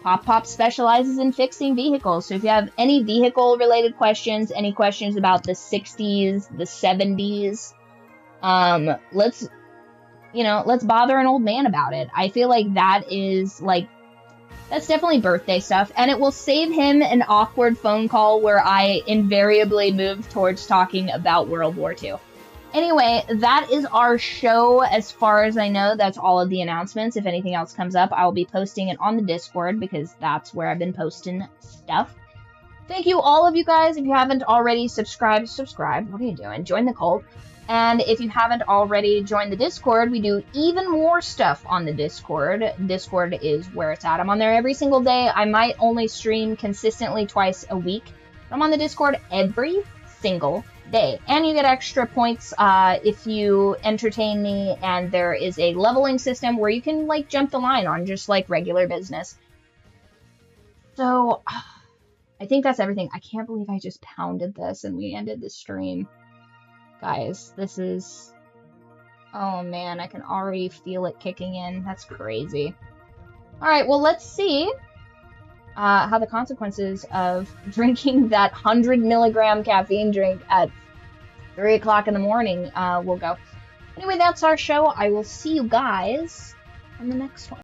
Pop specializes in fixing vehicles. So if you have any vehicle-related questions, any questions about the 60s, the 70s, let's bother an old man about it. I feel like that's definitely birthday stuff, and it will save him an awkward phone call where I invariably move towards talking about World War II. Anyway, that is our show as far as I know. That's all of the announcements. If anything else comes up, I will be posting it on the Discord because that's where I've been posting stuff. Thank you, all of you guys. If you haven't already subscribed. What are you doing? Join the cult. And if you haven't already joined the Discord, we do even more stuff on the Discord. Discord is where it's at. I'm on there every single day. I might only stream consistently twice a week. I'm on the Discord every single day. And you get extra points if you entertain me, and there is a leveling system where you can, jump the line on just, regular business. So, I think that's everything. I can't believe I just pounded this and we ended the stream. Guys, this is... Oh man, I can already feel it kicking in. That's crazy. Alright, well, let's see how the consequences of drinking that 100 milligram caffeine drink at 3 o'clock in the morning will go. Anyway, that's our show. I will see you guys on the next one.